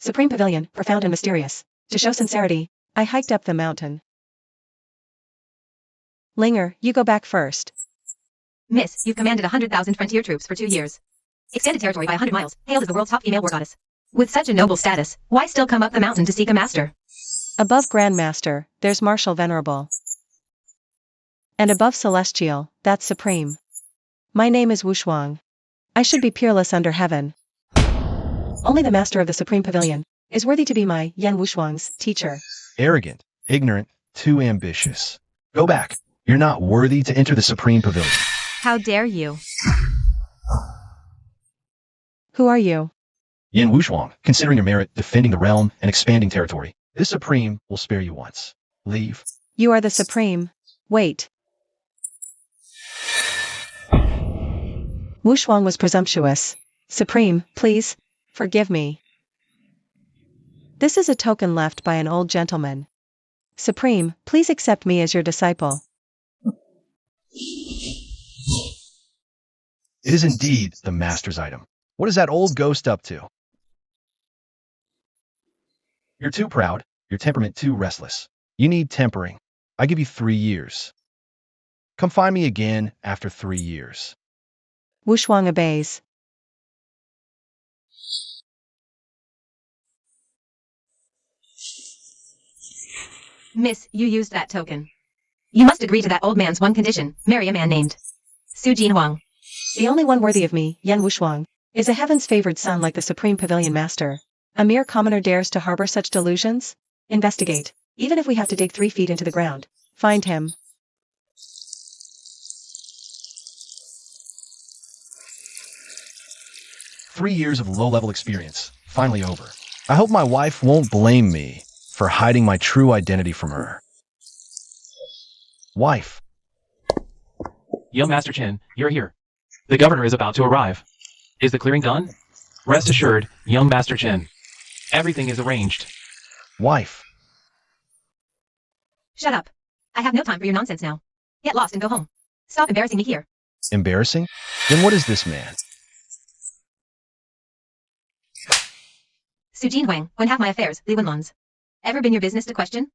Supreme Pavilion, profound and mysterious. To show sincerity, I hiked up the mountain. Linger, you go back first. Miss, you've commanded 100,000 frontier troops for 2 years. Extended territory by 100 miles, hailed as the world's top female war goddess. With such a noble status, why still come up the mountain to seek a master? Above Grand Master, there's Martial Venerable. And above Celestial, that's Supreme. My name is Wushuang. I should be peerless under heaven. Only the master of the Supreme Pavilion is worthy to be my Yan Wushuang's teacher. Arrogant, ignorant, too ambitious. Go back. You're not worthy to enter the Supreme Pavilion. How dare you? Who are you? Yan Wushuang, considering your merit, defending the realm, and expanding territory, this Supreme will spare you once. Leave. You are the Supreme. Wait. Wushuang was presumptuous. Supreme, please, forgive me. This is a token left by an old gentleman. Supreme, please accept me as your disciple. It is indeed the master's item. What is that old ghost up to? You're too proud, your temperament too restless. You need tempering. I give you 3 years. Come find me again after 3 years. Wushuang obeys. Miss, you used that token. You must agree to that old man's one condition, marry a man named Su Jinhuang. The only one worthy of me, Yan Wushuang, is a heaven's favored son like the Supreme Pavilion Master. A mere commoner dares to harbor such delusions? Investigate, even if we have to dig 3 feet into the ground. Find him. Three years of low-level experience, finally over. I hope my wife won't blame me for hiding my true identity from her. Wife. Young Master Chen, you're here. The governor is about to arrive. Is the clearing done? Rest assured, young Master Chen. Everything is arranged. Wife. Shut up. I have no time for your nonsense now. Get lost and go home. Stop embarrassing me here. Embarrassing? Then what is this man? Su Jinhuang, when have my affairs, Li Wenlun's. Ever been your business to question?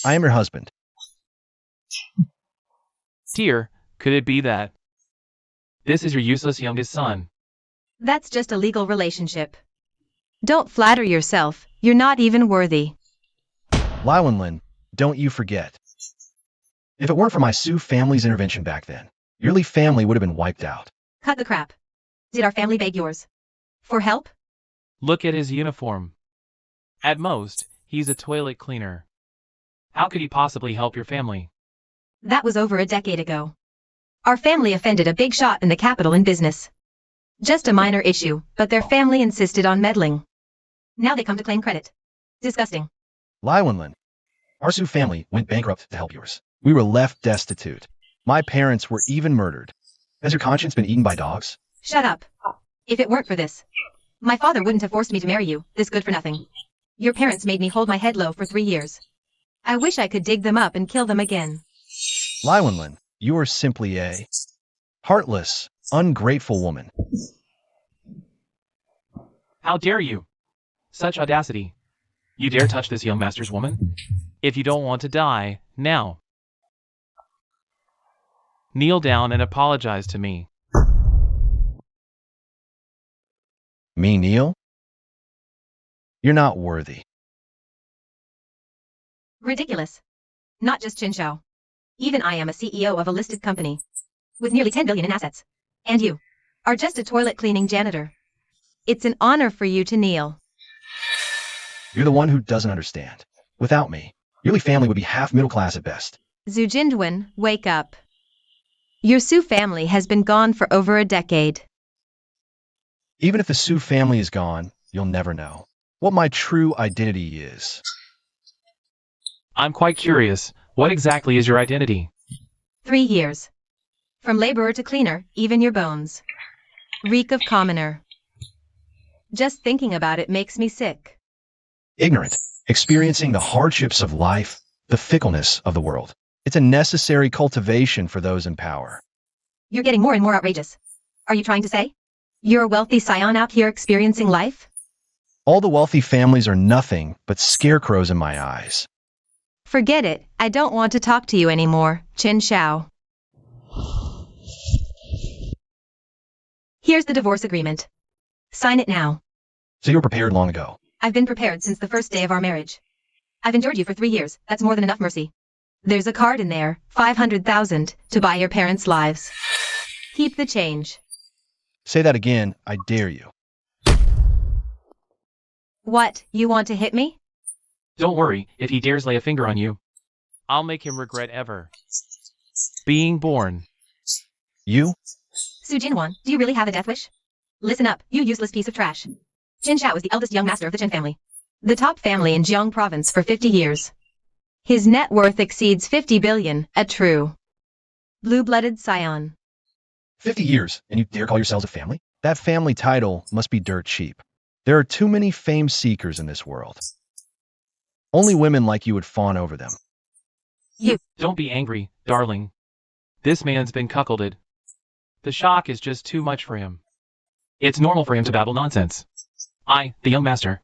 I am your husband. Dear, could it be that this is your useless youngest son? That's just a legal relationship. Don't flatter yourself, you're not even worthy. Li Wenlun, don't you forget. If it weren't for my Su family's intervention back then, your Li family would have been wiped out. Cut the crap. Did our family beg yours for help? Look at his uniform. At most, he's a toilet cleaner. How could he possibly help your family? That was over a decade ago. Our family offended a big shot in the capital in business. Just a minor issue, but their family insisted on meddling. Now they come to claim credit. Disgusting. Li Wenlun, our Su family went bankrupt to help yours. We were left destitute. My parents were even murdered. Has your conscience been eaten by dogs? Shut up. If it weren't for this, my father wouldn't have forced me to marry you, this good for nothing. Your parents made me hold my head low for 3 years. I wish I could dig them up and kill them again. Li Wenlun, you are simply a heartless, ungrateful woman. How dare you? Such audacity. You dare touch this young master's woman? If you don't want to die, now. Kneel down and apologize to me. Me kneel? You're not worthy. Ridiculous. Not just Qin Shao. Even I am a CEO of a listed company with nearly 10 billion in assets. And you are just a toilet cleaning janitor. It's an honor for you to kneel. You're the one who doesn't understand. Without me, your Li family would be half middle class at best. Zhu Jinduan, wake up. Your Su family has been gone for over a decade. Even if the Su family is gone, you'll never know what my true identity is. I'm quite curious. What exactly is your identity? 3 years. From laborer to cleaner, even your bones reek of commoner. Just thinking about it makes me sick. Ignorant, experiencing the hardships of life, the fickleness of the world. It's a necessary cultivation for those in power. You're getting more and more outrageous. Are you trying to say you're a wealthy scion out here experiencing life? All the wealthy families are nothing but scarecrows in my eyes. Forget it, I don't want to talk to you anymore, Chin Xiao. Here's the divorce agreement. Sign it now. So you were prepared long ago. I've been prepared since the first day of our marriage. I've endured you for 3 years, that's more than enough mercy. There's a card in there, 500,000, to buy your parents' lives. Keep the change. Say that again, I dare you. What, you want to hit me? Don't worry, if he dares lay a finger on you, I'll make him regret ever being born. You? Su Jinwan, do you really have a death wish? Listen up, you useless piece of trash. Qin Xiao is the eldest young master of the Qin family. The top family in Jiang province for 50 years. His net worth exceeds 50 billion, a true blue-blooded scion. 50 years, and you dare call yourselves a family? That family title must be dirt cheap. There are too many fame seekers in this world. Only women like you would fawn over them. Don't be angry, darling. This man's been cuckolded. The shock is just too much for him. It's normal for him to babble nonsense. I, the young master,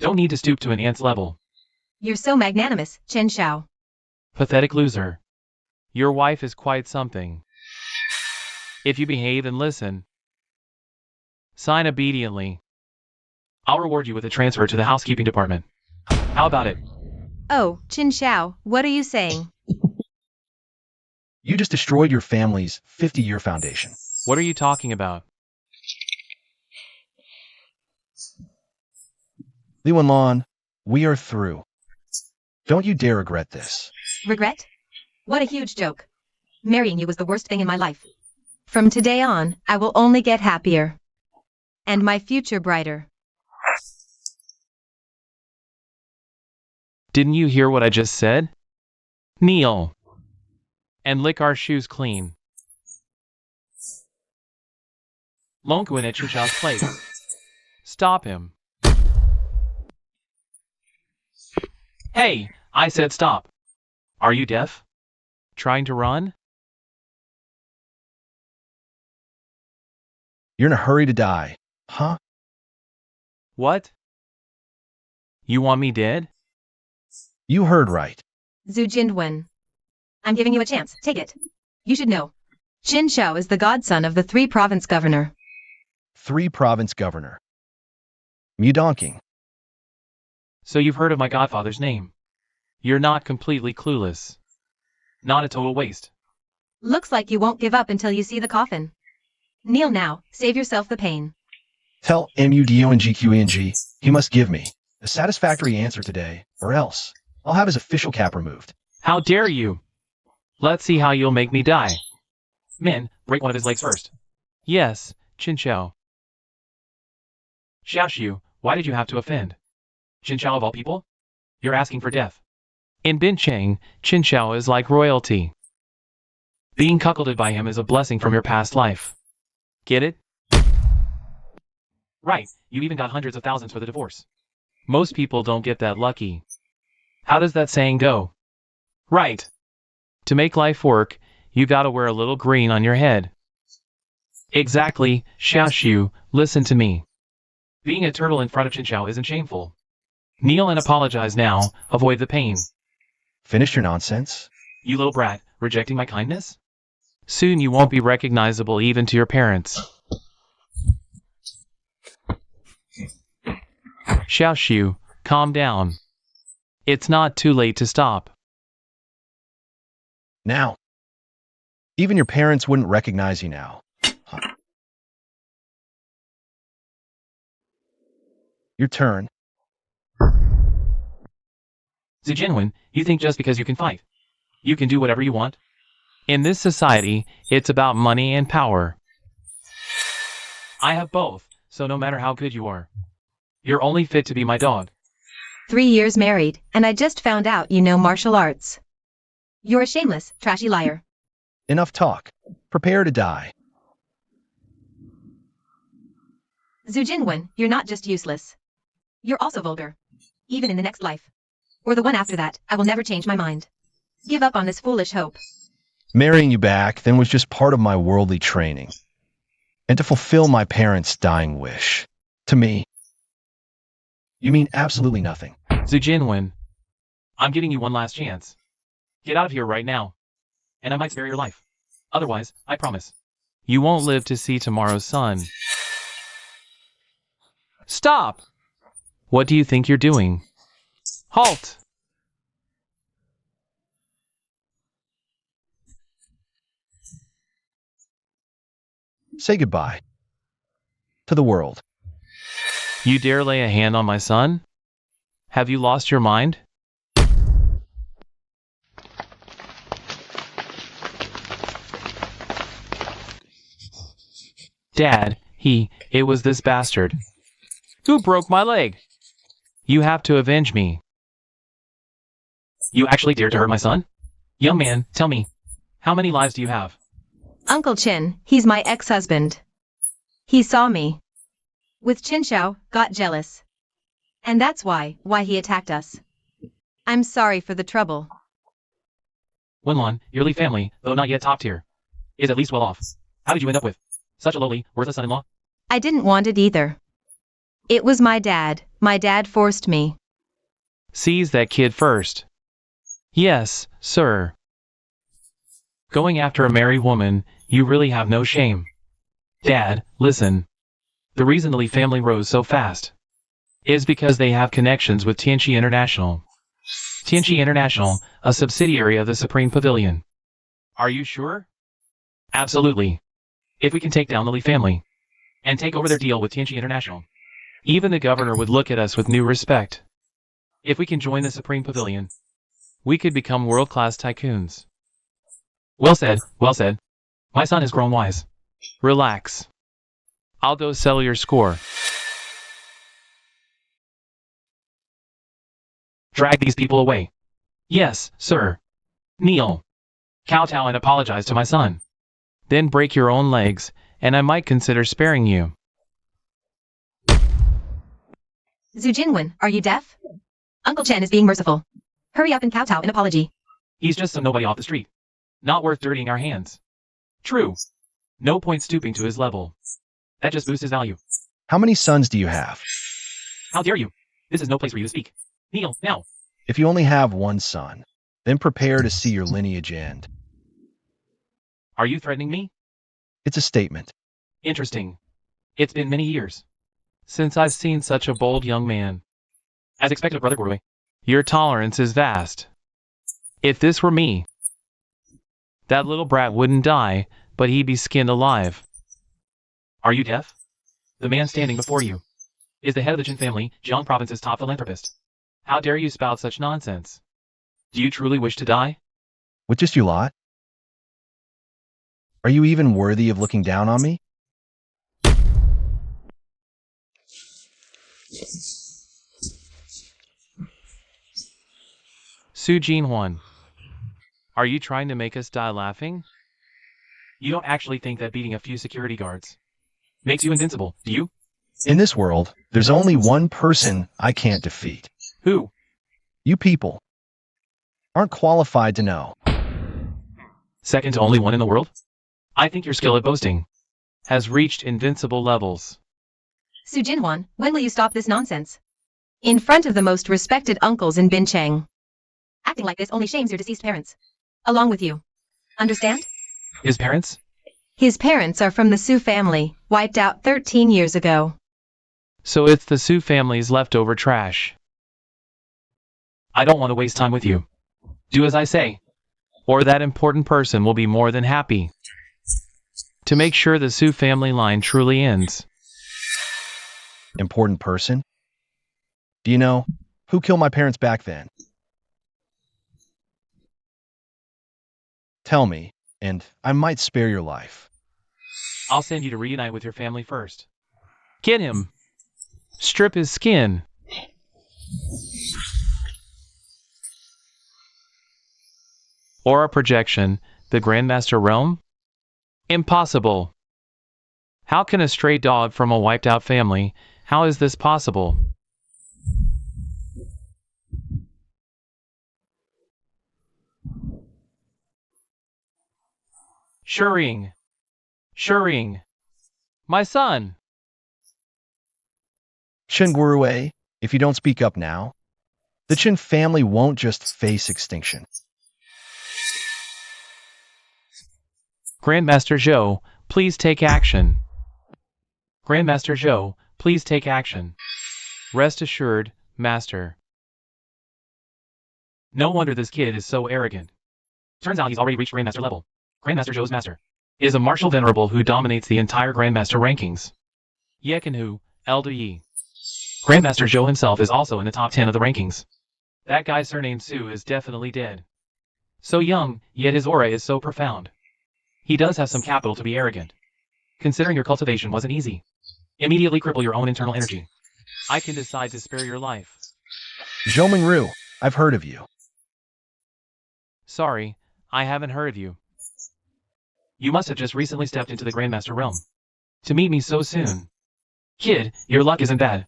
don't need to stoop to an ant's level. You're so magnanimous, Qin Xiao. Pathetic loser. Your wife is quite something. If you behave and listen, sign obediently, I'll reward you with a transfer to the housekeeping department. How about it? Oh, Qin Xiao, what are you saying? You just destroyed your family's 50-year foundation. What are you talking about? Li Wenlon, we are through. Don't you dare regret this. Regret? What a huge joke. Marrying you was the worst thing in my life. From today on, I will only get happier. And my future brighter. Didn't you hear what I just said? Kneel. And lick our shoes clean. Longquin at Qin Xiao's place. Stop him. Hey, I said stop. Are you deaf? Trying to run? You're in a hurry to die, huh? What? You want me dead? You heard right. Zhu Jindwen. I'm giving you a chance, take it. You should know. Qin Xiao is the godson of the 3-province governor. 3-province governor. Mudonking. So you've heard of my godfather's name. You're not completely clueless. Not a total waste. Looks like you won't give up until you see the coffin. Kneel now, save yourself the pain. Tell MUDONGQENG he must give me a satisfactory answer today, or else I'll have his official cap removed. How dare you? Let's see how you'll make me die. Min, break one of his legs first. Yes, Qin Xiao. Xiaoxiu, why did you have to offend? Qin Xiao of all people? You're asking for death. In Bincheng, Qin Xiao is like royalty. Being cuckolded by him is a blessing from your past life. Get it? Right, you even got hundreds of thousands for the divorce. Most people don't get that lucky. How does that saying go? Right. To make life work, you gotta wear a little green on your head. Exactly, Xiaoxiu, listen to me. Being a turtle in front of Qin Xiao isn't shameful. Kneel and apologize now, avoid the pain. Finish your nonsense? You little brat, rejecting my kindness? Soon you won't be recognizable even to your parents. Xiaoxiu, calm down. It's not too late to stop. Now. Even your parents wouldn't recognize you now. Huh. Your turn. Zhu Jinwen, you think just because you can fight, you can do whatever you want? In this society, it's about money and power. I have both, so no matter how good you are, you're only fit to be my dog. 3 years married, and I just found out you know martial arts. You're a shameless, trashy liar. Enough talk. Prepare to die. Zhu Jinwen, you're not just useless. You're also vulgar. Even in the next life. Or the one after that, I will never change my mind. Give up on this foolish hope. Marrying you back then was just part of my worldly training. And to fulfill my parents' dying wish. To me, You mean absolutely nothing. Zujinwen, I'm giving you one last chance. Get out of here right now, and I might spare your life. Otherwise, I promise, you won't live to see tomorrow's sun. Stop! What do you think you're doing? Halt! Say goodbye to the world. You dare lay a hand on my son? Have you lost your mind? Dad, it was this bastard. Who broke my leg? You have to avenge me. You actually dared to hurt my son? Young man, tell me, how many lives do you have? Uncle Chin, he's my ex-husband. He saw me with Chinchao, got jealous. And that's why he attacked us. I'm sorry for the trouble. Wenlon, your Li family, though not yet top tier, is at least well off. How did you end up with such a lowly, worthless son-in-law? I didn't want it either. It was my dad. My dad forced me. Seize that kid first. Yes, sir. Going after a married woman, you really have no shame. Dad, listen. The reason the Li family rose so fast is because they have connections with Tianqi International. Tianqi International, a subsidiary of the Supreme Pavilion. Are you sure? Absolutely. If we can take down the Li family and take over their deal with Tianqi International, even the governor would look at us with new respect. If we can join the Supreme Pavilion, we could become world-class tycoons. Well said, well said. My son has grown wise. Relax. I'll go settle your score. Drag these people away. Yes, sir. Kneel. Kowtow and apologize to my son. Then break your own legs, and I might consider sparing you. Zujinwen, are you deaf? Uncle Chen is being merciful. Hurry up and kowtow an apology. He's just some nobody off the street. Not worth dirtying our hands. True. No point stooping to his level. That just boosts his value. How many sons do you have? How dare you? This is no place for you to speak. Kneel, now. If you only have one son, then prepare to see your lineage end. Are you threatening me? It's a statement. Interesting. It's been many years since I've seen such a bold young man. As expected, Brother Gorway, your tolerance is vast. If this were me, that little brat wouldn't die, but he'd be skinned alive. Are you deaf? The man standing before you is the head of the Jin family, Jiang Province's top philanthropist. How dare you spout such nonsense? Do you truly wish to die? With just you lot? Are you even worthy of looking down on me? Su Jinhuan, are you trying to make us die laughing? You don't actually think that beating a few security guards makes you invincible, do you? In this world, there's only one person I can't defeat. Who? You people aren't qualified to know. Second to only one in the world? I think your skill at boasting has reached invincible levels. Su Jinhuan, when will you stop this nonsense? In front of the most respected uncles in Binchang. Acting like this only shames your deceased parents. Along with you. Understand? His parents? His parents are from the Su family, wiped out 13 years ago. So it's the Su family's leftover trash. I don't want to waste time with you. Do as I say, or that important person will be more than happy to make sure the Su family line truly ends. Important person? Do you know who killed my parents back then? Tell me, and I might spare your life. I'll send you to reunite with your family first. Get him. Strip his skin. Aura projection, the Grandmaster realm? Impossible. How can a stray dog from a wiped out family, how is this possible? Shuring. Shuring. My son. Shengurue, If you don't speak up now, the Chen family won't just face extinction. Grandmaster Zhou, please take action. Grandmaster Zhou, please take action. Rest assured, Master. No wonder this kid is so arrogant. Turns out he's already reached Grandmaster level. Grandmaster Zhou's master is a martial venerable who dominates the entire Grandmaster rankings. Yekanhu, Elder Yi. Grandmaster Zhou himself is also in the top 10 of the rankings. That guy surnamed Su is definitely dead. So young, yet his aura is so profound. He does have some capital to be arrogant. Considering your cultivation wasn't easy. Immediately cripple your own internal energy. I can decide to spare your life. Zhou Mingru, I've heard of you. Sorry, I haven't heard of you. You must have just recently stepped into the Grandmaster realm. To meet me so soon. Kid, your luck isn't bad.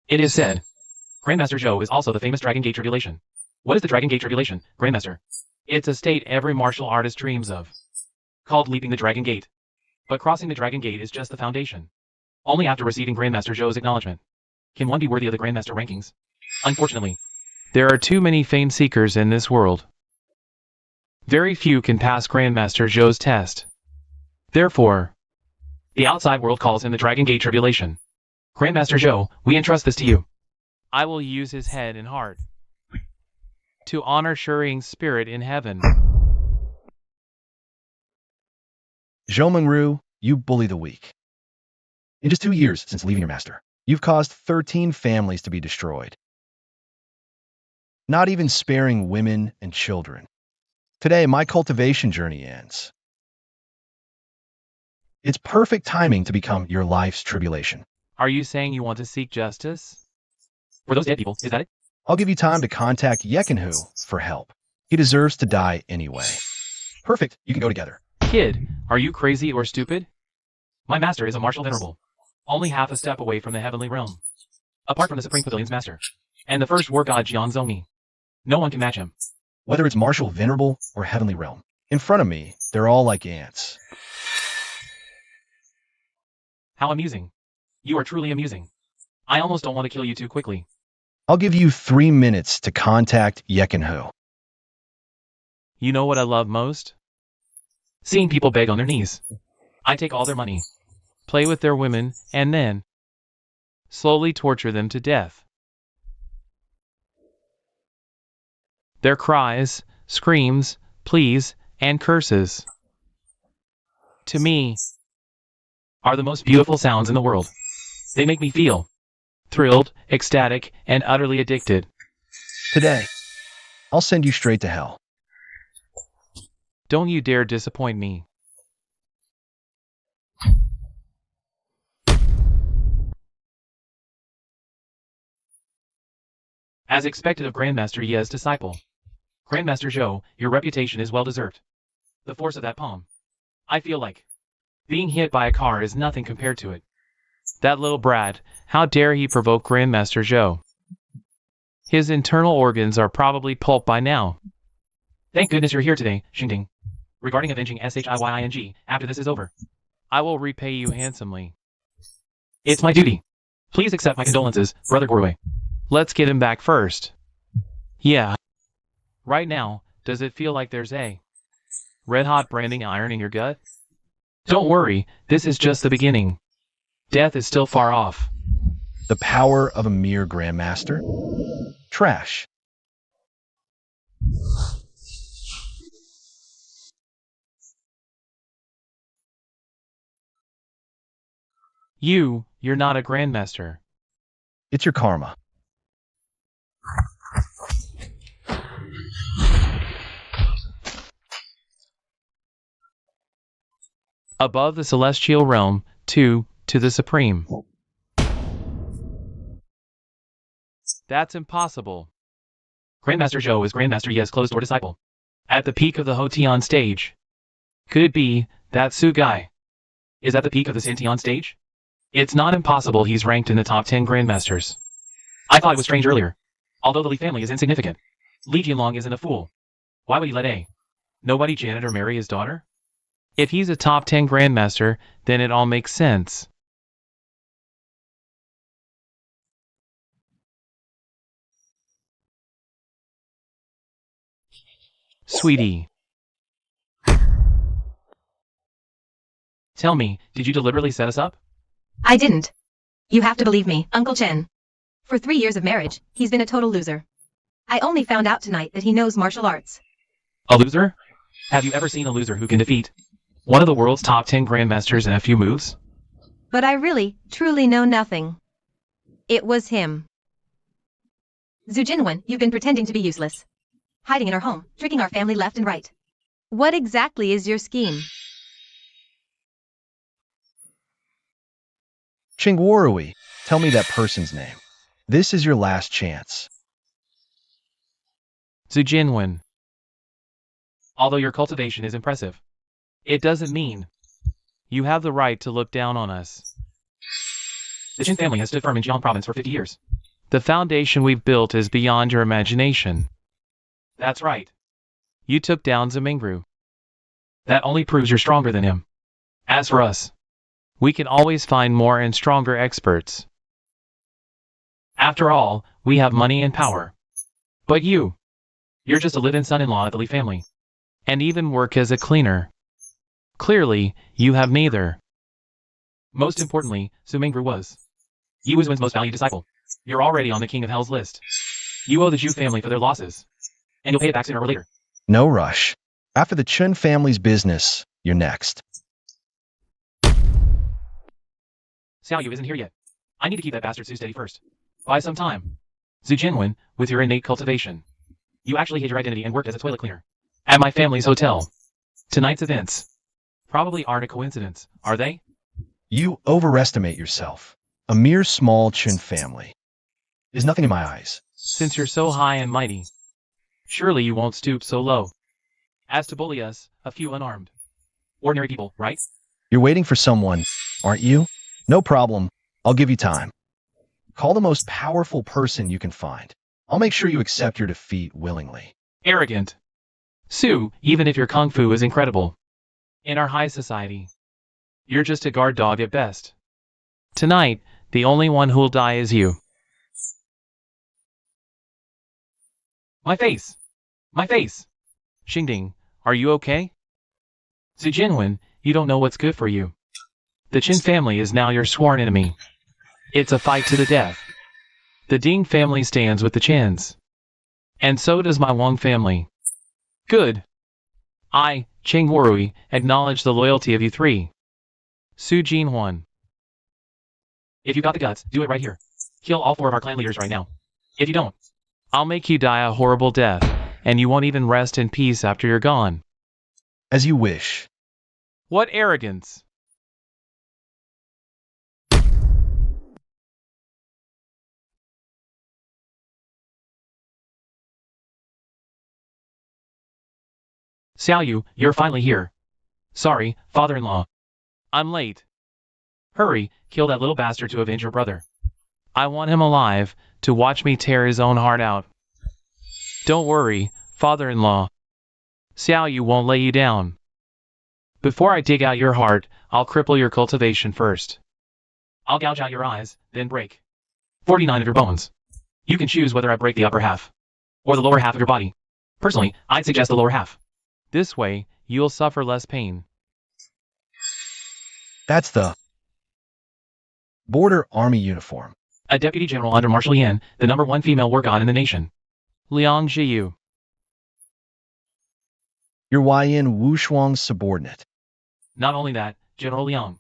It is said. Grandmaster Zhou is also the famous Dragon Gate Tribulation. What is the Dragon Gate Tribulation, Grandmaster? It's a state every martial artist dreams of. Called leaping the Dragon Gate. But crossing the Dragon Gate is just the foundation. Only after receiving Grandmaster Zhou's acknowledgement can one be worthy of the Grandmaster rankings. Unfortunately, there are too many fame seekers in this world. Very few can pass Grandmaster Zhou's test. Therefore, the outside world calls him the Dragon Gate Tribulation. Grandmaster Zhou, we entrust this to you. I will use his head and heart to honor Shuring's spirit in heaven. Zhou Mingru, you bully the weak. In just 2 years since leaving your master, you've caused 13 families to be destroyed. Not even sparing women and children. Today, my cultivation journey ends. It's perfect timing to become your life's tribulation. Are you saying you want to seek justice? For those dead people, is that it? I'll give you time to contact Yekanhu for help. He deserves to die anyway. Perfect, you can go together. Kid, are you crazy or stupid? My master is a martial venerable, only half a step away from the heavenly realm. Apart from the Supreme Pavilion's master, and the first war god Jian Zhongmi. No one can match him. Whether it's martial venerable or heavenly realm, in front of me, they're all like ants. How amusing. You are truly amusing. I almost don't want to kill you too quickly. I'll give you 3 minutes to contact Yekanhu. You know what I love most? Seeing people beg on their knees. I take all their money, play with their women, and then slowly torture them to death. Their cries, screams, pleas, and curses, to me, are the most beautiful sounds in the world. They make me feel thrilled, ecstatic, and utterly addicted. Today, I'll send you straight to hell. Don't you dare disappoint me. As expected of Grandmaster Ye's disciple, Grandmaster Zhou, your reputation is well deserved. The force of that palm. I feel like being hit by a car is nothing compared to it. That little brat, how dare he provoke Grandmaster Zhou? His internal organs are probably pulp by now. Thank goodness you're here today, Xingding. Regarding avenging Shiying, after this is over, I will repay you handsomely. It's my duty. Please accept my condolences, Brother Gorwei. Let's get him back first. Yeah. Right now, does it feel like there's a red-hot branding iron in your gut? Don't worry, this is just the beginning. Death is still far off. The power of a mere grandmaster? Trash. You're not a grandmaster. It's your karma. Above the celestial realm, to the supreme. That's impossible. Grandmaster Zhou is Grandmaster Ye's closed-door disciple. At the peak of the Hotian stage. Could it be that Su guy is at the peak of the Sintian stage? It's not impossible he's ranked in the top 10 Grandmasters. I thought it was strange earlier. Although the Li family is insignificant, Li Jianlong isn't a fool. Why would he let a nobody janitor marry his daughter? If he's a top 10 Grandmaster, then it all makes sense. Sweetie. Tell me, did you deliberately set us up? I didn't. You have to believe me, Uncle Chen. For 3 years of marriage, he's been a total loser. I only found out tonight that he knows martial arts. A loser? Have you ever seen a loser who can defeat one of the world's top 10 grandmasters in a few moves? But I really, truly know nothing. It was him. Zhu Jinwen, you've been pretending to be useless. Hiding in our home, tricking our family left and right. What exactly is your scheme? Qingwarui, tell me that person's name. This is your last chance. Zhu Jinwen. Although your cultivation is impressive, it doesn't mean you have the right to look down on us. The Qin family has stood firm in Jiang province for 50 years. The foundation we've built is beyond your imagination. That's right. You took down Zimingru. That only proves you're stronger than him. As for us, we can always find more and stronger experts. After all, we have money and power. But you're just a live-in son-in-law at the Li family. And even work as a cleaner. Clearly, you have neither. Most importantly, Zimingru was Yi Wuzuan's most valued disciple. You're already on the King of Hell's list. You owe the Zhu family for their losses. And you'll pay it back sooner or later. No rush. After the Chen family's business, you're next. Xiao Yu isn't here yet. I need to keep that bastard Su steady first. Buy some time. Zhu Jinwen, with your innate cultivation. You actually hid your identity and worked as a toilet cleaner. At my family's hotel. Tonight's events probably aren't a coincidence, are they? You overestimate yourself. A mere small Chen family is nothing in my eyes. Since you're so high and mighty, surely you won't stoop so low as to bully us, a few unarmed, ordinary people, right? You're waiting for someone, aren't you? No problem. I'll give you time. Call the most powerful person you can find. I'll make sure you accept your defeat willingly. Arrogant. Su, even if your kung fu is incredible, in our high society, you're just a guard dog at best. Tonight, the only one who'll die is you. My face! My face! Xingding, are you okay? Zhu Jinwen, you don't know what's good for you. The Qin family is now your sworn enemy. It's a fight to the death. The Ding family stands with the Qins. And so does my Wang family. Good. I, Qingwarui, acknowledge the loyalty of you three. Su Jinhuan. If you got the guts, do it right here. Kill all 4 of our clan leaders right now. If you don't, I'll make you die a horrible death, and you won't even rest in peace after you're gone. As you wish. What arrogance! Xiao Yu, you're finally here. Sorry, father-in-law. I'm late. Hurry, kill that little bastard to avenge your brother. I want him alive, to watch me tear his own heart out. Don't worry, father-in-law. Xiao Yu won't lay you down. Before I dig out your heart, I'll cripple your cultivation first. I'll gouge out your eyes, then break 49 of your bones. You can choose whether I break the upper half or the lower half of your body. Personally, I'd suggest the lower half. This way, you'll suffer less pain. That's the Border Army uniform. A deputy general under Marshal Yan, the #1 female war god in the nation. Liang Zhiyu. You're Yan Wushuang's subordinate. Not only that, General Liang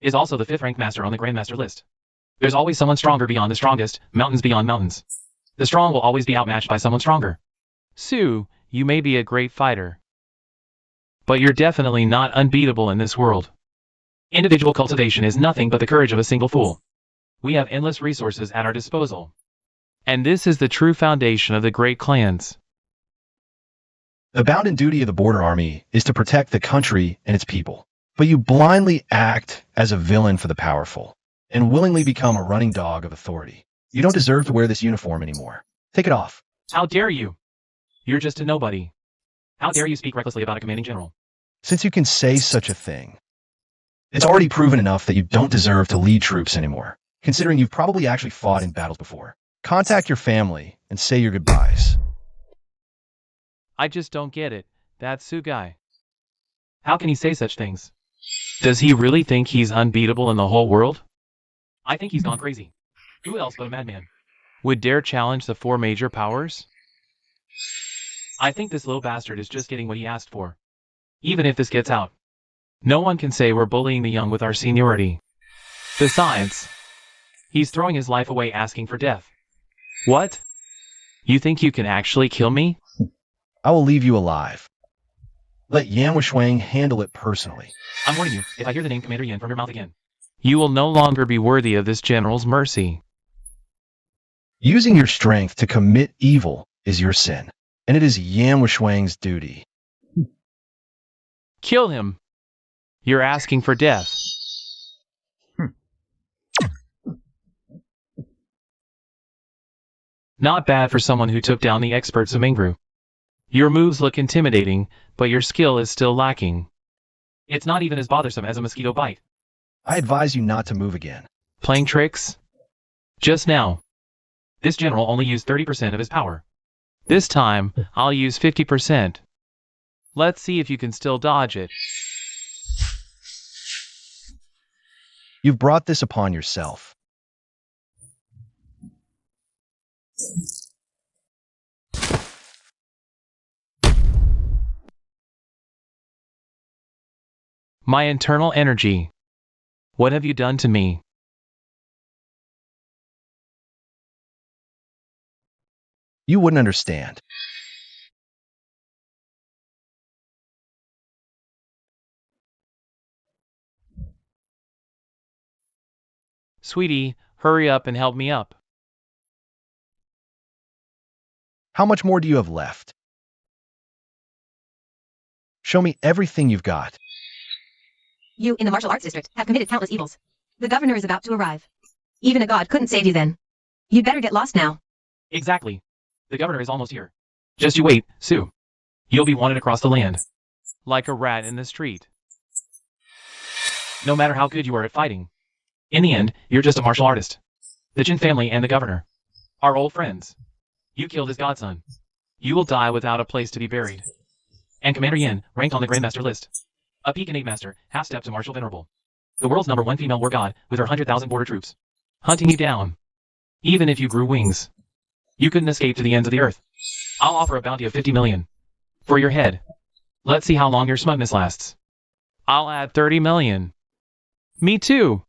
is also the 5th ranked master on the Grandmaster list. There's always someone stronger beyond the strongest, mountains beyond mountains. The strong will always be outmatched by someone stronger. Su, you may be a great fighter, but you're definitely not unbeatable in this world. Individual cultivation is nothing but the courage of a single fool. We have endless resources at our disposal. And this is the true foundation of the great clans. The bounden duty of the Border Army is to protect the country and its people. But you blindly act as a villain for the powerful, and willingly become a running dog of authority. You don't deserve to wear this uniform anymore. Take it off. How dare you? You're just a nobody. How dare you speak recklessly about a commanding general? Since you can say such a thing, it's already proven enough that you don't deserve to lead troops anymore, considering you've probably actually fought in battles before. Contact your family and say your goodbyes. I just don't get it. That Su guy. How can he say such things? Does he really think he's unbeatable in the whole world? I think he's gone crazy. Who else but a madman would dare challenge the four major powers? I think this little bastard is just getting what he asked for. Even if this gets out, no one can say we're bullying the young with our seniority. Besides, he's throwing his life away asking for death. What? You think you can actually kill me? I will leave you alive. Let Yan Wushwang handle it personally. I'm warning you, if I hear the name Commander Yin from your mouth again, you will no longer be worthy of this general's mercy. Using your strength to commit evil is your sin, and it is Yan Wushwang's duty. Kill him. You're asking for death. Not bad for someone who took down the experts of Mingru. Your moves look intimidating, but your skill is still lacking. It's not even as bothersome as a mosquito bite. I advise you not to move again. Playing tricks? Just now, this general only used 30% of his power. This time, I'll use 50%. Let's see if you can still dodge it. You've brought this upon yourself. My internal energy. What have you done to me? You wouldn't understand. Sweetie, hurry up and help me up. How much more do you have left? Show me everything you've got. You, in the martial arts district, have committed countless evils. The governor is about to arrive. Even a god couldn't save you then. You'd better get lost now. Exactly. The governor is almost here. Just you wait, Sue. You'll be wanted across the land. Like a rat in the street. No matter how good you are at fighting. In the end, you're just a martial artist. The Jin family and the governor are old friends. You killed his godson. You will die without a place to be buried. And Commander Yin, ranked on the Grandmaster list. A peak innate master, half-step to Martial Venerable. The world's #1 female war god, with her 100,000 border troops. Hunting you down. Even if you grew wings, you couldn't escape to the ends of the earth. I'll offer a bounty of 50 million. For your head. Let's see how long your smugness lasts. I'll add 30 million. Me too.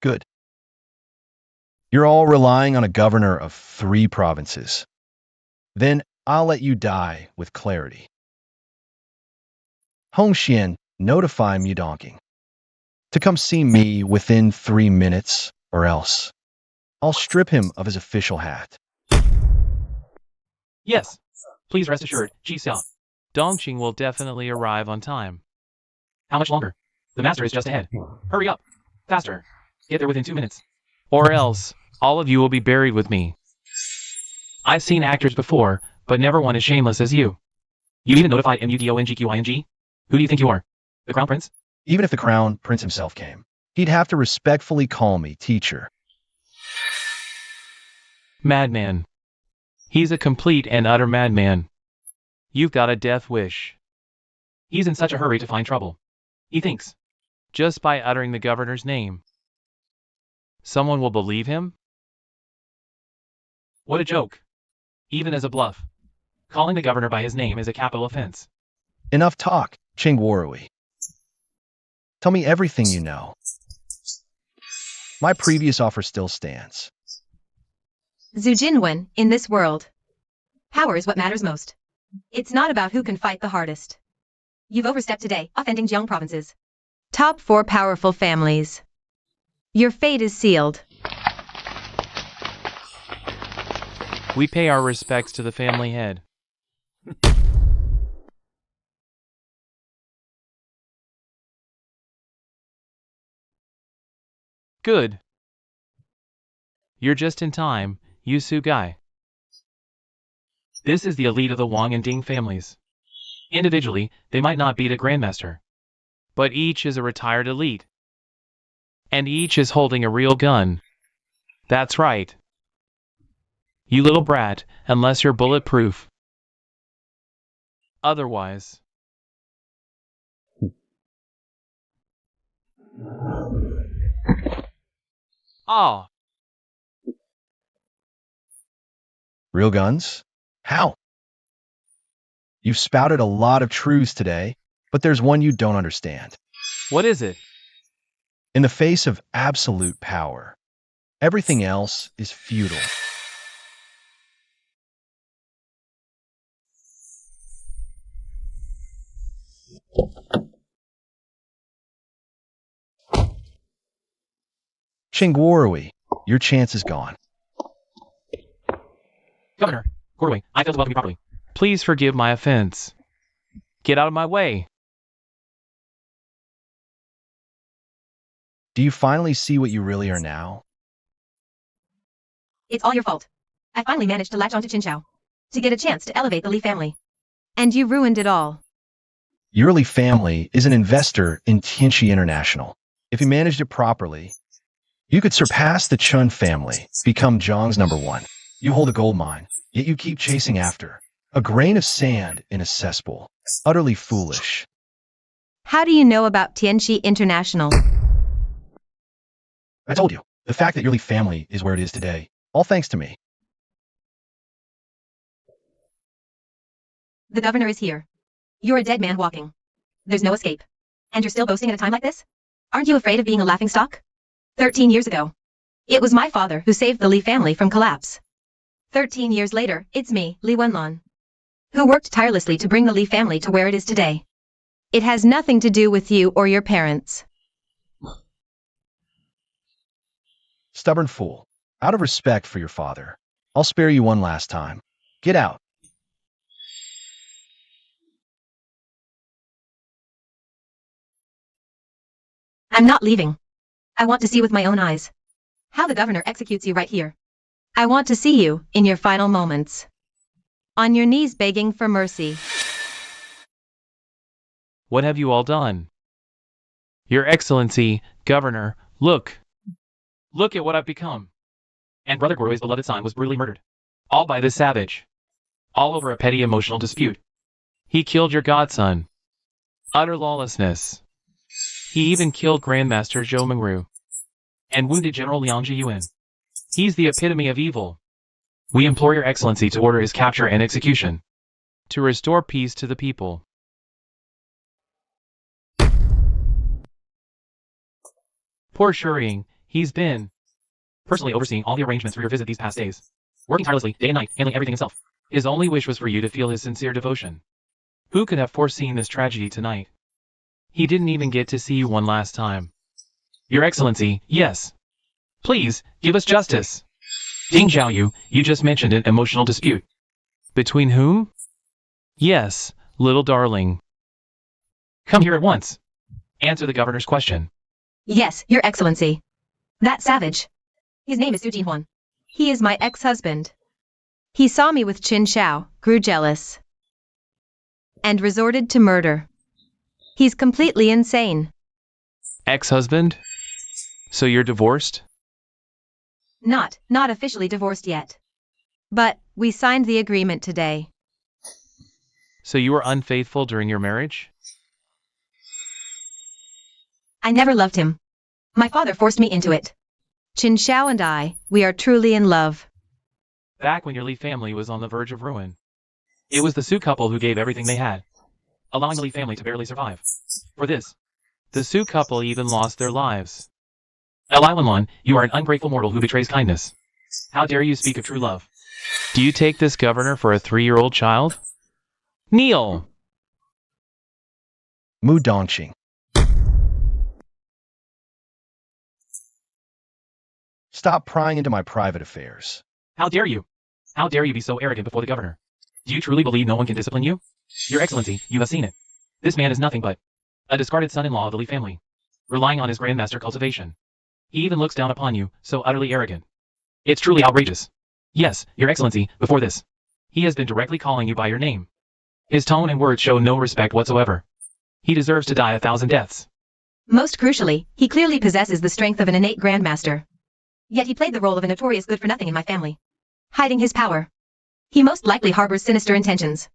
Good. You're all relying on a governor of 3 provinces. Then I'll let you die with clarity. Hongxian, notify Mudonking to come see me within 3 minutes, or else I'll strip him of his official hat. Yes. Please rest assured, Ji Xiao. Dongqing will definitely arrive on time. How much longer? The master is just ahead. Hurry up. Faster. Get there within 2 minutes. Or else, all of you will be buried with me. I've seen actors before, but never one as shameless as you. You even notified MUDONGQING? Who do you think you are? The Crown Prince? Even if the Crown Prince himself came, he'd have to respectfully call me teacher. Madman. He's a complete and utter madman. You've got a death wish. He's in such a hurry to find trouble. He thinks, just by uttering the governor's name, someone will believe him? What a joke. Even as a bluff. Calling the governor by his name is a capital offense. Enough talk, Ching Warui. Tell me everything you know. My previous offer still stands. Zhu Jinwen, in this world, power is what matters most. It's not about who can fight the hardest. You've overstepped today, offending Jiang provinces. Top 4 powerful families. Your fate is sealed. We pay our respects to the family head. Good. You're just in time, Yu Su Gai. This is the elite of the Wang and Ding families. Individually, they might not beat a grandmaster. But each is a retired elite. And each is holding a real gun. That's right. You little brat, unless you're bulletproof, Otherwise. Ah, Real guns? How? You've spouted a lot of truths today, but there's one you don't understand. what is it? In the face of absolute power, everything else is futile. Chingwarui, your chance is gone. Governor, Gorway, I failed to welcome you properly. Please forgive my offense. Get out of my way. Do you finally see what you really are now? It's all your fault. I finally managed to latch onto Chinchao. To get a chance to elevate the Li family. And you ruined it all. Your Li family is an investor in Tianchi International. If you managed it properly, you could surpass the Chun family, become Zhang's #1. You hold a gold mine, yet you keep chasing after a grain of sand in a cesspool. Utterly foolish. How do you know about Tianchi International? I told you, the fact that your Li family is where it is today, all thanks to me. The governor is here. You're a dead man walking. There's no escape. And you're still boasting at a time like this? Aren't you afraid of being a laughingstock? 13 years ago, it was my father who saved the Li family from collapse. 13 years later, it's me, Li Wenlan, who worked tirelessly to bring the Li family to where it is today. It has nothing to do with you or your parents. Stubborn fool. Out of respect for your father, I'll spare you one last time. Get out. I'm not leaving. I want to see with my own eyes how the governor executes you right here. I want to see you in your final moments, on your knees begging for mercy. What have you all done? Your Excellency, Governor, look. Look at what I've become. And Brother Gorway's beloved son was brutally murdered. All by this savage. All over a petty emotional dispute. He killed your godson. Utter lawlessness. He even killed Grandmaster Zhou Mengru. And wounded General Liang Jiyuan. He's the epitome of evil. We implore your Excellency to order his capture and execution. To restore peace to the people. Poor Shuriying, he's been personally overseeing all the arrangements for your visit these past days. Working tirelessly, day and night, handling everything himself. His only wish was for you to feel his sincere devotion. Who could have foreseen this tragedy tonight? He didn't even get to see you one last time. Your Excellency, yes. Please, give us justice. Ding Zhaoyu, you just mentioned an emotional dispute. Between whom? Yes, little darling. Come here at once. Answer the governor's question. Yes, Your Excellency. That savage. His name is Su Jinhuan. He is my ex-husband. He saw me with Qin Shao, grew jealous, and resorted to murder. He's completely insane. Ex-husband? So you're divorced? Not officially divorced yet. But we signed the agreement today. So you were unfaithful during your marriage? I never loved him. My father forced me into it. Qin Shao and I, we are truly in love. Back when your Li family was on the verge of ruin. It was the Su couple who gave everything they had, allowing the Li family to barely survive. For this, the Su couple even lost their lives. Eliwanlon, you are an ungrateful mortal who betrays kindness. How dare you speak of true love? Do you take this governor for a 3-year-old child? Kneel! Mu Dongqing. Stop prying into my private affairs. How dare you? How dare you be so arrogant before the governor? Do you truly believe no one can discipline you? Your Excellency, you have seen it. This man is nothing but a discarded son-in-law of the Li family, relying on his grandmaster cultivation. He even looks down upon you, so utterly arrogant. It's truly outrageous. Yes, Your Excellency, before this, he has been directly calling you by your name. His tone and words show no respect whatsoever. He deserves to die 1,000 deaths. Most crucially, he clearly possesses the strength of an innate grandmaster. Yet he played the role of a notorious good-for-nothing in my family, hiding his power. He most likely harbors sinister intentions.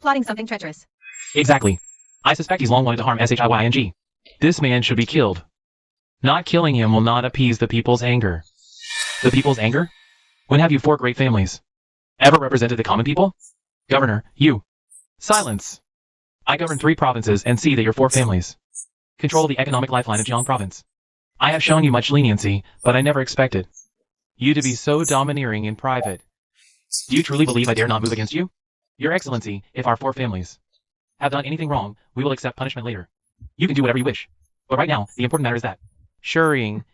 Plotting something treacherous. Exactly. I suspect he's long wanted to harm Shying. This man should be killed. Not killing him will not appease the people's anger. The people's anger? When have you four great families ever represented the common people? Governor, you. Silence. I govern 3 provinces and see that your 4 families control the economic lifeline of Jiang province. I have shown you much leniency, but I never expected you to be so domineering in private. Do you truly believe I dare not move against you? Your Excellency, if our 4 families have done anything wrong, we will accept punishment later. You can do whatever you wish. But right now, the important matter is that Shurring,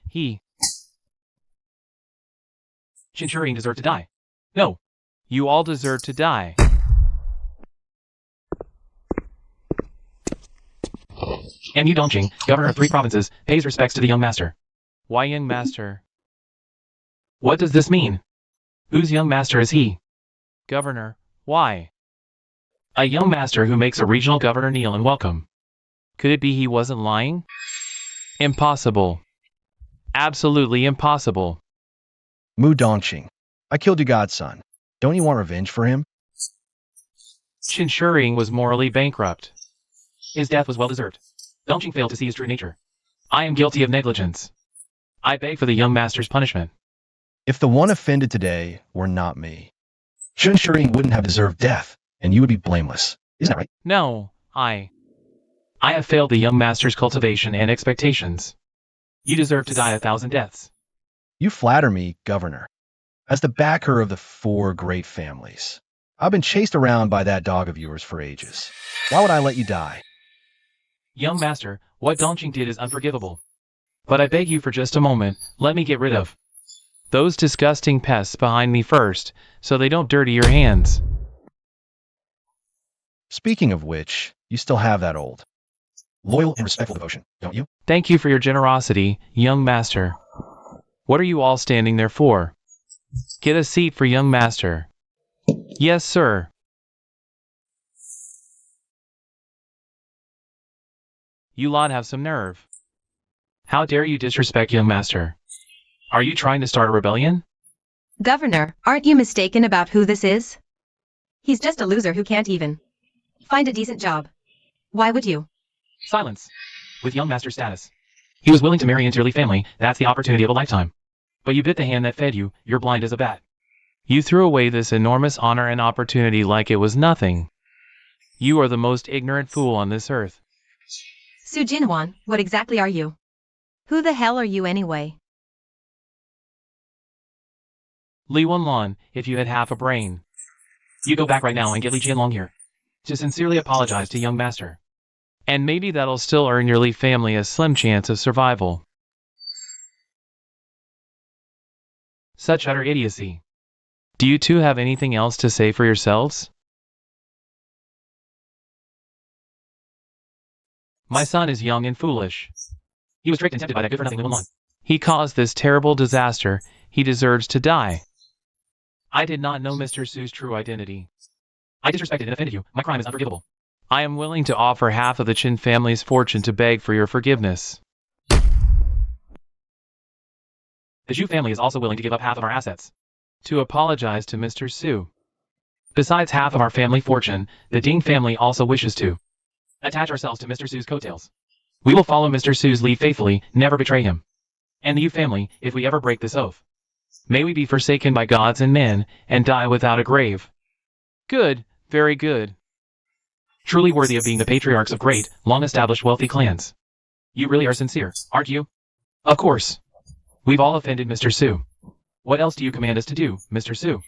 Shurring deserve to die. No. You all deserve to die. And Yu Dongqing, governor of 3 provinces, pays respects to the young master. Why young master? What does this mean? Whose young master is he? Governor, why? A young master who makes a regional governor kneel and welcome. Could it be he wasn't lying? Impossible. Absolutely impossible. Mu Dongqing, I killed your godson. Don't you want revenge for him? Qin Shurring was morally bankrupt. His death was well-deserved. Dongqing failed to see his true nature. I am guilty of negligence. I beg for the young master's punishment. If the one offended today were not me, Qin Shurring wouldn't have deserved death, and you would be blameless. Isn't that right? No, I have failed the young master's cultivation and expectations. You deserve to die 1,000 deaths. You flatter me, Governor. As the backer of the 4 great families, I've been chased around by that dog of yours for ages. Why would I let you die? Young master, what Dongqing did is unforgivable. But I beg you for just a moment, let me get rid of those disgusting pests behind me first, so they don't dirty your hands. Speaking of which, you still have that old, loyal and respectful devotion, don't you? Thank you for your generosity, young master. What are you all standing there for? Get a seat for young master. Yes, sir. You lot have some nerve. How dare you disrespect young master? Are you trying to start a rebellion? Governor, aren't you mistaken about who this is? He's just a loser who can't even find a decent job. Why would you? Silence. With young master status. He was willing to marry into your Lee family, that's the opportunity of a lifetime. But you bit the hand that fed you, you're blind as a bat. You threw away this enormous honor and opportunity like it was nothing. You are the most ignorant fool on this earth. Su Jinhuan, what exactly are you? Who the hell are you anyway? Li Wenlan, if you had half a brain. You go back right now and get Li Jianlong here to sincerely apologize to young master. And maybe that'll still earn your Li family a slim chance of survival. Such utter idiocy. Do you two have anything else to say for yourselves? My son is young and foolish. He was tricked and tempted by that good-for-nothing Li Wenlan. He caused this terrible disaster. He deserves to die. I did not know Mr. Su's true identity. I disrespected and offended you. My crime is unforgivable. I am willing to offer half of the Qin family's fortune to beg for your forgiveness. The Zhu family is also willing to give up half of our assets to apologize to Mr. Su. Besides half of our family fortune, the Ding family also wishes to attach ourselves to Mr. Su's coattails. We will follow Mr. Su's lead faithfully, never betray him. And the Yu family, if we ever break this oath, may we be forsaken by gods and men, and die without a grave. Good, very good. Truly worthy of being the patriarchs of great, long-established wealthy clans. You really are sincere, aren't you? Of course. We've all offended Mr. Su. What else do you command us to do, Mr. Su?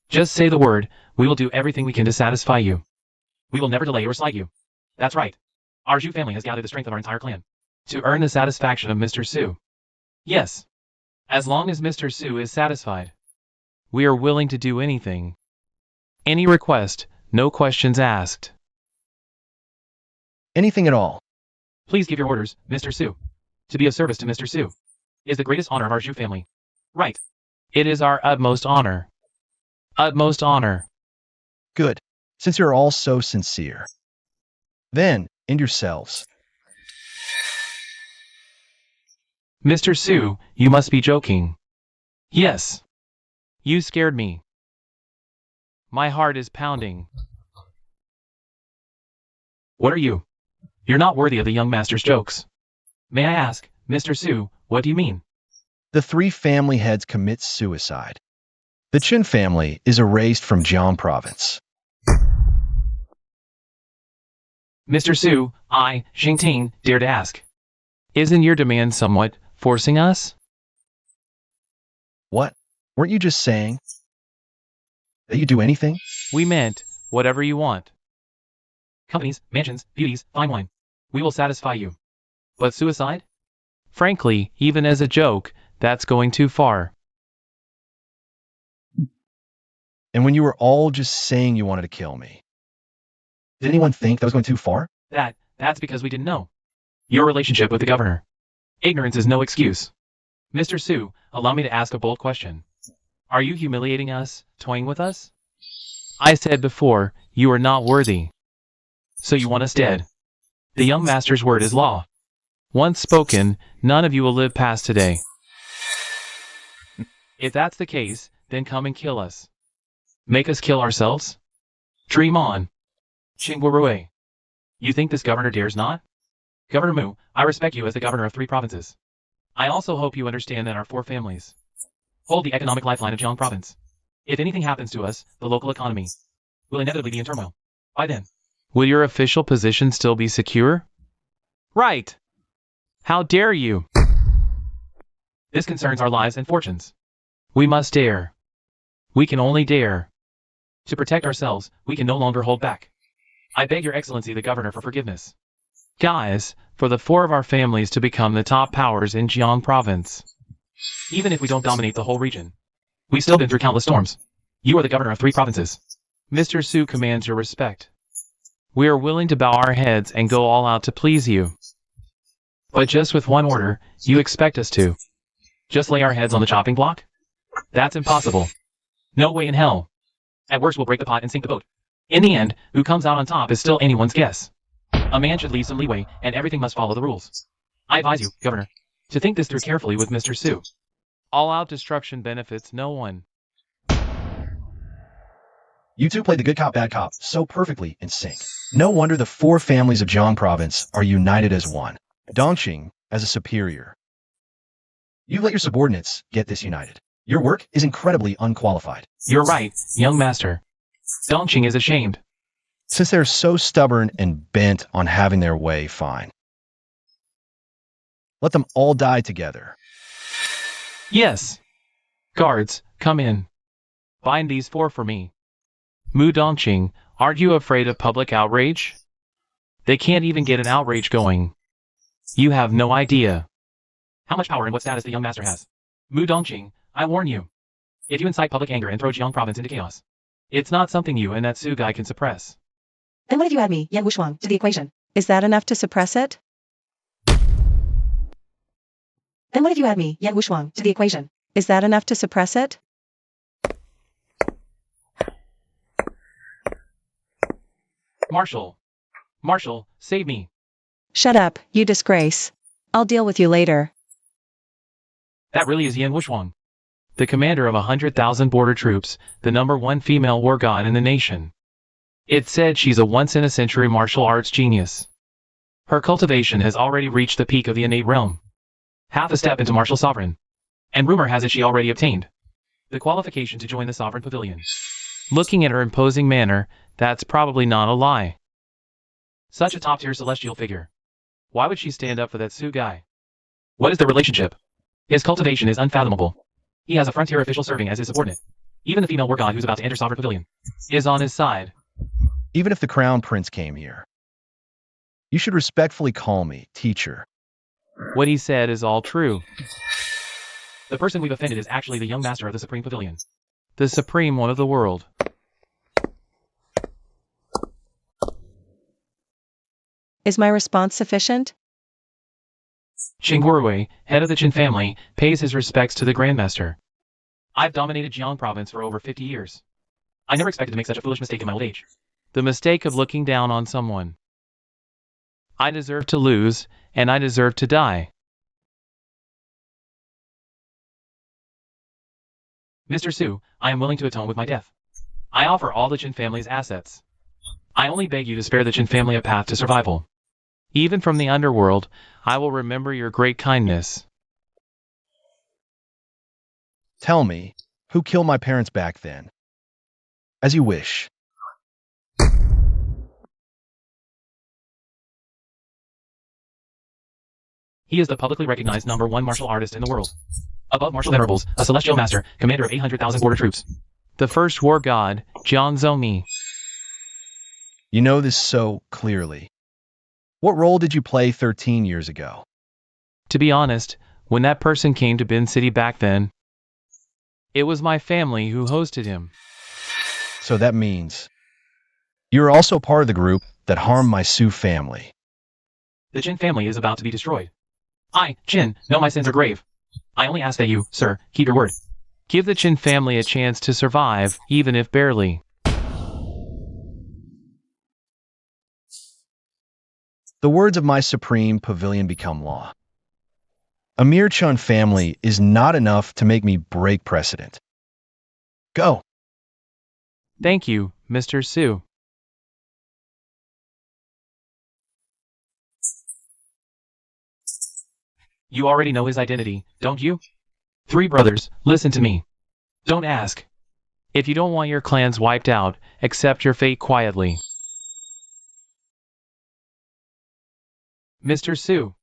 Just say the word, we will do everything we can to satisfy you. We will never delay or slight you. That's right. Our Zhu family has gathered the strength of our entire clan to earn the satisfaction of Mr. Su. Yes. As long as Mr. Su is satisfied, we are willing to do anything. Any request, no questions asked. Anything at all. Please give your orders, Mr. Su. To be of service to Mr. Su is the greatest honor of our Zhu family. Right. It is our utmost honor. Utmost honor. Good. Since you're all so sincere. Then, end yourselves. Mr. Su, you must be joking. Yes. You scared me. My heart is pounding. What are you? You're not worthy of the young master's jokes. May I ask, Mr. Su, what do you mean? The 3 family heads commit suicide. The Qin family is erased from Jiang province. Mr. Su, I, Xingting, dare to ask. Isn't your demand somewhat forcing us? What? Weren't you just saying that you do anything? We meant, whatever you want. Companies, mansions, beauties, fine wine. We will satisfy you. But suicide? Frankly, even as a joke, that's going too far. And when you were all just saying you wanted to kill me, did anyone think that was going too far? That's because we didn't know. Your relationship with the governor. Ignorance is no excuse. Mr. Su, allow me to ask a bold question. Are you humiliating us, toying with us? I said before, you are not worthy. So you want us dead. The young master's word is law. Once spoken, none of you will live past today. If that's the case, then come and kill us. Make us kill ourselves? Dream on. Qingguorui. You think this governor dares not? Governor Mu, I respect you as the governor of 3 provinces. I also hope you understand that our 4 families hold the economic lifeline of Jiang province. If anything happens to us, the local economy will inevitably be in turmoil. By then, will your official position still be secure? Right. How dare you? This concerns our lives and fortunes. We must dare. We can only dare. To protect ourselves, we can no longer hold back. I beg your excellency the governor for forgiveness. Guys, for the 4 of our families to become the top powers in Jiang province. Even if we don't dominate the whole region. We've still been through countless storms. You are the governor of 3 provinces. Mr. Su commands your respect. We are willing to bow our heads and go all out to please you. But just with one order, you expect us to just lay our heads on the chopping block? That's impossible. No way in hell. At worst, we'll break the pot and sink the boat. In the end, who comes out on top is still anyone's guess. A man should leave some leeway, and everything must follow the rules. I advise you, Governor, to think this through carefully with Mr. Su. All-out destruction benefits no one. You 2 played the good cop, bad cop so perfectly in sync. No wonder the 4 families of Jiang province are united as one. Dongqing as a superior. You let your subordinates get this united. Your work is incredibly unqualified. You're right, young master. Dongqing is ashamed. Since they're so stubborn and bent on having their way, fine. Let them all die together. Yes. Guards, come in. Bind these 4 for me. Mu Dongqing, aren't you afraid of public outrage? They can't even get an outrage going. You have no idea how much power and what status the young master has. Mu Dongqing, I warn you. If you incite public anger and throw Jiang province into chaos, it's not something you and that Su guy can suppress. Then what if you add me, Yan Wushuang, to the equation? Is that enough to suppress it? Then what if you add me, Yan Wushuang, to the equation? Is that enough to suppress it? Marshal, save me. Shut up, you disgrace. I'll deal with you later. That really is Yan Wushuang, the commander of 100,000 border troops, the #1 female war god in the nation. It's said she's a once-in-a-century martial arts genius. Her cultivation has already reached the peak of the innate realm. Half a step into martial sovereign. And rumor has it she already obtained the qualification to join the sovereign pavilion. Looking at her imposing manner, that's probably not a lie. Such a top-tier celestial figure. Why would she stand up for that Su guy? What is the relationship? His cultivation is unfathomable. He has a frontier official serving as his subordinate. Even the female war god who's about to enter sovereign pavilion is on his side. Even if the crown prince came here, you should respectfully call me teacher. What he said is all true. The person we've offended is actually the young master of the Supreme Pavilion. The Supreme One of the world. Is my response sufficient? Qingguorui, head of the Qin family, pays his respects to the Grandmaster. I've dominated Jiang province for over 50 years. I never expected to make such a foolish mistake in my old age. The mistake of looking down on someone. I deserve to lose, and I deserve to die. Mr. Su, I am willing to atone with my death. I offer all the Qin family's assets. I only beg you to spare the Chin family a path to survival. Even from the underworld, I will remember your great kindness. Tell me, who killed my parents back then? As you wish. He is the publicly recognized #1 martial artist in the world. Above Martial Venerables, a celestial master, commander of 800,000 border troops. The first war god, Jiang Zhongmi. You know this so clearly. What role did you play 13 years ago? To be honest, when that person came to Bin City back then, it was my family who hosted him. So that means you're also part of the group that harmed my Su family. The Chin family is about to be destroyed. I, Chin, know my sins are grave. I only ask that you, sir, keep your word. Give the Chin family a chance to survive, even if barely. The words of my supreme pavilion become law. A mere Chun family is not enough to make me break precedent. Go. Thank you, Mr. Su. You already know his identity, don't you? 3 brothers, listen to me. Don't ask. If you don't want your clans wiped out, accept your fate quietly. Mr. Su.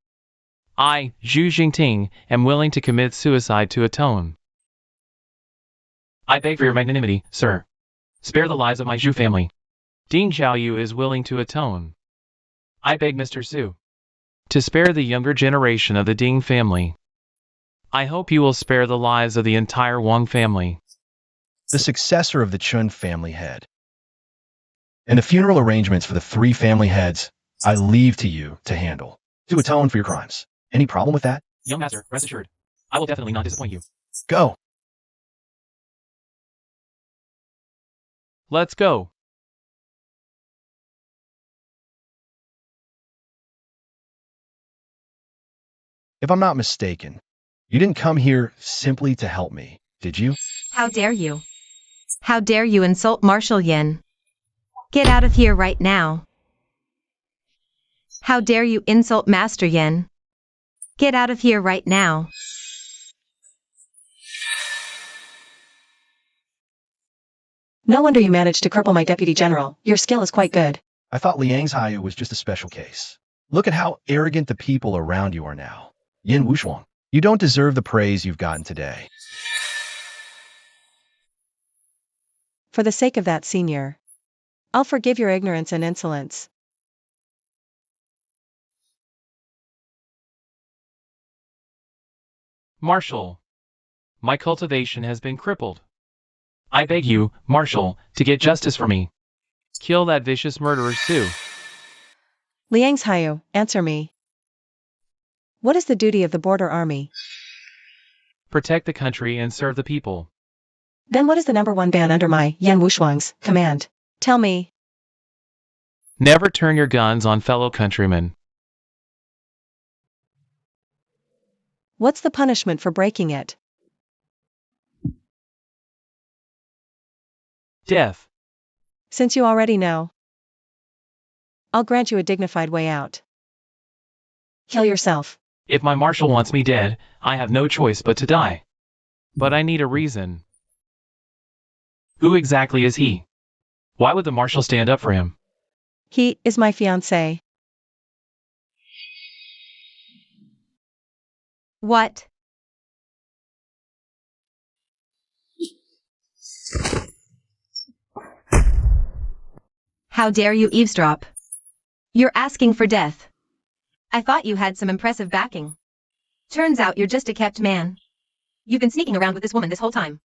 I, Zhu Jingting, am willing to commit suicide to atone. I beg for your magnanimity, sir. Spare the lives of my Zhu family. Ding Xiaoyu is willing to atone. I beg Mr. Su to spare the younger generation of the Ding family. I hope you will spare the lives of the entire Wang family. The successor of the Chun family head. And the funeral arrangements for the 3 family heads, I leave to you to handle. To atone for your crimes. Any problem with that? Young master, rest assured. I will definitely not disappoint you. Go. Let's go. If I'm not mistaken, you didn't come here simply to help me, did you? How dare you? How dare you insult Marshal Yin? Get out of here right now. How dare you insult Master Yin? Get out of here right now. No wonder you managed to cripple my deputy general. Your skill is quite good. I thought Liang's Hayu was just a special case. Look at how arrogant the people around you are now. Yin Wushuang, you don't deserve the praise you've gotten today. For the sake of that senior, I'll forgive your ignorance and insolence. Marshal. My cultivation has been crippled. I beg you, Marshal, to get justice for me. Kill that vicious murderer Su. Liang's Hayu, answer me. What is the duty of the border army? Protect the country and serve the people. Then what is the #1 ban under my Yan Wushuang's command? Tell me. Never turn your guns on fellow countrymen. What's the punishment for breaking it? Death. Since you already know, I'll grant you a dignified way out. Kill yourself. If my marshal wants me dead, I have no choice but to die. But I need a reason. Who exactly is he? Why would the marshal stand up for him? He is my fiancé. What? How dare you eavesdrop? You're asking for death. I thought you had some impressive backing. Turns out you're just a kept man. You've been sneaking around with this woman this whole time.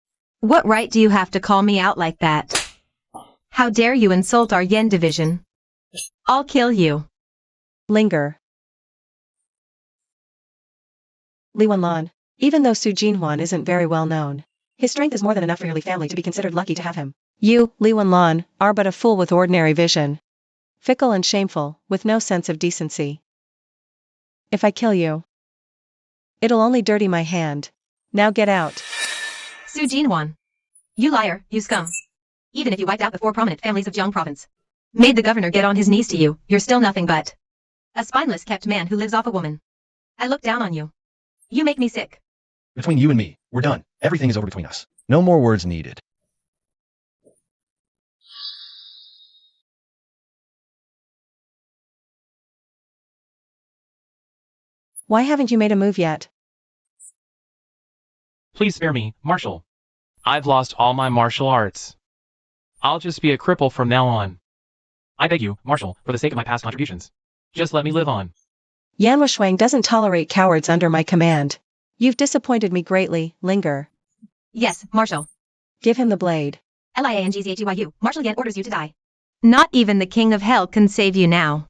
What right do you have to call me out like that? How dare you insult our Yen division? I'll kill you. Linger. Li Wenlan. Even though Su Jinhuan isn't very well known, his strength is more than enough for your Li family to be considered lucky to have him. You, Li Wenlan, are but a fool with ordinary vision. Fickle and shameful, with no sense of decency. If I kill you, it'll only dirty my hand. Now get out. Su Jinhuan. You liar, you scum. Even if you wiped out the 4 prominent families of Jiang province, Made the governor get on his knees to you, you're still nothing but a spineless kept man who lives off a woman. I look down on you. You make me sick. Between you and me, we're done. Everything is over between us. No more words needed. Why haven't you made a move yet? Please spare me, Marshal. I've lost all my martial arts. I'll just be a cripple from now on. I beg you, Marshal, for the sake of my past contributions. Just let me live on. Yan Wushwang doesn't tolerate cowards under my command. You've disappointed me greatly, Linger. Yes, Marshal. Give him the blade. Liangzhyu. Marshal Yan orders you to die. Not even the king of hell can save you now.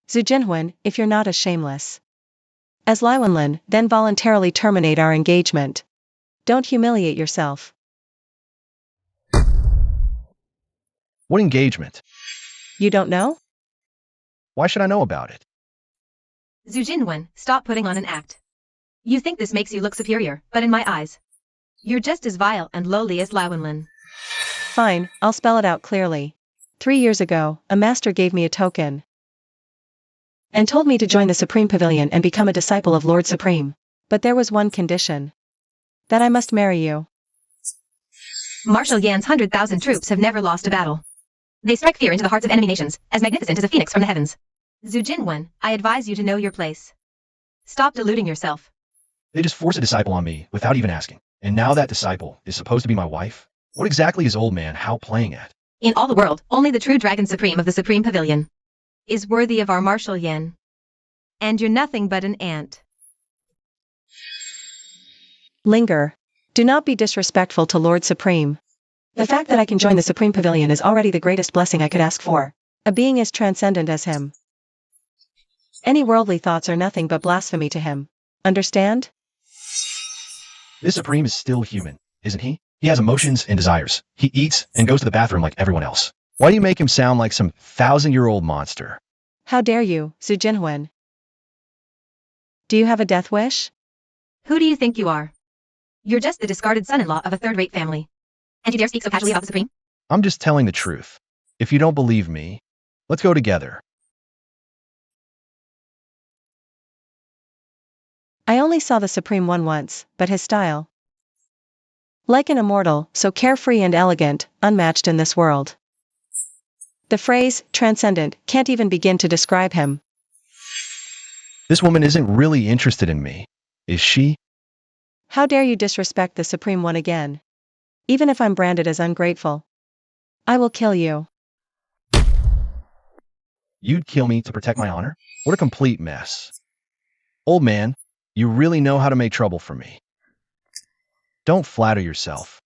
Zhu Jinhuan, if you're not as shameless as Lai Wenlin, then voluntarily terminate our engagement. Don't humiliate yourself. What engagement? You don't know? Why should I know about it? Zhu Jinhuan, stop putting on an act. You think this makes you look superior, but in my eyes, you're just as vile and lowly as Lai Wenlin. Fine, I'll spell it out clearly. 3 years ago, a master gave me a token and told me to join the Supreme Pavilion and become a disciple of Lord Supreme. But there was one condition. That I must marry you. Marshal Yan's 100,000 troops have never lost a battle. They strike fear into the hearts of enemy nations, as magnificent as a phoenix from the heavens. Zhu Jinhuan, I advise you to know your place. Stop deluding yourself. They just force a disciple on me without even asking. And now that disciple is supposed to be my wife? What exactly is old man Hao playing at? In all the world, only the true Dragon Supreme of the Supreme Pavilion is worthy of our Marshal Yan. And you're nothing but an ant. Linger. Do not be disrespectful to Lord Supreme. The fact that I can join the Supreme Pavilion is already the greatest blessing I could ask for. A being as transcendent as him. Any worldly thoughts are nothing but blasphemy to him. Understand? This Supreme is still human, isn't he? He has emotions and desires. He eats and goes to the bathroom like everyone else. Why do you make him sound like some 1,000-year-old monster? How dare you, Zhu Jinhuan? Do you have a death wish? Who do you think you are? You're just the discarded son-in-law of a third-rate family. And you dare speak so casually about the Supreme? I'm just telling the truth. If you don't believe me, let's go together. I only saw the Supreme one once, but his style. Like an immortal, so carefree and elegant, unmatched in this world. The phrase, transcendent, can't even begin to describe him. This woman isn't really interested in me, is she? How dare you disrespect the Supreme One again? Even if I'm branded as ungrateful, I will kill you. You'd kill me to protect my honor? What a complete mess. Old man, you really know how to make trouble for me. Don't flatter yourself.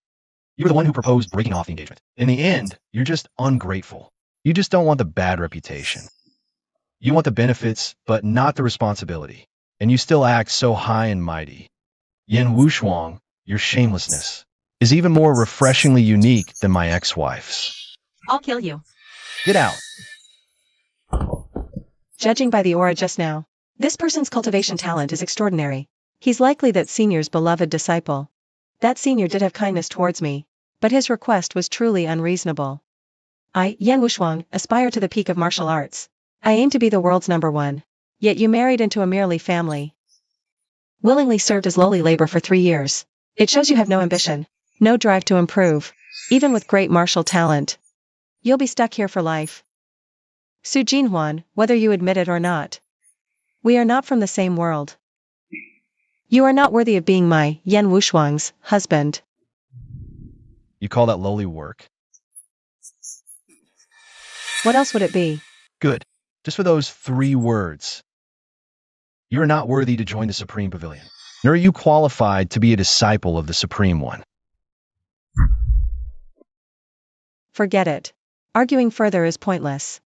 You were the one who proposed breaking off the engagement. In the end, you're just ungrateful. You just don't want the bad reputation. You want the benefits, but not the responsibility. And you still act so high and mighty. Yan Wushwang, your shamelessness is even more refreshingly unique than my ex-wife's. I'll kill you. Get out. Judging by the aura just now, this person's cultivation talent is extraordinary. He's likely that senior's beloved disciple. That senior did have kindness towards me, but his request was truly unreasonable. I, Yan Wushwang, aspire to the peak of martial arts. I aim to be the world's #1. Yet you married into a merely family. Willingly served as lowly labor for 3 years. It shows you have no ambition, no drive to improve, even with great martial talent. You'll be stuck here for life. Zhu Jinhuan, whether you admit it or not. We are not from the same world. You are not worthy of being my, Yan Wushwang's, husband. You call that lowly work? What else would it be? Good. Just for those 3 words. You are not worthy to join the Supreme Pavilion, nor are you qualified to be a disciple of the Supreme One. Forget it. Arguing further is pointless.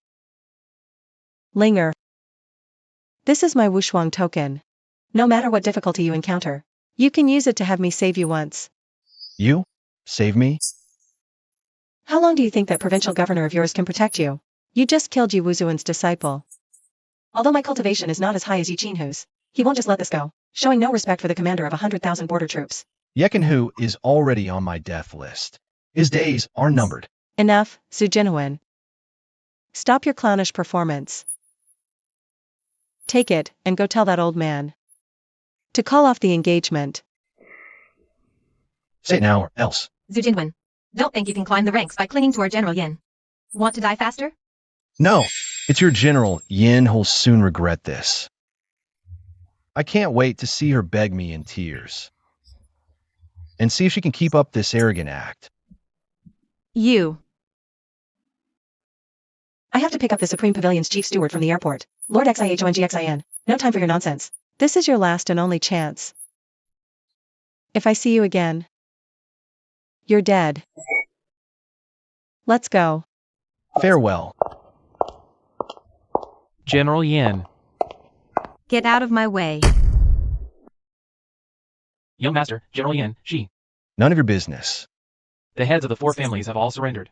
Linger. This is my Wushwang token. No matter what difficulty you encounter, you can use it to have me save you once. You? Save me? How long do you think that provincial governor of yours can protect you? You just killed Yi Wuzuan's disciple. Although my cultivation is not as high as Yi Qinhu's, he won't just let this go, showing no respect for the commander of 100,000 border troops. Yekinhu is already on my death list. His days are numbered. Enough, Su Jinhuan. Stop your clownish performance. Take it, and go tell that old man to call off the engagement. Say it now or else. Zhu Jinwen, don't think you can climb the ranks by clinging to our General Yin. Want to die faster? No, it's your General Yin who'll soon regret this. I can't wait to see her beg me in tears. And see if she can keep up this arrogant act. You. I have to pick up the Supreme Pavilion's chief steward from the airport. Lord XIHONGXIN. No time for your nonsense. This is your last and only chance. If I see you again, you're dead. Let's go. Farewell. General Yin. Get out of my way. Young Master, General Yin, she. None of your business. The heads of the 4 families have all surrendered.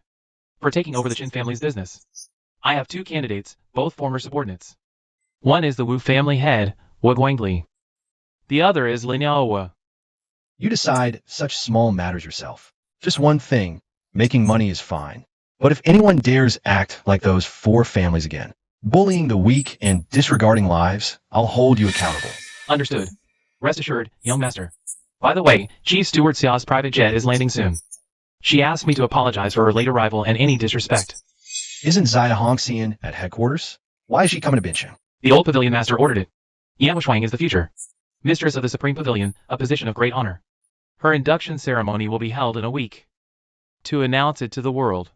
For taking over the Qin family's business. I have 2 candidates, both former subordinates. One is the Wu family head, Wu Guangli. The other is Lin Yaowa. You decide such small matters yourself. Just one thing, making money is fine. But if anyone dares act like those 4 families again, bullying the weak and disregarding lives, I'll hold you accountable. Understood. Rest assured, young master. By the way, Chief Steward Xia's private jet is landing soon. She asked me to apologize for her late arrival and any disrespect. Isn't Zaya Hongxian at headquarters? Why is she coming to bench him? The old pavilion master ordered it. Yan Shuang is the future mistress of the Supreme Pavilion, a position of great honor. Her induction ceremony will be held in a week. To announce it to the world.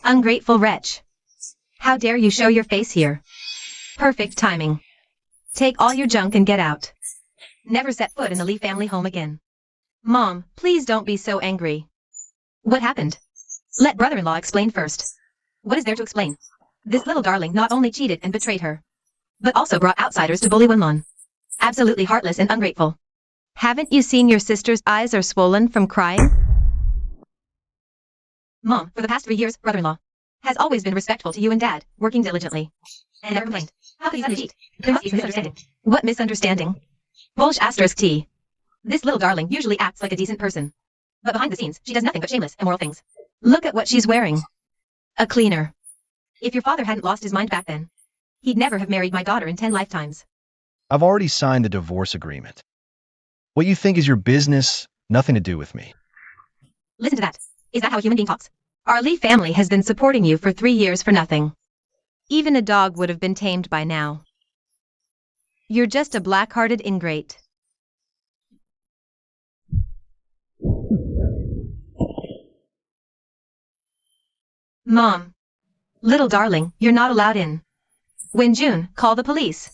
Ungrateful wretch. How dare you show your face here? Perfect timing. Take all your junk and get out. Never set foot in the Li family home again. Mom, please don't be so angry. What happened? Let brother-in-law explain first. What is there to explain? This little darling not only cheated and betrayed her, but also brought outsiders to bully Wenlon. Absolutely heartless and ungrateful. Haven't you seen your sister's eyes are swollen from crying? Mom, for the past 3 years, brother-in-law has always been respectful to you and Dad, working diligently. And never complained. How could he cheat? There must be some misunderstanding. What misunderstanding? Bullsh asterisk T. This little darling usually acts like a decent person. But behind the scenes, she does nothing but shameless, immoral things. Look at what she's wearing. A cleaner. If your father hadn't lost his mind back then, he'd never have married my daughter in 10 lifetimes. I've already signed the divorce agreement. What you think is your business, nothing to do with me. Listen to that. Is that how a human being talks? Our Li family has been supporting you for 3 years for nothing. Even a dog would have been tamed by now. You're just a black-hearted ingrate. Mom. Little darling, you're not allowed in. Wenjun, call the police.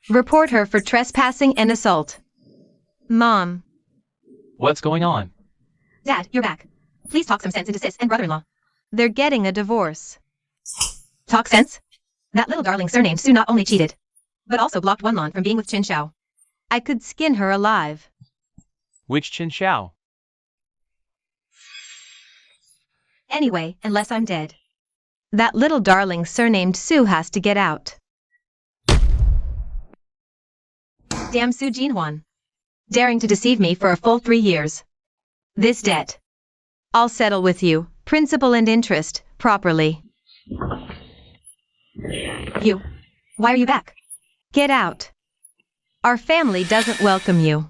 Report her for trespassing and assault. Mom. What's going on? Dad, you're back. Please talk some sense into sis and brother-in-law. They're getting a divorce. Talk sense? That little darling surnamed Su not only cheated, but also blocked Wenlon from being with Qin Xiao. I could skin her alive. Which Qin Xiao? Anyway, unless I'm dead. That little darling surnamed Su has to get out. Damn Su Jinhuan. Daring to deceive me for a full 3 years. This debt. I'll settle with you, principal and interest, properly. You. Why are you back? Get out. Our family doesn't welcome you.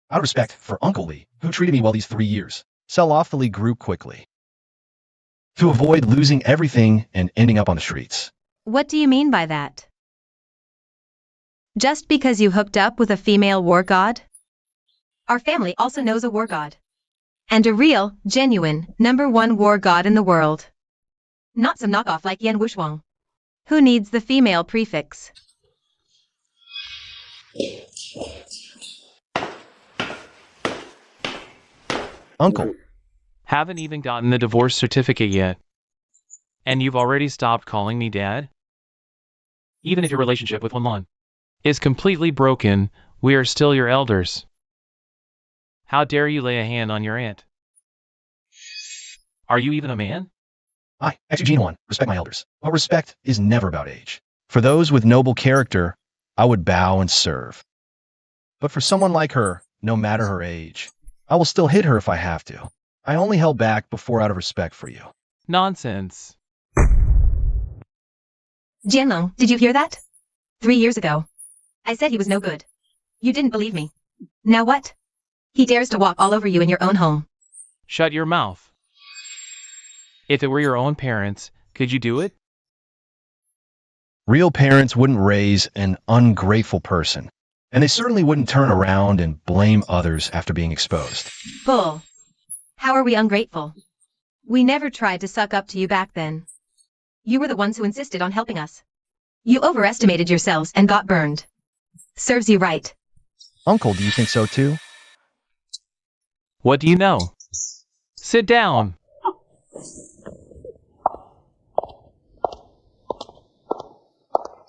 Out of respect for Uncle Li, who treated me well these 3 years, sell off the Li group quickly. To avoid losing everything and ending up on the streets. What do you mean by that? Just because you hooked up with a female war god? Our family also knows a war god. And a real, genuine, #1 war god in the world. Not some knockoff like Yan Wushuang. Who needs the female prefix? Uncle, Haven't even gotten the divorce certificate yet. And you've already stopped calling me dad? Even if your relationship with Wanlan is completely broken, we are still your elders. How dare you lay a hand on your aunt? Are you even a man? I, Eugene 1, respect my elders. But respect is never about age. For those with noble character, I would bow and serve. But for someone like her, no matter her age, I will still hit her if I have to. I only held back before out of respect for you. Nonsense. Jianlong, did you hear that? 3 years ago. I said he was no good. You didn't believe me. Now what? He dares to walk all over you in your own home. Shut your mouth. If it were your own parents, could you do it? Real parents wouldn't raise an ungrateful person, and they certainly wouldn't turn around and blame others after being exposed. Bull. How are we ungrateful? We never tried to suck up to you back then. You were the ones who insisted on helping us. You overestimated yourselves and got burned. Serves you right. Uncle, do you think so too? What do you know? Sit down.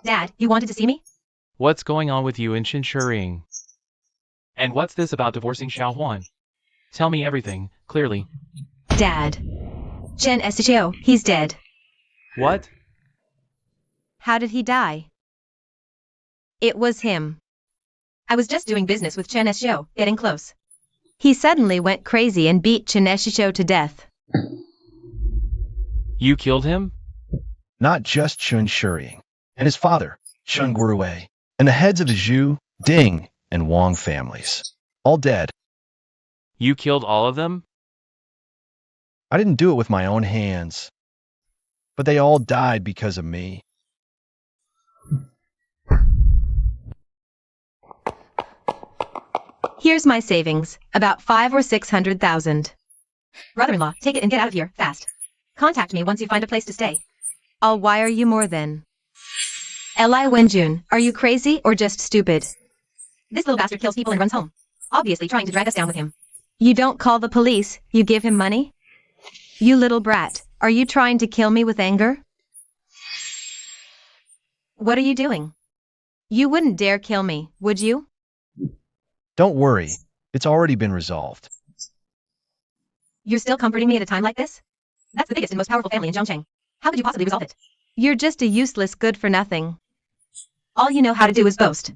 Dad, you wanted to see me? What's going on with you in Shinchuring? And what's this about divorcing Xiao Huan? Tell me everything, clearly. Dad. Chen Estichio, he's dead. What? How did he die? It was him. I was just doing business with Chen Estichio, getting close. He suddenly went crazy and beat Chen Estichio to death. You killed him? Not just Chun Shuriing, and his father, Chun Gurue, and the heads of the Zhu, Ding, and Wang families. All dead. You killed all of them? I didn't do it with my own hands, but they all died because of me. Here's my savings, about 500,000 or 600,000. Brother-in-law, take it and get out of here, fast. Contact me once you find a place to stay. I'll wire you more then. Li Wenjun, are you crazy or just stupid? This little bastard kills people and runs home. Obviously trying to drag us down with him. You don't call the police, you give him money? You little brat, are you trying to kill me with anger? What are you doing? You wouldn't dare kill me, would you? Don't worry, it's already been resolved. You're still comforting me at a time like this? That's the biggest and most powerful family in Zhongcheng. How could you possibly resolve it? You're just a useless good-for-nothing. All you know how to do is boast.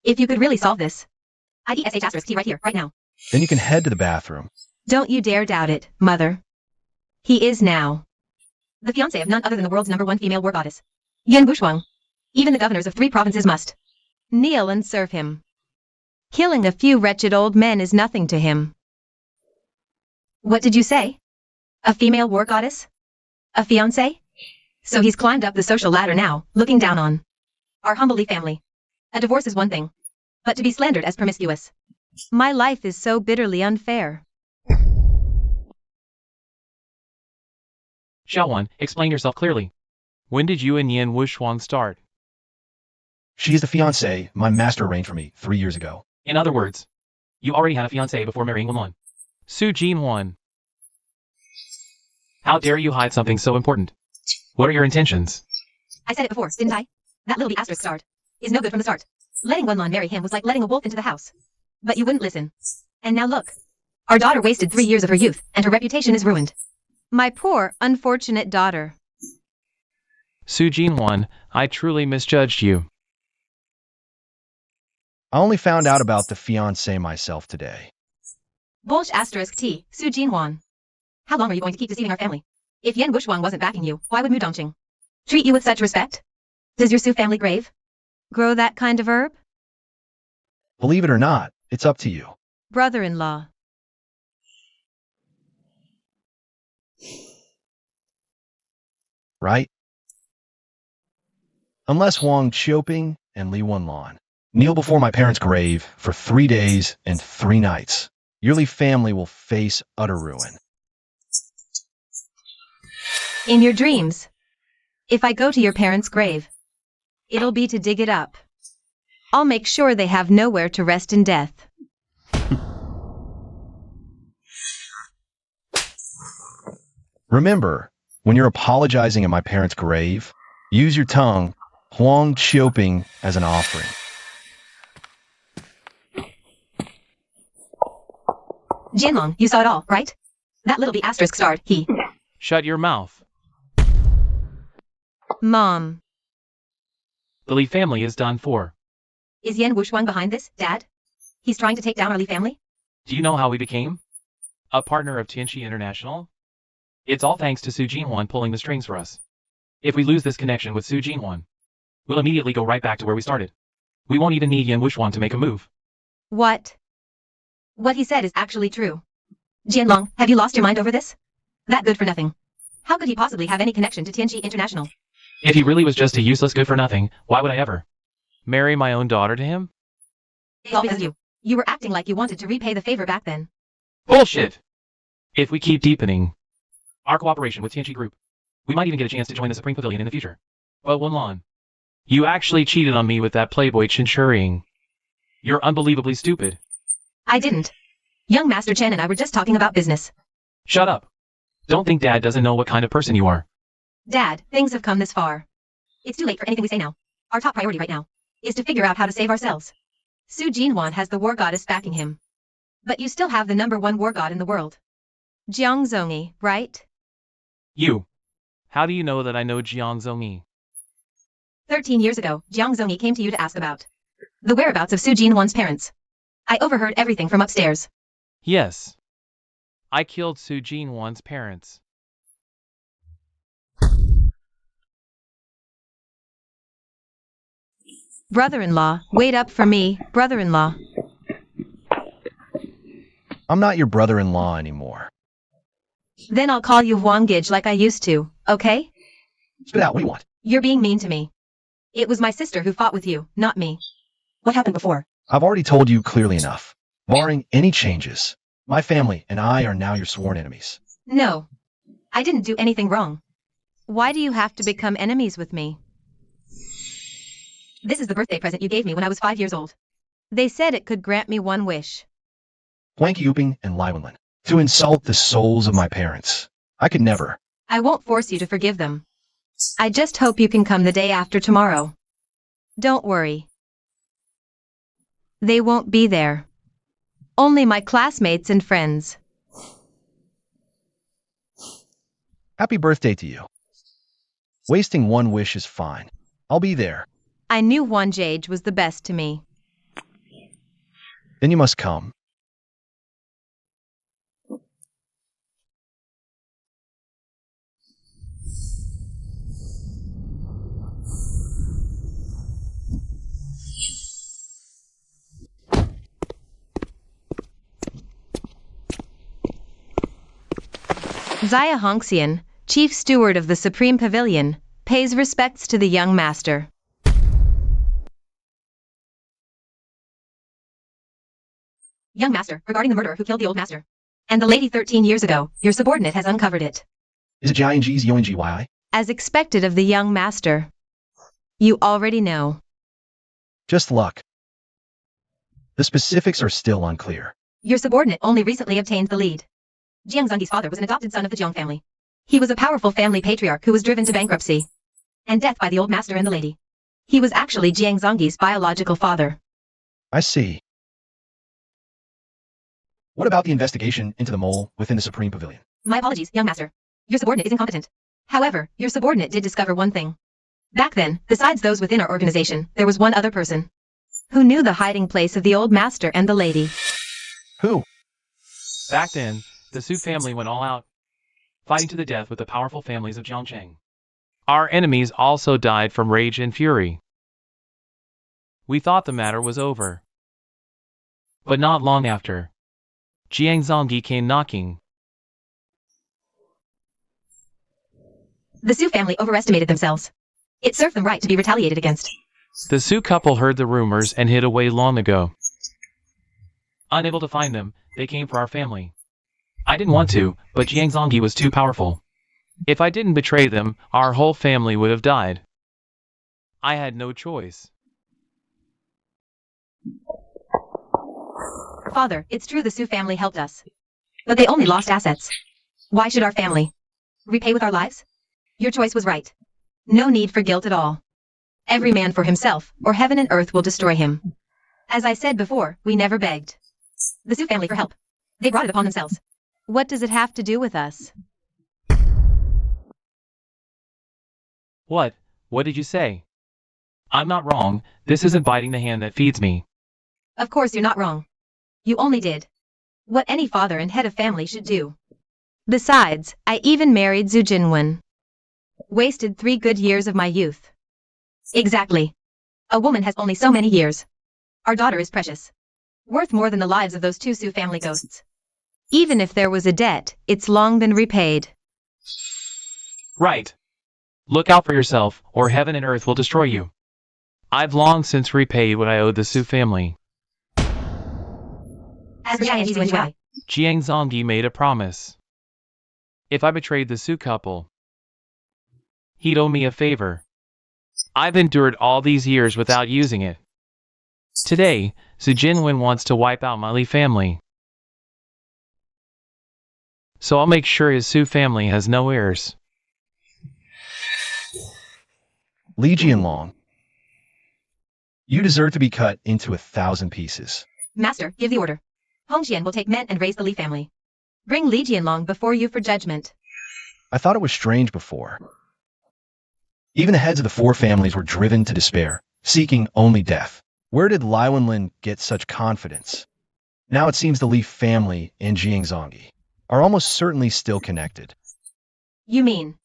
If you could really solve this, I'd eat sh*t right here, right now. Then you can head to the bathroom. Don't you dare doubt it, mother. He is now the fiancé of none other than the world's #1 female war goddess, Yan Wushuang. Even the governors of 3 provinces must kneel and serve him. Killing a few wretched old men is nothing to him. What did you say? A female war goddess? A fiancé? So he's climbed up the social ladder now, looking down on our humbly family. A divorce is one thing, but to be slandered as promiscuous. My life is so bitterly unfair. Xiaowan, explain yourself clearly. When did you and Yan Wushuang start? She is the fiancée my master arranged for me 3 years ago. In other words, you already had a fiancé before marrying Wanlan. Su Jinhuan. How dare you hide something so important? What are your intentions? I said it before, didn't I? That little asterisk starred is no good from the start. Letting Wanlan marry him was like letting a wolf into the house. But you wouldn't listen. And now look. Our daughter wasted 3 years of her youth, and her reputation is ruined. My poor, unfortunate daughter. Su Jinhuan, I truly misjudged you. I only found out about the fiancé myself today. Bolsh asterisk T, Su Jinhuan. How long are you going to keep deceiving our family? If Yan Wushuang wasn't backing you, why would Mu Dongqing treat you with such respect? Does your Su family grave grow that kind of herb? Believe it or not, it's up to you. Brother-in-law. Right? Unless Wang Qiuping and Li Wenlan Kneel before my parents' grave for 3 days and 3 nights. Your family will face utter ruin. In your dreams. If I go to your parents' grave, it'll be to dig it up. I'll make sure they have nowhere to rest in death. Remember, when you're apologizing at my parents' grave, use your tongue, huang chioping, as an offering. Jianlong, you saw it all, right? That little B asterisk starred, he. Shut your mouth. Mom. The Li family is done for. Is Yan Wushuang behind this, Dad? He's trying to take down our Li family? Do you know how we became a partner of Tianqi International? It's all thanks to Su Jinhuan pulling the strings for us. If we lose this connection with Su Jinhuan, we'll immediately go right back to where we started. We won't even need Yan Wushuang to make a move. What? What he said is actually true. Jianlong, have you lost your mind over this? That good for nothing. How could he possibly have any connection to Tianqi International? If he really was just a useless good for nothing, why would I ever marry my own daughter to him? It's all because of you. You were acting like you wanted to repay the favor back then. Bullshit! If we keep deepening our cooperation with Tianqi Group, we might even get a chance to join the Supreme Pavilion in the future. But Wenlan, you actually cheated on me with that playboy Chinchuring. You're unbelievably stupid. I didn't. Young Master Chen and I were just talking about business. Shut up. Don't think Dad doesn't know what kind of person you are. Dad, things have come this far. It's too late for anything we say now. Our top priority right now is to figure out how to save ourselves. Su Jinhuan has the war goddess backing him. But you still have the #1 war god in the world. Jiang Zongyi, right? You. How do you know that I know Jiang Zongyi? 13 years ago, Jiang Zongyi came to you to ask about the whereabouts of Su Jinhuan's parents. I overheard everything from upstairs. Yes. I killed Su Jinhuan's parents. Brother-in-law, wait up for me, brother-in-law. I'm not your brother-in-law anymore. Then I'll call you Huanggij like I used to, okay? Spit out, what do you want? You're being mean to me. It was my sister who fought with you, not me. What happened before? I've already told you clearly enough. Barring any changes, my family and I are now your sworn enemies. No. I didn't do anything wrong. Why do you have to become enemies with me? This is the birthday present you gave me when I was 5 years old. They said it could grant me one wish. Huang Yuping and Lai Wenlin. To insult the souls of my parents. I could never. I won't force you to forgive them. I just hope you can come the day after tomorrow. Don't worry. They won't be there. Only my classmates and friends. Happy birthday to you. Wasting one wish is fine. I'll be there. I knew Huangjage was the best to me. Then you must come. Xia Hongxian, chief steward of the Supreme Pavilion, pays respects to the young master. Young master, regarding the murderer who killed the old master. And the lady 13 years ago, your subordinate has uncovered it. Is it GING's YONGYI? As expected of the young master. You already know. Just luck. The specifics are still unclear. Your subordinate only recently obtained the lead. Jiang Zongyi's father was an adopted son of the Jiang family. He was a powerful family patriarch who was driven to bankruptcy and death by the old master and the lady. He was actually Jiang Zongyi's biological father. I see. What about the investigation into the mole within the Supreme Pavilion? My apologies, young master. Your subordinate is incompetent. However, your subordinate did discover one thing. Back then, besides those within our organization, there was one other person who knew the hiding place of the old master and the lady. Who? Back then, the Su family went all out, fighting to the death with the powerful families of Jiangcheng. Our enemies also died from rage and fury. We thought the matter was over. But not long after, Jiang Zongyi came knocking. The Su family overestimated themselves. It served them right to be retaliated against. The Su couple heard the rumors and hid away long ago. Unable to find them, they came for our family. I didn't want to, but Jiang Zongyi was too powerful. If I didn't betray them, our whole family would have died. I had no choice. Father, it's true the Su family helped us. But they only lost assets. Why should our family repay with our lives? Your choice was right. No need for guilt at all. Every man for himself, or heaven and earth will destroy him. As I said before, we never begged the Su family for help. They brought it upon themselves. What does it have to do with us? What? What did you say? I'm not wrong. This isn't biting the hand that feeds me. Of course you're not wrong. You only did what any father and head of family should do. Besides, I even married Zhu Jinwen. Wasted 3 good years of my youth. Exactly. A woman has only so many years. Our daughter is precious. Worth more than the lives of those 2 Su family ghosts. Even if there was a debt, it's long been repaid. Right. Look out for yourself, or heaven and earth will destroy you. I've long since repaid what I owed the Su family. As for Jiang Zongyi made a promise. If I betrayed the Su couple, he'd owe me a favor. I've endured all these years without using it. Today, Su Jinwen wants to wipe out my Li family. So I'll make sure his Su family has no heirs. Li Jianlong, you deserve to be cut into 1,000 pieces. Master, give the order. Hong Xian will take men and raise the Li family. Bring Li Jianlong before you for judgment. I thought it was strange before. Even the heads of the 4 families were driven to despair, seeking only death. Where did Lai Wenlin get such confidence? Now it seems the Li family and Jiang Zongyi are almost certainly still connected. You mean?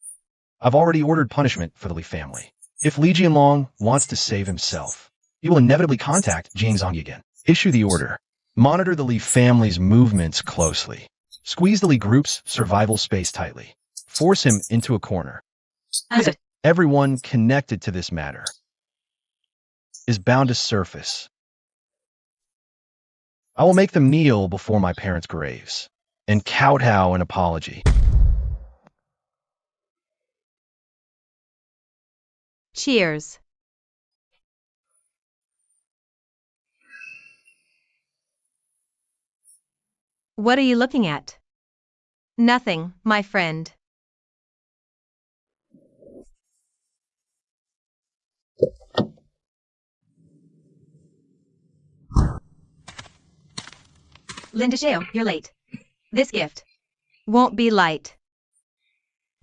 I've already ordered punishment for the Li family. If Li Jianlong wants to save himself, he will inevitably contact Jiang Zongyi again. Issue the order. Monitor the Li family's movements closely. Squeeze the Li group's survival space tightly. Force him into a corner. Understood. Everyone connected to this matter is bound to surface. I will make them kneel before my parents' graves and kowtow an apology. Cheers. What are you looking at? Nothing, my friend. Linda Shao, you're late. This gift Won't be light.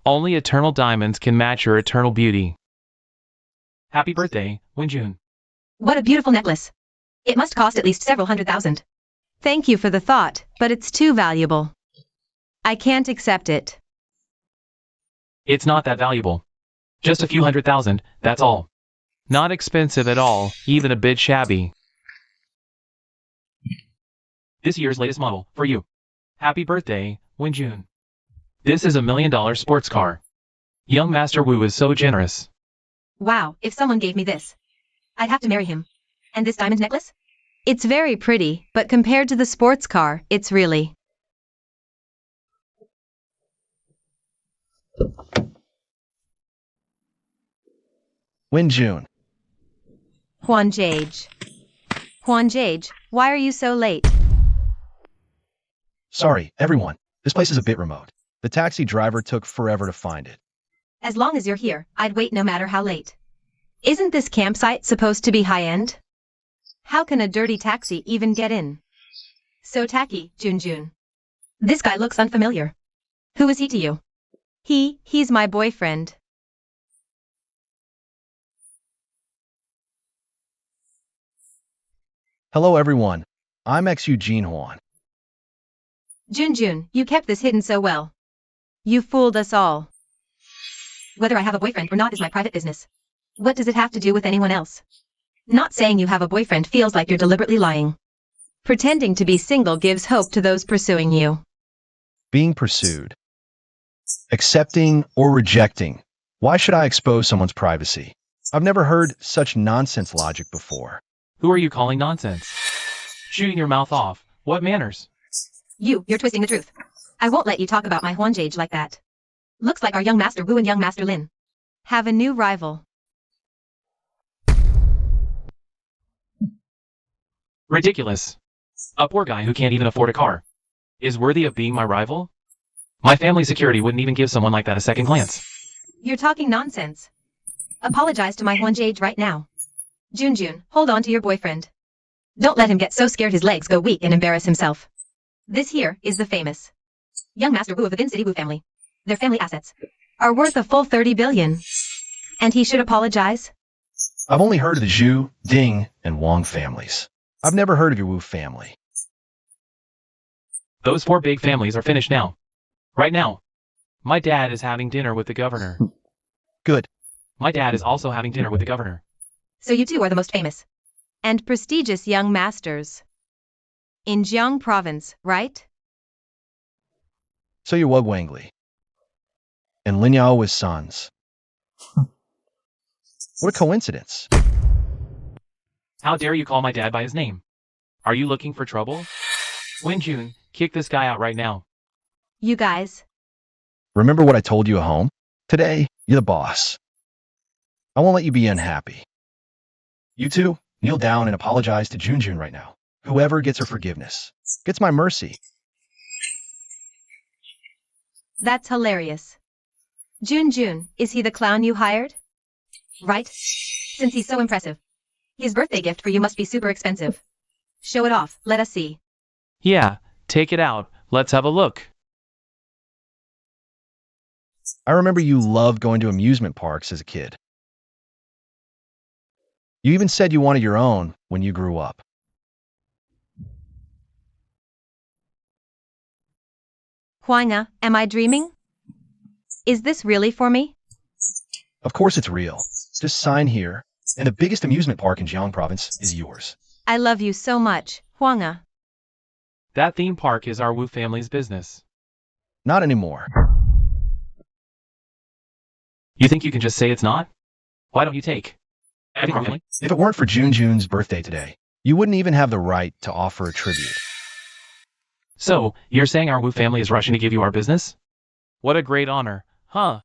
Only eternal diamonds can match your eternal beauty. Happy birthday, Wenjun. What a beautiful necklace. It must cost at least several $100,000. Thank you for the thought, but it's too valuable. I can't accept it. It's not that valuable. Just a few $100,000, that's all. Not expensive at all, even a bit shabby. This year's latest model, for you. Happy birthday, Wenjun. This is $1 million sports car. Young Master Wu is so generous. Wow, if someone gave me this, I'd have to marry him. And this diamond necklace? It's very pretty, but compared to the sports car, it's really... Wenjun, Huanjage. Huanjage, why are you so late? sorry, everyone. This place is a bit remote. The taxi driver took forever to find it. As long as you're here, I'd wait no matter how late. Isn't this campsite supposed to be high-end? How can a dirty taxi even get in? So tacky, Junjun. This guy looks unfamiliar. Who is he to you? He's my boyfriend. Hello, everyone. I'm ex-Eugene Huan. Junjun, you kept this hidden so well. You fooled us all. Whether I have a boyfriend or not is my private business. What does it have to do with anyone else? Not saying you have a boyfriend feels like you're deliberately lying. Pretending to be single gives hope to those pursuing you. Being pursued. Accepting or rejecting. Why should I expose someone's privacy? I've never heard such nonsense logic before. Who are you calling nonsense? Shooting your mouth off. What manners? You're twisting the truth. I won't let you talk about my Huanjage like that. Looks like our young Master Wu and young Master Lin have a new rival. Ridiculous. A poor guy who can't even afford a car is worthy of being my rival? My family security wouldn't even give someone like that a second glance. You're talking nonsense. Apologize to my Huanjage right now. Junjun, hold on to your boyfriend. Don't let him get so scared his legs go weak and embarrass himself. This here is the famous young Master Wu of the Bin City Wu family. Their family assets are worth a full 30 billion. And he should apologize? I've only heard of the Zhu, Ding, and Wang families. I've never heard of your Wu family. Those 4 big families are finished now. Right now. My dad is having dinner with the governor. Good. My dad is also having dinner with the governor. So you two are the most famous and prestigious young masters in Jiang province, right? So you're Wug Wangli. And Lin Yao is sons. What a coincidence. How dare you call my dad by his name? Are you looking for trouble? Wenjun, kick this guy out right now. You guys. Remember what I told you at home? Today, you're the boss. I won't let you be unhappy. You two, kneel down and apologize to Junjun right now. Whoever gets her forgiveness gets my mercy. That's hilarious. Junjun, is he the clown you hired? Right? Since he's so impressive. His birthday gift for you must be super expensive. Show it off, let us see. Yeah, take it out. Let's have a look. I remember you loved going to amusement parks as a kid. You even said you wanted your own when you grew up. Huanga, am I dreaming? Is this really for me? Of course it's real. Just sign here, and the biggest amusement park in Jiang province is yours. I love you so much, Huanga. That theme park is our Wu family's business. Not anymore. You think you can just say it's not? Why don't you take? Anything wrong, family? If it weren't for Junjun's birthday today, you wouldn't even have the right to offer a tribute. So, you're saying our Wu family is rushing to give you our business? What a great honor, huh?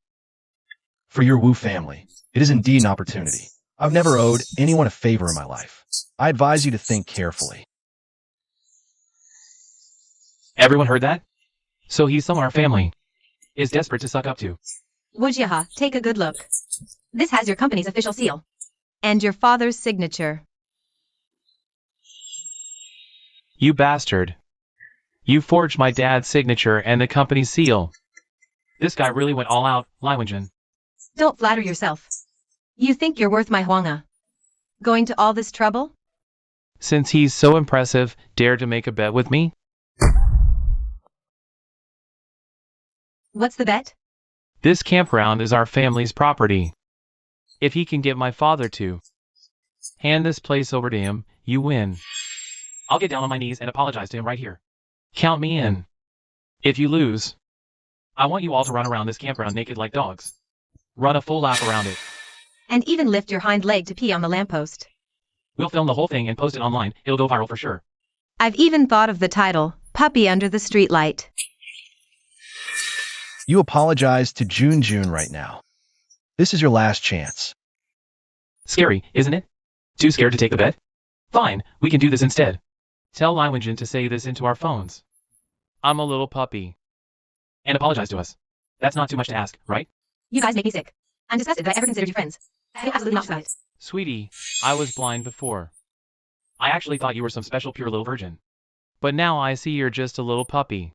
For your Wu family, it is indeed an opportunity. I've never owed anyone a favor in my life. I advise you to think carefully. Everyone heard that? So he's someone our family is desperate to suck up to. Wujyaha, take a good look. This has your company's official seal. And your father's signature. You bastard. You forged my dad's signature and the company's seal. This guy really went all out, Lai Wenjun. Don't flatter yourself. You think you're worth my Huanga? Going to all this trouble? Since he's so impressive, dare to make a bet with me? What's the bet? This campground is our family's property. If he can get my father to hand this place over to him, you win. I'll get down on my knees and apologize to him right here. Count me in. If you lose, I want you all to run around this campground naked like dogs. Run a full lap around it. And even lift your hind leg to pee on the lamppost. We'll film the whole thing and post it online. It'll go viral for sure. I've even thought of the title, Puppy Under the Streetlight. You apologize to Junjun right now. This is your last chance. Scary, isn't it? Too scared to take the bet? Fine, we can do this instead. Tell Lai Wenjun to say this into our phones. I'm a little puppy. And apologize to us. That's not too much to ask, right? You guys make me sick. I'm disgusted that I ever considered you friends. I feel absolutely not right. Sweetie, I was blind before. I actually thought you were some special pure little virgin. But now I see you're just a little puppy.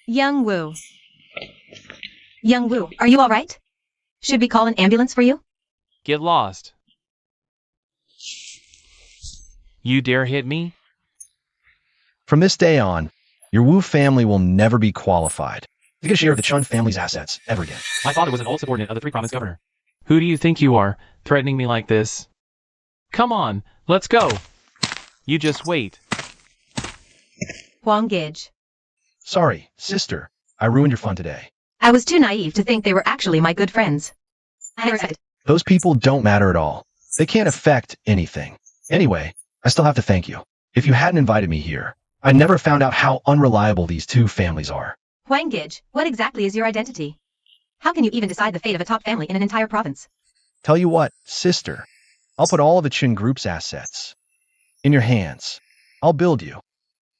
Young Wu. Young Wu, are you alright? Should we call an ambulance for you? Get lost. You dare hit me? From this day on, your Wu family will never be qualified to get a share of the Chun family's assets ever again. My father was an old subordinate of the 3 province governor. Who do you think you are, threatening me like this? Come on, let's go. You just wait. Huang Gage. Sorry, sister. I ruined your fun today. I was too naive to think they were actually my good friends. Heiress. Those people don't matter at all. They can't affect anything. Anyway, I still have to thank you. If you hadn't invited me here, I never found out how unreliable these two families are. Huang Gage, what exactly is your identity? How can you even decide the fate of a top family in an entire province? Tell you what, sister. I'll put all of the Qin Group's assets in your hands. I'll build you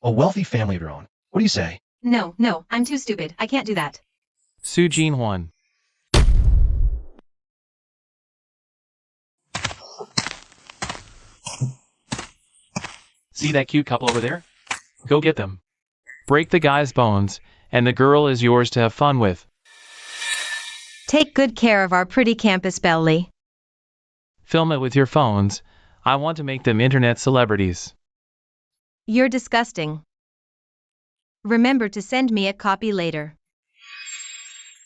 a wealthy family of your own. What do you say? No, I'm too stupid. I can't do that. Su Jinhuan. See that cute couple over there? Go get them. Break the guy's bones, and the girl is yours to have fun with. Take good care of our pretty campus belly. Film it with your phones. I want to make them internet celebrities. You're disgusting. Remember to send me a copy later.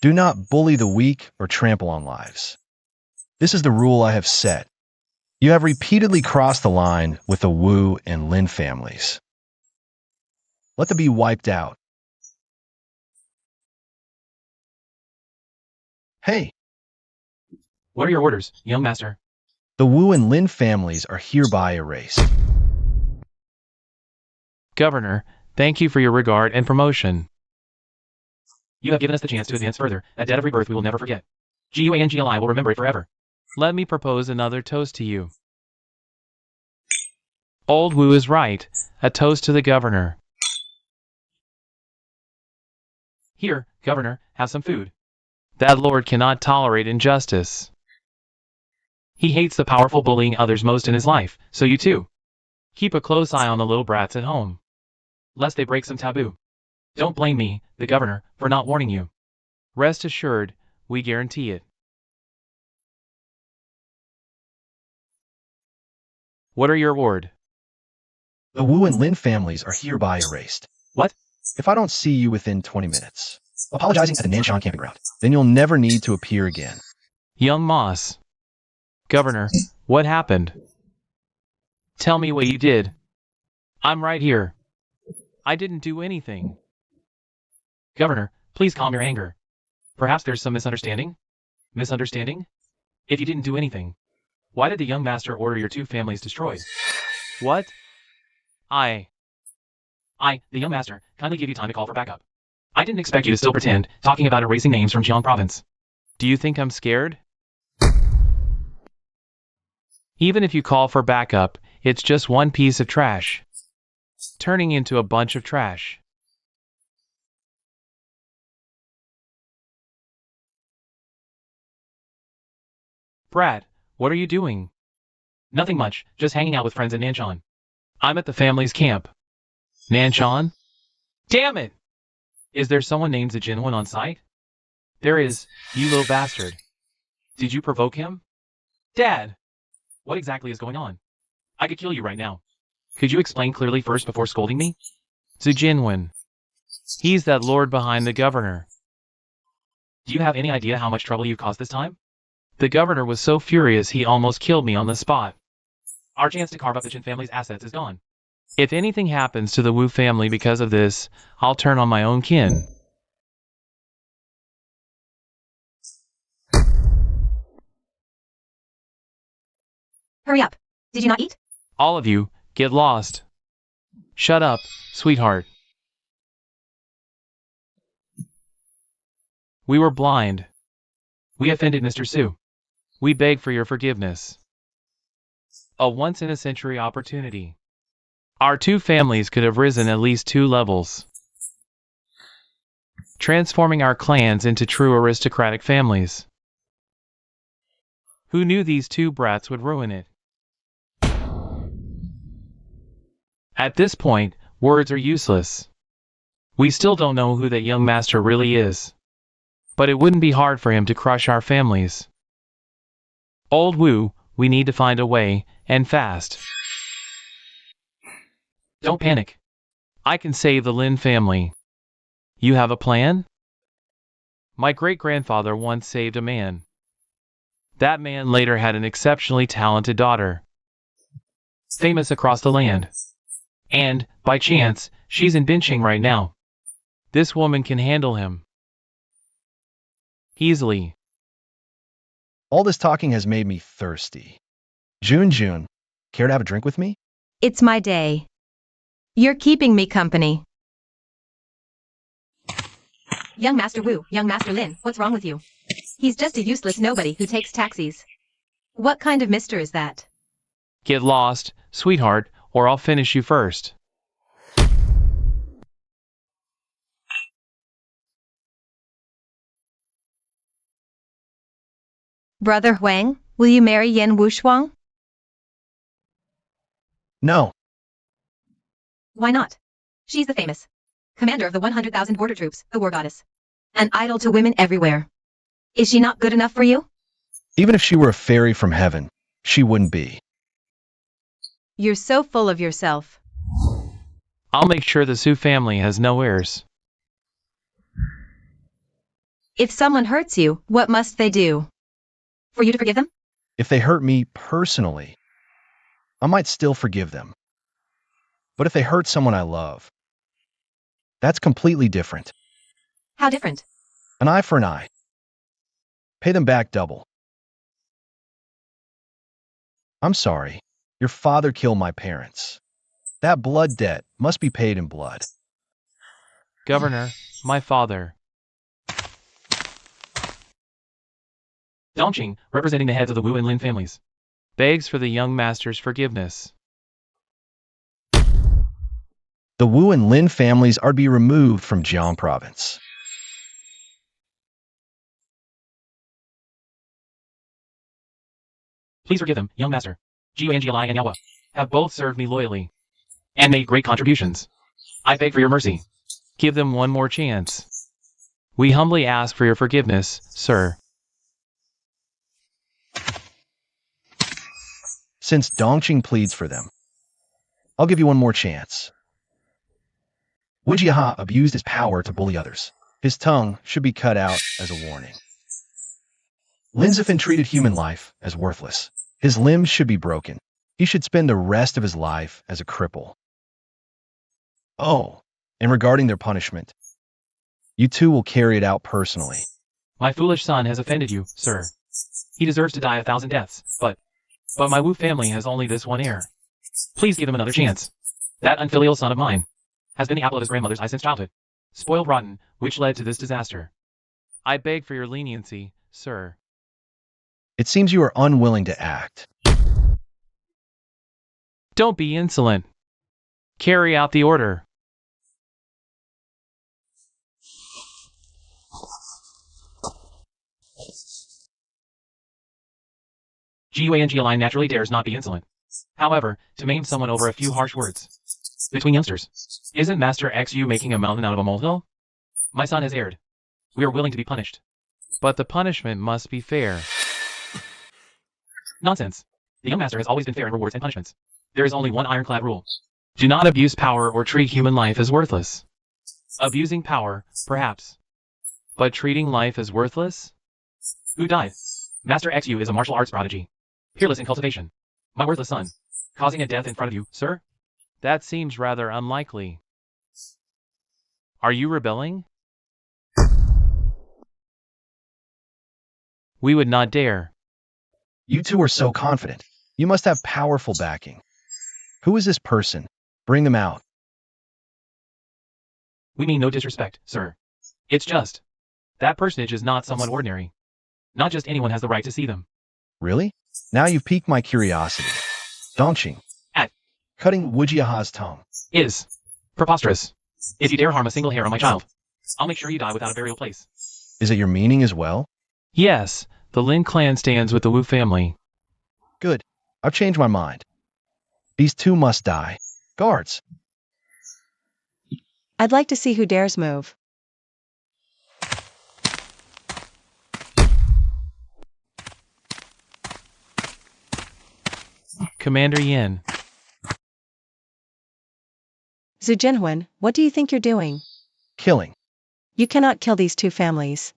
Do not bully the weak or trample on lives. This is the rule I have set. You have repeatedly crossed the line with the Wu and Lin families. Let them be wiped out. Hey, What are your orders, young master? the Wu and Lin families are hereby erased. Governor, thank you for your regard and promotion. You have given us the chance to advance further. A debt of rebirth we will never forget. GUANGLI will remember it forever. Let me propose another toast to you. Old Wu is right. A toast to the governor. Here, governor, have some food. That lord cannot tolerate injustice. He hates the powerful bullying others most in his life, so you too. Keep a close eye on the little brats at home, lest they break some taboo. Don't blame me, the governor, for not warning you. Rest assured, we guarantee it. What are your ward? The Wu and Lin families are hereby erased. What? If I don't see you within 20 minutes, apologizing at the Nanshan camping ground, then you'll never need to appear again. Young Moss. Governor, what happened? Tell me what you did. I'm right here. I didn't do anything. Governor, please calm your anger. Perhaps there's some misunderstanding? Misunderstanding? If you didn't do anything, why did the young master order your two families destroyed? What? I, the young master, kindly give you time to call for backup. I didn't expect you to still pretend, talking about erasing names from Jiang province. Do you think I'm scared? Even if you call for backup, it's just one piece of trash, turning into a bunch of trash. Brad, what are you doing? Nothing much, just hanging out with friends in Nanshan. I'm at the family's camp. Nanshan? Damn it! Is there someone named Zijinwan on site? There is, you little bastard. Did you provoke him? Dad! What exactly is going on? I could kill you right now. Could you explain clearly first before scolding me? Zijinwan. He's that lord behind the governor. Do you have any idea how much trouble you've caused this time? The governor was so furious he almost killed me on the spot. Our chance to carve up the Jin family's assets is gone. If anything happens to the Wu family because of this, I'll turn on my own kin. Hurry up. Did you not eat? All of you, get lost. Shut up, sweetheart. We were blind. We offended Mr. Su. We beg for your forgiveness. A once-in-a-century opportunity. Our two families could have risen at least 2 levels, transforming our clans into true aristocratic families. Who knew these two brats would ruin it? At this point, words are useless. We still don't know who that young master really is, but it wouldn't be hard for him to crush our families. Old Wu, we need to find a way, and fast. Don't panic. I can save the Lin family. You have a plan? My great-grandfather once saved a man. That man later had an exceptionally talented daughter, famous across the land. And, by chance, she's in Binching right now. This woman can handle him easily. All this talking has made me thirsty. June, care to have a drink with me? It's my day. You're keeping me company. Young Master Wu, young Master Lin, what's wrong with you? He's just a useless nobody who takes taxis. What kind of mister is that? Get lost, sweetheart, or I'll finish you first. Brother Huang, will you marry Yan Wushuang? No. Why not? She's the famous commander of the 100,000 border troops, the war goddess. An idol to women everywhere. Is she not good enough for you? Even if she were a fairy from heaven, she wouldn't be. You're so full of yourself. I'll make sure the Su family has no heirs. If someone hurts you, what must they do? For you to forgive them? If they hurt me personally, I might still forgive them. But if they hurt someone I love, that's completely different. How different? An eye for an eye. Pay them back double. I'm sorry. Your father killed my parents. That blood debt must be paid in blood. Governor, my father. Dongqing, representing the heads of the Wu and Lin families, begs for the young master's forgiveness. The Wu and Lin families are to be removed from Jiang province. Please forgive them, young master. Jiu and Jialai and Yawa have both served me loyally and made great contributions. I beg for your mercy. Give them one more chance. We humbly ask for your forgiveness, sir. Since Dongqing pleads for them, I'll give you one more chance. Wu Jiaha abused his power to bully others. His tongue should be cut out as a warning. Lin Zifan treated human life as worthless. His limbs should be broken. He should spend the rest of his life as a cripple. Oh, and regarding their punishment, you two will carry it out personally. My foolish son has offended you, sir. He deserves to die 1,000 deaths, but my Wu family has only this one heir. Please give him another chance. That unfilial son of mine has been the apple of his grandmother's eye since childhood, spoiled rotten, which led to this disaster. I beg for your leniency, sir. It seems you are unwilling to act. Don't be insolent. Carry out the order. GUANG line naturally dares not be insolent. However, to maim someone over a few harsh words. Between youngsters. Isn't Master XU making a mountain out of a molehill? My son has erred. We are willing to be punished. But the punishment must be fair. Nonsense. The young master has always been fair in rewards and punishments. There is only one ironclad rule. Do not abuse power or treat human life as worthless. Abusing power, perhaps. But treating life as worthless? Who died? Master XU is a martial arts prodigy. Peerless in cultivation. My worthless son. Causing a death in front of you, sir? That seems rather unlikely. Are you rebelling? We would not dare. You two are so confident. You must have powerful backing. Who is this person? Bring them out. We mean no disrespect, sir. It's just that personage is not someone ordinary. Not just anyone has the right to see them. Really? Now you've piqued my curiosity. Dongqing. Cutting Wu Jiaha's tongue is preposterous. If you dare harm a single hair on my child, I'll make sure you die without a burial place. Is it your meaning as well? Yes, the Lin clan stands with the Wu family. Good. I've changed my mind. These two must die. Guards. I'd like to see who dares move. Commander Yin. Zhu Jinhuan, what do you think you're doing? Killing. You cannot kill these two families.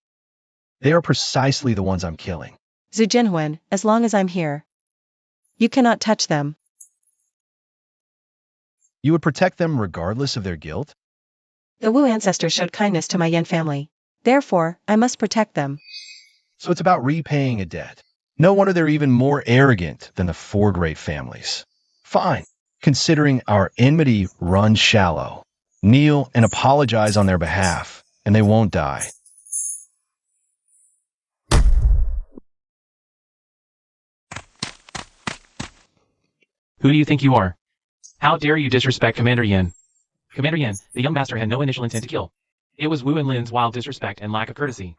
They are precisely the ones I'm killing. Zhu Jinhuan, as long as I'm here. You cannot touch them. You would protect them regardless of their guilt? The Wu ancestors showed kindness to my Yan family. Therefore, I must protect them. So it's about repaying a debt. No wonder they're even more arrogant than the four great families. Fine. Considering our enmity runs shallow, kneel and apologize on their behalf, and they won't die. Who do you think you are? How dare you disrespect Commander Yin? Commander Yin, the young master had no initial intent to kill. It was Wu Enlin's wild disrespect and lack of courtesy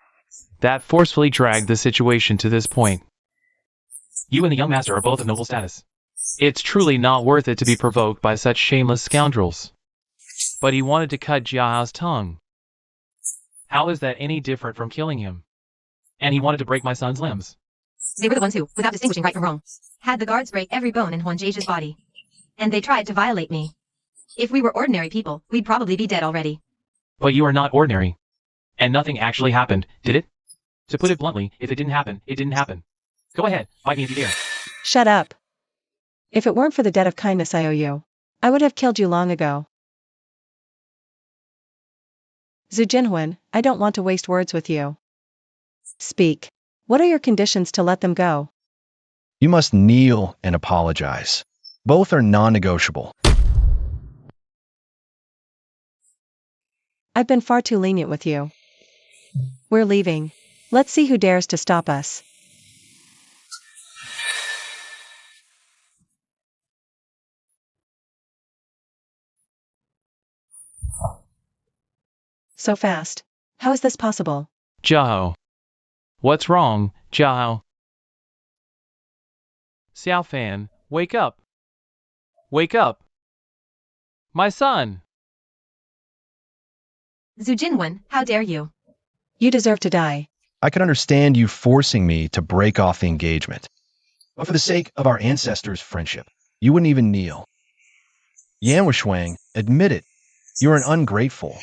that forcefully dragged the situation to this point. You and the young master are both of noble status. It's truly not worth it to be provoked by such shameless scoundrels. But he wanted to cut Jiao's tongue. How is that any different from killing him? And he wanted to break my son's limbs. They were the ones who, without distinguishing right from wrong, had the guards break every bone in Huan Jie's body. And they tried to violate me. If we were ordinary people, we'd probably be dead already. But you are not ordinary. And nothing actually happened, did it? To put it bluntly, if it didn't happen, it didn't happen. Go ahead, fight me if you dare. Shut up. If it weren't for the debt of kindness I owe you, I would have killed you long ago. Zhu Jinhuan, I don't want to waste words with you. Speak. What are your conditions to let them go? You must kneel and apologize. Both are non-negotiable. I've been far too lenient with you. We're leaving. Let's see who dares to stop us. So fast. How is this possible? Jiao. What's wrong, Jiao? Xiao Fan, wake up. Wake up. My son. Zhu Jinhuan, how dare you? You deserve to die. I can understand you forcing me to break off the engagement. But for the sake of our ancestors' friendship, you wouldn't even kneel. Yan Wuxuang, admit it. You're an ungrateful,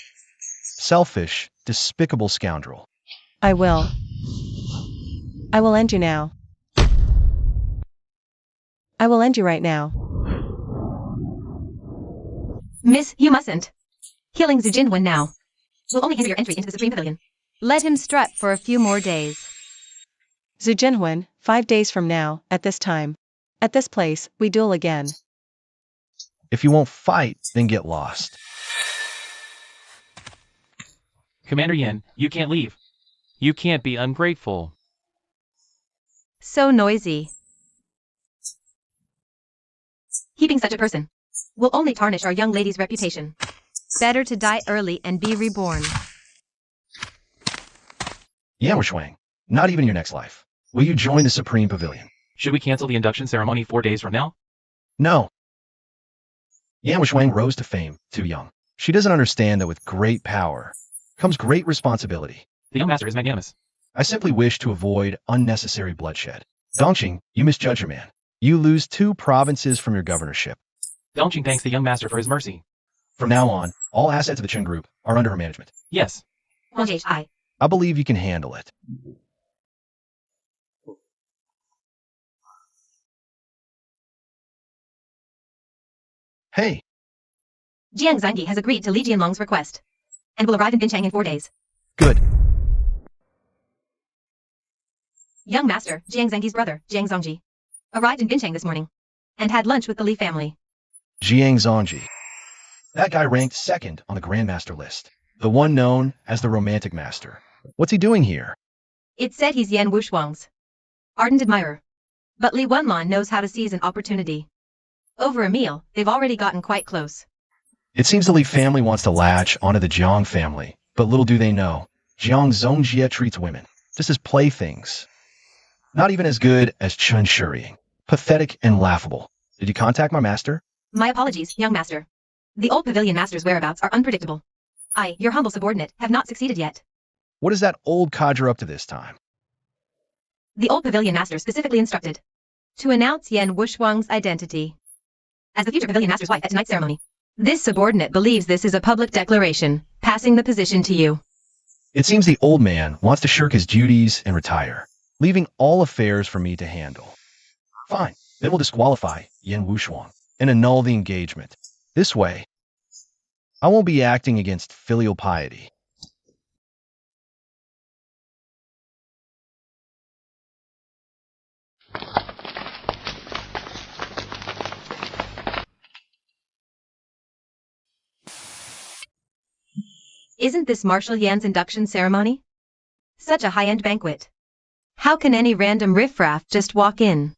selfish, despicable scoundrel. I will. I will end you now. I will end you right now. Miss, you mustn't. Killing Zhu Jinhuan now will only hinder your entry into the Supreme Pavilion. Let him strut for a few more days. Zhu Jinhuan, 5 days from now, at this time. At this place, we duel again. If you won't fight, then get lost. Commander Yin, you can't leave. You can't be ungrateful. So noisy. Keeping such a person will only tarnish our young lady's reputation. Better to die early and be reborn. Yan Wuxuang, not even your next life. Will you join the Supreme Pavilion? Should we cancel the induction ceremony 4 days from now? No. Yan Wuxuang rose to fame too young. She doesn't understand that with great power comes great responsibility. The young master is magnanimous. I simply wish to avoid unnecessary bloodshed. Dongqing, you misjudge your man. You lose 2 provinces from your governorship. Dongqing thanks the young master for his mercy. From now on, all assets of the Chen Group are under her management. Yes. Huan Jie, I believe you can handle it. Hey, Jiang Zhangyi has agreed to Li Jianlong's request and will arrive in Binchang in 4 days. good. Young master, Jiang Zhangyi's brother, Jiang Zongji, arrived in Binchang this morning and had lunch with the Li family. Jiang Zongji. That guy ranked 2nd on the Grandmaster list. The one known as the Romantic Master. What's he doing here? It said he's Yan Wuxuang's ardent admirer. But Li Wenlan knows how to seize an opportunity. Over a meal, they've already gotten quite close. It seems the Li family wants to latch onto the Jiang family, but little do they know, Jiang Zongjie treats women just as playthings. Not even as good as Chen Shuriying. Pathetic and laughable. Did you contact my master? My apologies, young master. The old pavilion master's whereabouts are unpredictable. I, your humble subordinate, have not succeeded yet. What is that old codger up to this time? The old pavilion master specifically instructed to announce Yan Wuxuang's identity as the future pavilion master's wife at tonight's ceremony. This subordinate believes this is a public declaration, passing the position to you. It seems the old man wants to shirk his duties and retire. leaving all affairs for me to handle. Fine, then we'll disqualify Yen Wushuang and annul the engagement. This way, I won't be acting against filial piety. Isn't this Marshal Yan's induction ceremony? Such a high-end banquet. How can any random riffraff just walk in?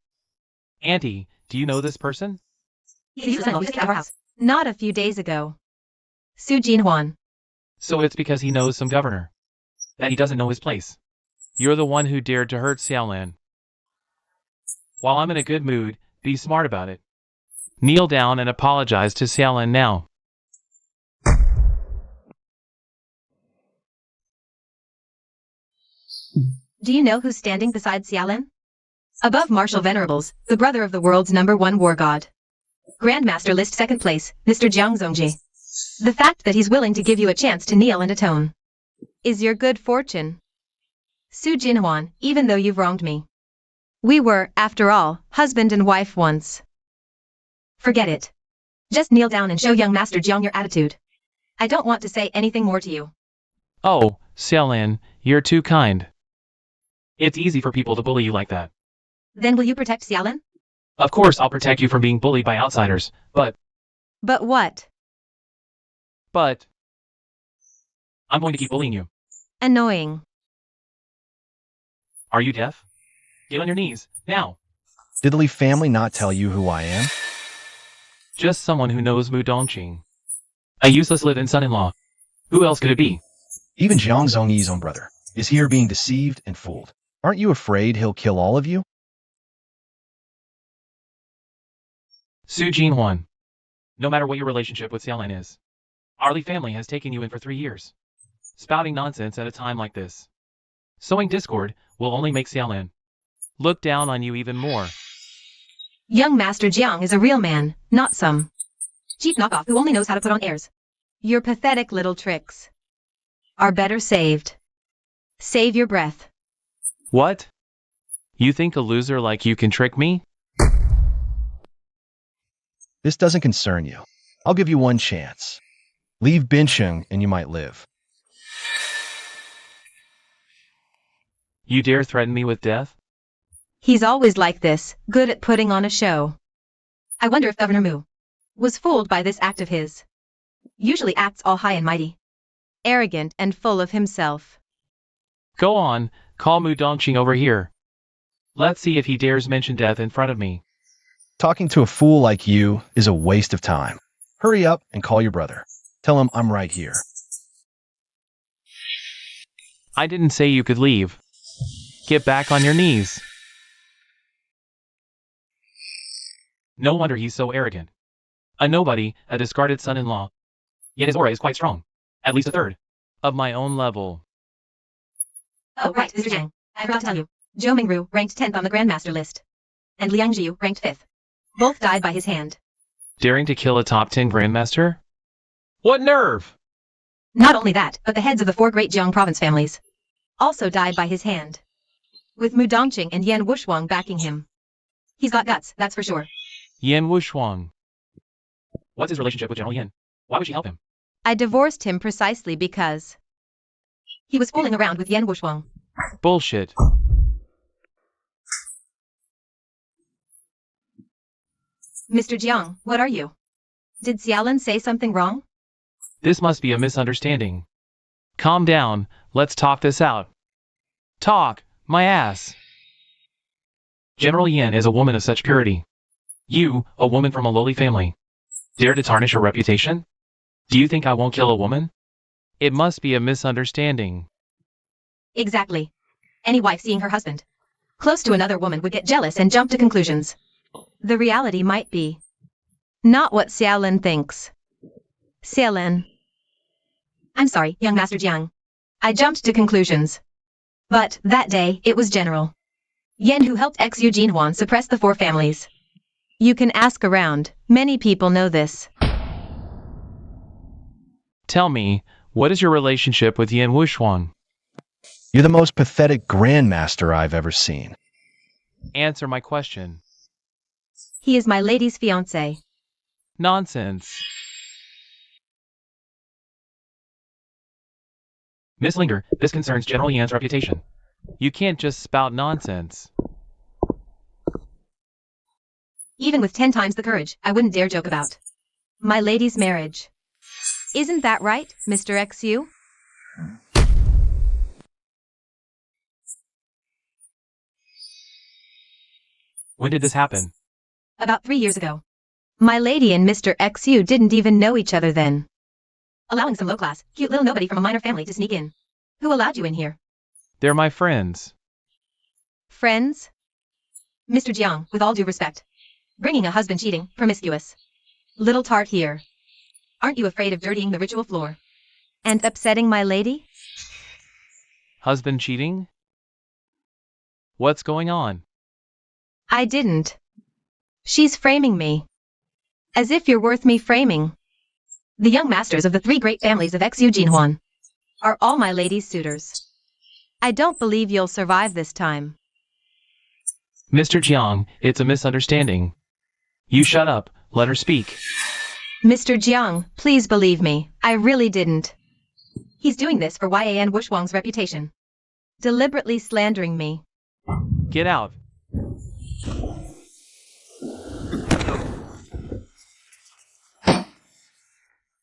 Auntie, do you know this person? He's the son of our house. Not a few days ago. Su Jinhuan. So it's because he knows some governor. That he doesn't know his place. You're the one who dared to hurt Xiaolan. While I'm in a good mood, be smart about it. Kneel down and apologize to Xiaolan now. Do you know who's standing beside Xiaolan? Above Marshal Venerables, the brother of the world's #1 war god. Grandmaster list second place, Mr. Jiang Zongji. The fact that he's willing to give you a chance to kneel and atone is your good fortune. Su Jinhuan, even though you've wronged me. We were, after all, husband and wife once. Forget it. Just kneel down and show young Master Jiang your attitude. I don't want to say anything more to you. Oh, Xiaolan, you're too kind. It's easy for people to bully you like that. Then will you protect Xiaolan? Of course I'll protect you from being bullied by outsiders, but But what? I'm going to keep bullying you. Annoying. Are you deaf? Get on your knees, now. Did the Li family not tell you who I am? Just someone who knows Mu Dongqing. A useless live-in son-in-law. Who else could it be? Even Jiang Zongyi's own brother is here being deceived and fooled. Aren't you afraid he'll kill all of you? Su Jinhuan. No matter what your relationship with Xiaolan is, our Li family has taken you in for 3 years. Spouting nonsense at a time like this. Sowing discord will only make Xiaolan look down on you even more. Young Master Jiang is a real man, not some cheap knockoff who only knows how to put on airs. Your pathetic little tricks are better saved. Save your breath. What? You think a loser like you can trick me? This doesn't concern you. I'll give you one chance. Leave Bincheng and you might live. You dare threaten me with death? He's always like this, good at putting on a show. I wonder if Governor Mu was fooled by this act of his. Usually acts all high and mighty, arrogant and full of himself. Go on, call Mu Dongqing over here. Let's see if he dares mention death in front of me. Talking to a fool like you is a waste of time. Hurry up and call your brother. Tell him I'm right here. I didn't say you could leave. Get back on your knees. No wonder he's so arrogant. A nobody, a discarded son-in-law. Yet his aura is quite strong. At least a third of my own level. Oh right, Mr. Jiang. I forgot to tell you. Zhou Mingru ranked 10th on the Grandmaster list. And Liang Jiu ranked 5th. Both died by his hand. Daring to kill a top 10 Grandmaster? What nerve! Not only that, but the heads of the 4 great Jiang province families also died by his hand. With Mu Dongqing and Yan Wushuang backing him. He's got guts, that's for sure. Yan Wushuang. What's his relationship with General Yan? Why would she help him? I divorced him precisely because he was fooling around with Yan Wushuang. Bullshit. Mr. Jiang, what are you? Did Xiaolan say something wrong? This must be a misunderstanding. Calm down, let's talk this out. Talk, my ass. General Yan is a woman of such purity. You, a woman from a lowly family, dare to tarnish her reputation? Do you think I won't kill a woman? It must be a misunderstanding. Exactly. Any wife seeing her husband close to another woman would get jealous and jump to conclusions. The reality might be not what Xiaolan thinks. Xiaolan. I'm sorry, young Master Jiang. I jumped to conclusions. But, that day, it was General Yan who helped ex-Yu Jinhuan suppress the 4 families. You can ask around, many people know this. Tell me, what is your relationship with Yan Wushuang? You're the most pathetic grandmaster I've ever seen. Answer my question. He is my lady's fiancé. Nonsense. Miss Linger, this concerns General Yan's reputation. You can't just spout nonsense. Even with 10 times the courage, I wouldn't dare joke about my lady's marriage. Isn't that right, Mr. XU? When did this happen? About 3 years ago. My lady and Mr. XU didn't even know each other then. Allowing some low-class, cute little nobody from a minor family to sneak in. Who allowed you in here? They're my friends. Friends? Mr. Jiang, with all due respect. Bringing a husband cheating, promiscuous little tart here. Aren't you afraid of dirtying the ritual floor? And upsetting my lady? Husband cheating? What's going on? I didn't. She's framing me. As if you're worth me framing. The young masters of the 3 great families of XU Jinhuan are all my lady's suitors. I don't believe you'll survive this time. Mr. Jiang, it's a misunderstanding. You shut up, let her speak. Mr. Jiang, please believe me, I really didn't. He's doing this for Yan Wushwang's reputation. Deliberately slandering me. Get out.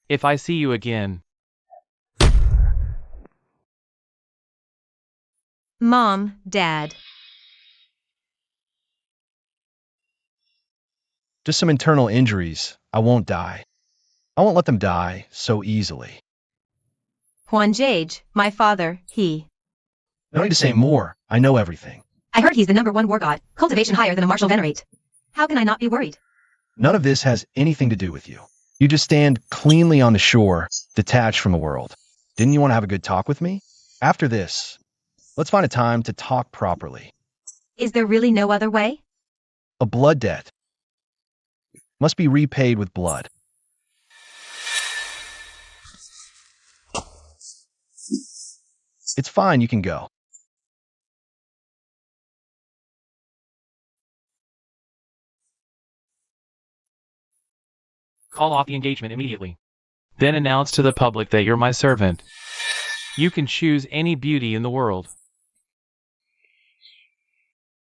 If I see you again. Mom, Dad. Just some internal injuries. I won't die. I won't let them die so easily. Huan Jage, my father, he. No need to say more. I know everything. I heard he's the #1 war god, cultivation higher than a martial venerate. How can I not be worried? None of this has anything to do with you. You just stand cleanly on the shore, detached from the world. Didn't you want to have a good talk with me? After this, let's find a time to talk properly. Is there really no other way? A blood debt must be repaid with blood. It's fine, you can go. Call off the engagement immediately. Then announce to the public that you're my servant. You can choose any beauty in the world.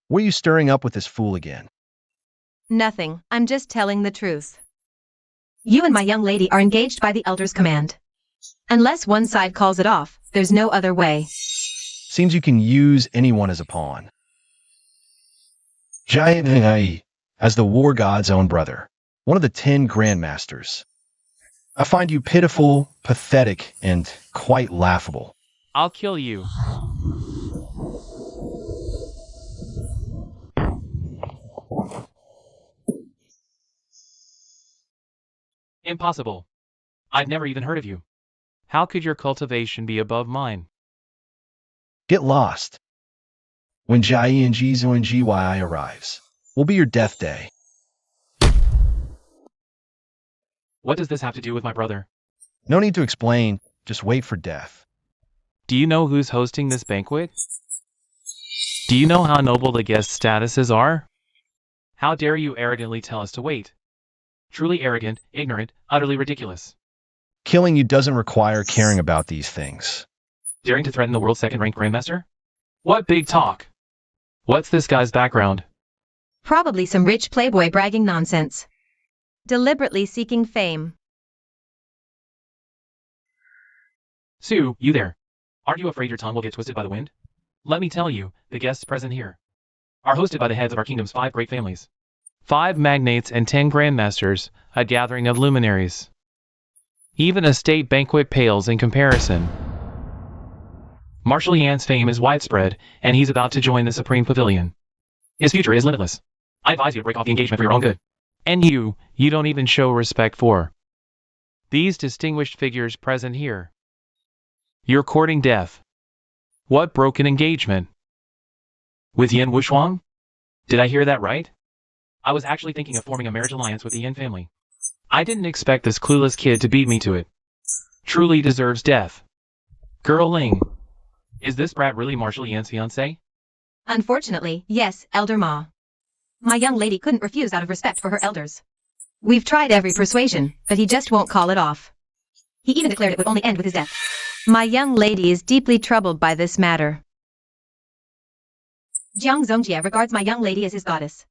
What are you stirring up with this fool again? Nothing, I'm just telling the truth. You and my young lady are engaged by the Elder's command. Unless one side calls it off, there's no other way. Seems you can use anyone as a pawn. Jai as the war god's own brother, one of the 10 grandmasters. I find you pitiful, pathetic, and quite laughable. I'll kill you. Impossible. I've never even heard of you. How could your cultivation be above mine? Get lost. When ENG arrives, will be your death day. What does this have to do with my brother? No need to explain, just wait for death. Do you know who's hosting this banquet? Do you know how noble the guest statuses are? How dare you arrogantly tell us to wait? Truly arrogant, ignorant, utterly ridiculous. Killing you doesn't require caring about these things. Daring to threaten the world's 2nd-ranked grandmaster? What big talk! What's this guy's background? Probably some rich playboy bragging nonsense. Deliberately seeking fame. Sue, you there. Aren't you afraid your tongue will get twisted by the wind? Let me tell you, the guests present here are hosted by the heads of our kingdom's 5 great families. 5 magnates and 10 grandmasters, a gathering of luminaries. Even a state banquet pales in comparison. Marshal Yan's fame is widespread, and he's about to join the Supreme Pavilion. His future is limitless. I advise you to break off the engagement for your own good. And you don't even show respect for these distinguished figures present here. You're courting death. What broken engagement? With Yan Wushwang? Did I hear that right? I was actually thinking of forming a marriage alliance with the Yan family. I didn't expect this clueless kid to beat me to it. Truly deserves death. Girl Ling. Is this brat really Marshal Ian's fiancé? Unfortunately, yes, Elder Ma. My young lady couldn't refuse out of respect for her elders. We've tried every persuasion, but he just won't call it off. He even declared it would only end with his death. My young lady is deeply troubled by this matter. Jiang Zongjie regards my young lady as his goddess.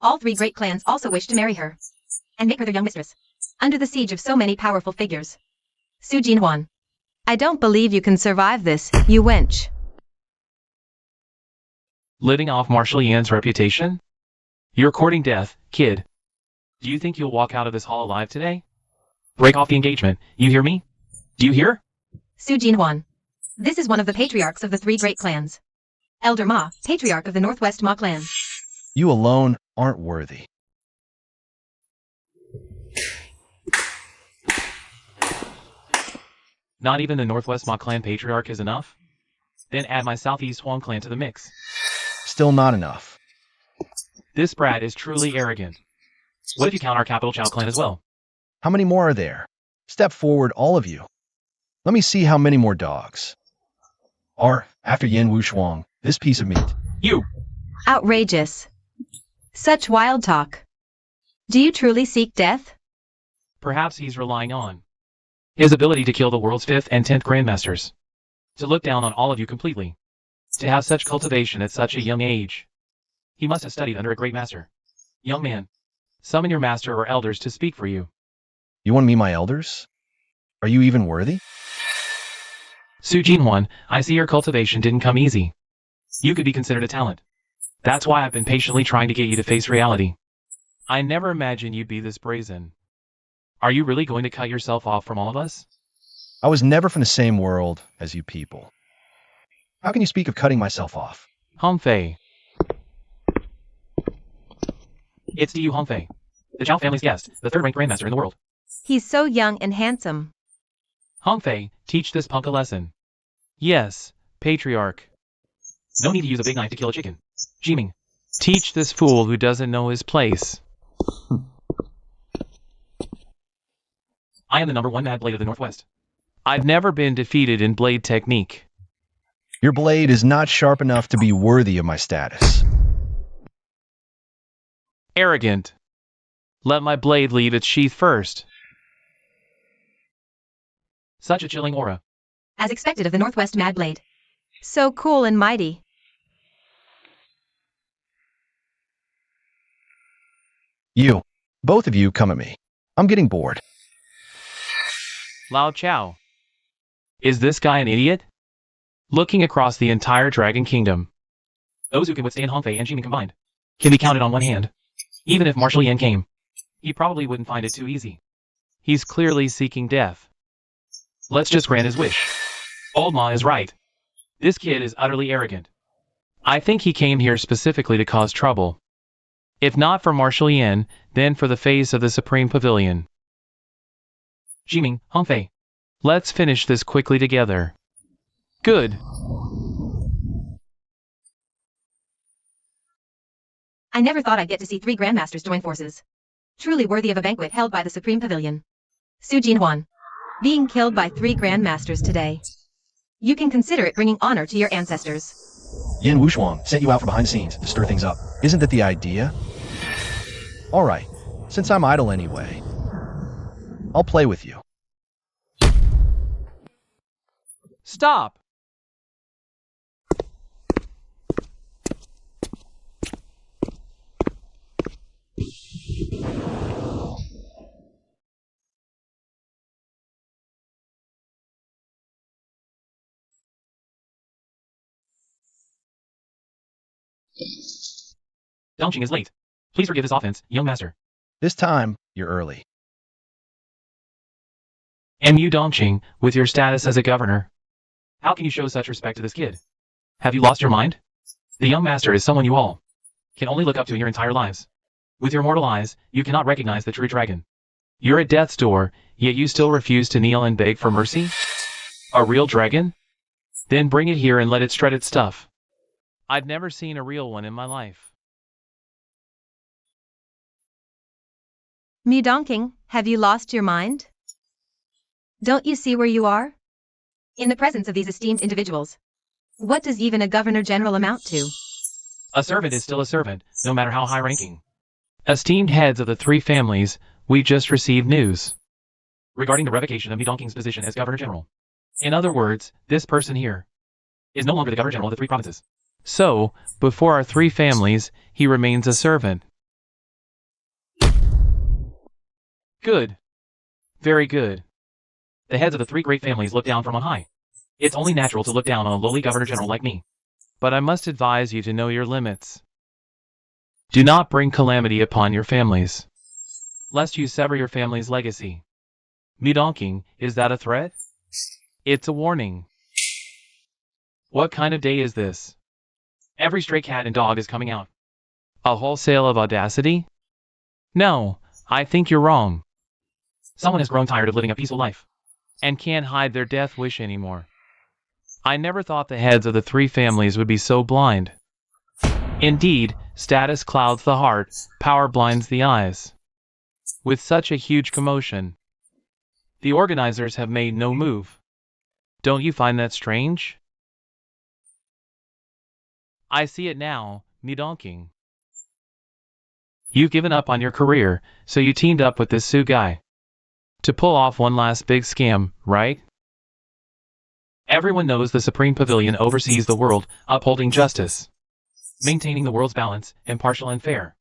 All 3 great clans also wish to marry her and make her their young mistress, under the siege of so many powerful figures. Su Jinhuan. I don't believe you can survive this, you wench. Living off Marshal Ian's reputation? You're courting death, kid. Do you think you'll walk out of this hall alive today? Break off the engagement, you hear me? Do you hear? Su Jinhuan. This is one of the patriarchs of the 3 great clans. Elder Ma, patriarch of the Northwest Ma clan. You alone aren't worthy. Not even the Northwest Ma clan patriarch is enough? Then add my Southeast Huang clan to the mix. Still not enough. This brat is truly arrogant. What if you count our capital Chao clan as well? How many more are there? Step forward, all of you. Let me see how many more dogs are after Yin Wushuang, this piece of meat. You! Outrageous. Such wild talk. Do you truly seek death? Perhaps he's relying on his ability to kill the world's 5th and 10th grandmasters. To look down on all of you completely. To have such cultivation at such a young age. He must have studied under a great master. Young man, summon your master or elders to speak for you. You want to meet my elders? Are you even worthy? Su Jinhuan, I see your cultivation didn't come easy. You could be considered a talent. That's why I've been patiently trying to get you to face reality. I never imagined you'd be this brazen. Are you really going to cut yourself off from all of us? I was never from the same world as you people. How can you speak of cutting myself off? Hongfei. It's Diyu Hongfei, the Zhao family's guest, the 3rd-ranked grandmaster in the world. He's so young and handsome. Hongfei, teach this punk a lesson. Yes, patriarch. No need to use a big knife to kill a chicken. Jiming, teach this fool who doesn't know his place. I am the #1 mad blade of the Northwest. I've never been defeated in blade technique. Your blade is not sharp enough to be worthy of my status. Arrogant. Let my blade leave its sheath first. Such a chilling aura. As expected of the Northwest Mad Blade. So cool and mighty. You, both of you, come at me. I'm getting bored. Lao Chao. Is this guy an idiot? Looking across the entire Dragon Kingdom, those who can withstand Hongfei and Jiming combined can be counted on one hand. Even if Marshal Yan came, he probably wouldn't find it too easy. He's clearly seeking death. Let's just grant his wish. Old Ma is right. This kid is utterly arrogant. I think he came here specifically to cause trouble. If not for Marshal Yan, then for the face of the Supreme Pavilion. Jiming, Hongfei, let's finish this quickly together. Good. I never thought I'd get to see 3 grandmasters join forces. Truly worthy of a banquet held by the Supreme Pavilion. Su Jinhuan. Being killed by 3 grandmasters today. You can consider it bringing honor to your ancestors. Yin Wushuang sent you out from behind the scenes to stir things up. Isn't that the idea? All right, since I'm idle anyway, I'll play with you. Stop! Dongqing is late. Please forgive this offense, young master. This time, you're early. And you, Dongqing, with your status as a governor, how can you show such respect to this kid? Have you lost your mind? The young master is someone you all can only look up to in your entire lives. With your mortal eyes, you cannot recognize the true dragon. You're at death's door, yet you still refuse to kneel and beg for mercy? A real dragon? Then bring it here and let it strut its stuff. I've never seen a real one in my life. Mi Dongqing, have you lost your mind? Don't you see where you are? In the presence of these esteemed individuals. What does even a governor general amount to? A servant is still a servant, no matter how high-ranking. Esteemed heads of the three families, we just received news regarding the revocation of Midonking's position as Governor General. In other words, this person here is no longer the Governor General of the three provinces. So, before our three families, he remains a servant. Good. Very good. The heads of the three great families look down from on high. It's only natural to look down on a lowly Governor General like me. But I must advise you to know your limits. Do not bring calamity upon your families, lest you sever your family's legacy. Midonking, is that a threat? It's a warning. What kind of day is this? Every stray cat and dog is coming out. A wholesale of audacity? No, I think you're wrong. Someone has grown tired of living a peaceful life and can't hide their death wish anymore. I never thought the heads of the three families would be so blind. Indeed, status clouds the heart, power blinds the eyes. With such a huge commotion, the organizers have made no move. Don't you find that strange? I see it now, Midonking. You've given up on your career, so you teamed up with this Sioux guy to pull off one last big scam, right? Everyone knows the Supreme Pavilion oversees the world, upholding justice, maintaining the world's balance, impartial and fair.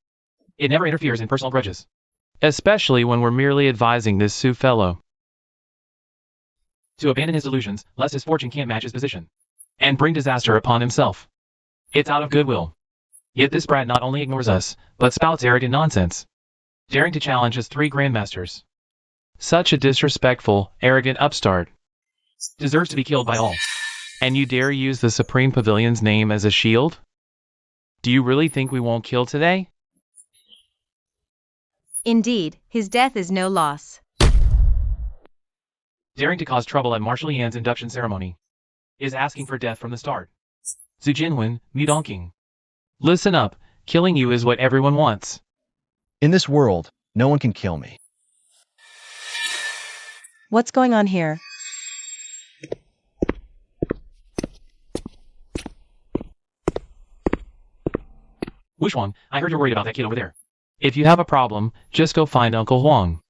It never interferes in personal grudges, especially when we're merely advising this Sioux fellow to abandon his delusions, lest his fortune can't match his position, and bring disaster upon himself. It's out of goodwill. Yet this brat not only ignores us, but spouts arrogant nonsense, daring to challenge his three grandmasters. Such a disrespectful, arrogant upstart deserves to be killed by all. And you dare use the Supreme Pavilion's name as a shield? Do you really think we won't kill today? Indeed, his death is no loss. Daring to cause trouble at Marshal Yan's induction ceremony is asking for death from the start. Zujinwen, Midonking. Listen up, killing you is what everyone wants. In this world, no one can kill me. What's going on here? Wushwang, I heard you're worried about that kid over there. If you have a problem, just go find Uncle Huang.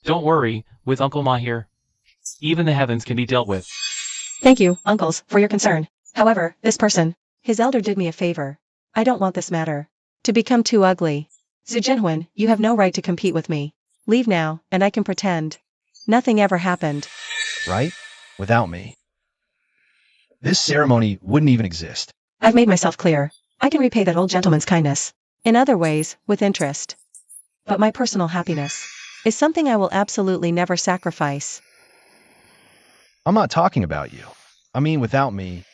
Don't worry, with Uncle Ma here, even the heavens can be dealt with. Thank you, uncles, for your concern. However, this person, his elder did me a favor. I don't want this matter to become too ugly. Zujinwen, you have no right to compete with me. Leave now, and I can pretend nothing ever happened. Right? Without me. This ceremony wouldn't even exist. I've made myself clear. I can repay that old gentleman's kindness in other ways, with interest. But my personal happiness is something I will absolutely never sacrifice. I'm not talking about you. I mean, without me.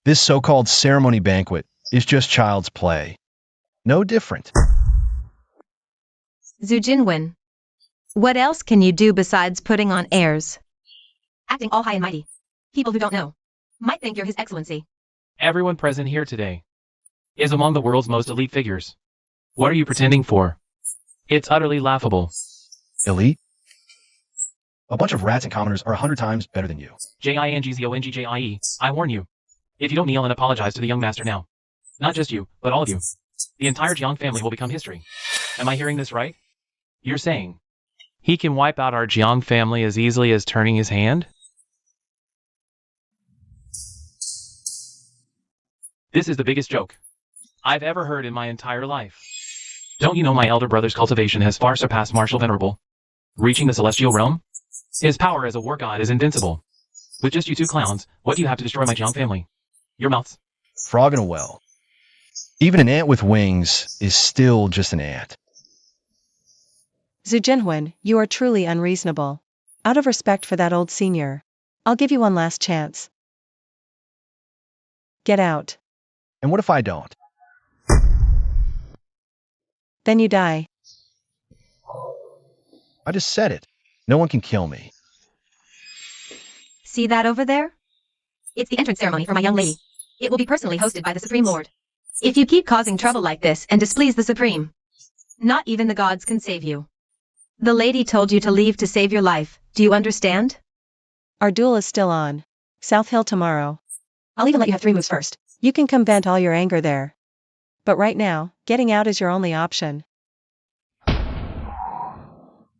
This so-called ceremony banquet is just child's play. No different. Zujinwen. What else can you do besides putting on airs? Acting all high and mighty. People who don't know might think you're His Excellency. Everyone present here today is among the world's most elite figures. What are you pretending for? It's utterly laughable. Elite? A bunch of rats and commoners are 100 times better than you. JINGZONGJIE, I warn you. If you don't kneel and apologize to the young master now, not just you, but all of you, the entire Jiang family will become history. Am I hearing this right? You're saying he can wipe out our Jiang family as easily as turning his hand? This is the biggest joke I've ever heard in my entire life. Don't you know my elder brother's cultivation has far surpassed Marshal Venerable, reaching the celestial realm? His power as a war god is invincible. With just you two clowns, what do you have to destroy my Jiang family? Your mouths. Frog in a well. Even an ant with wings is still just an ant. Zujinwen, you are truly unreasonable. Out of respect for that old senior, I'll give you one last chance. Get out. And what if I don't? Then you die. I just said it. No one can kill me. See that over there? It's the entrance ceremony for my young lady. It will be personally hosted by the Supreme Lord. If you keep causing trouble like this and displease the Supreme, not even the gods can save you. The lady told you to leave to save your life, do you understand? Our duel is still on. South Hill tomorrow. I'll even let you have 3 moves first. You can come vent all your anger there. But right now, getting out is your only option.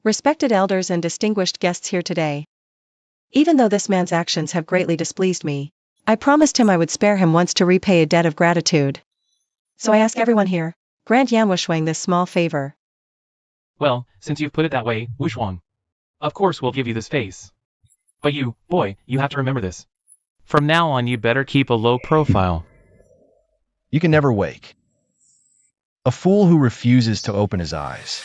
Respected elders and distinguished guests here today. Even though this man's actions have greatly displeased me, I promised him I would spare him once to repay a debt of gratitude. So I ask everyone here, grant Yan Wushwang this small favor. Well, since you've put it that way, Wushwang. Of course we'll give you this face. But you, boy, you have to remember this. From now on you better keep a low profile. You can never wake. A fool who refuses to open his eyes.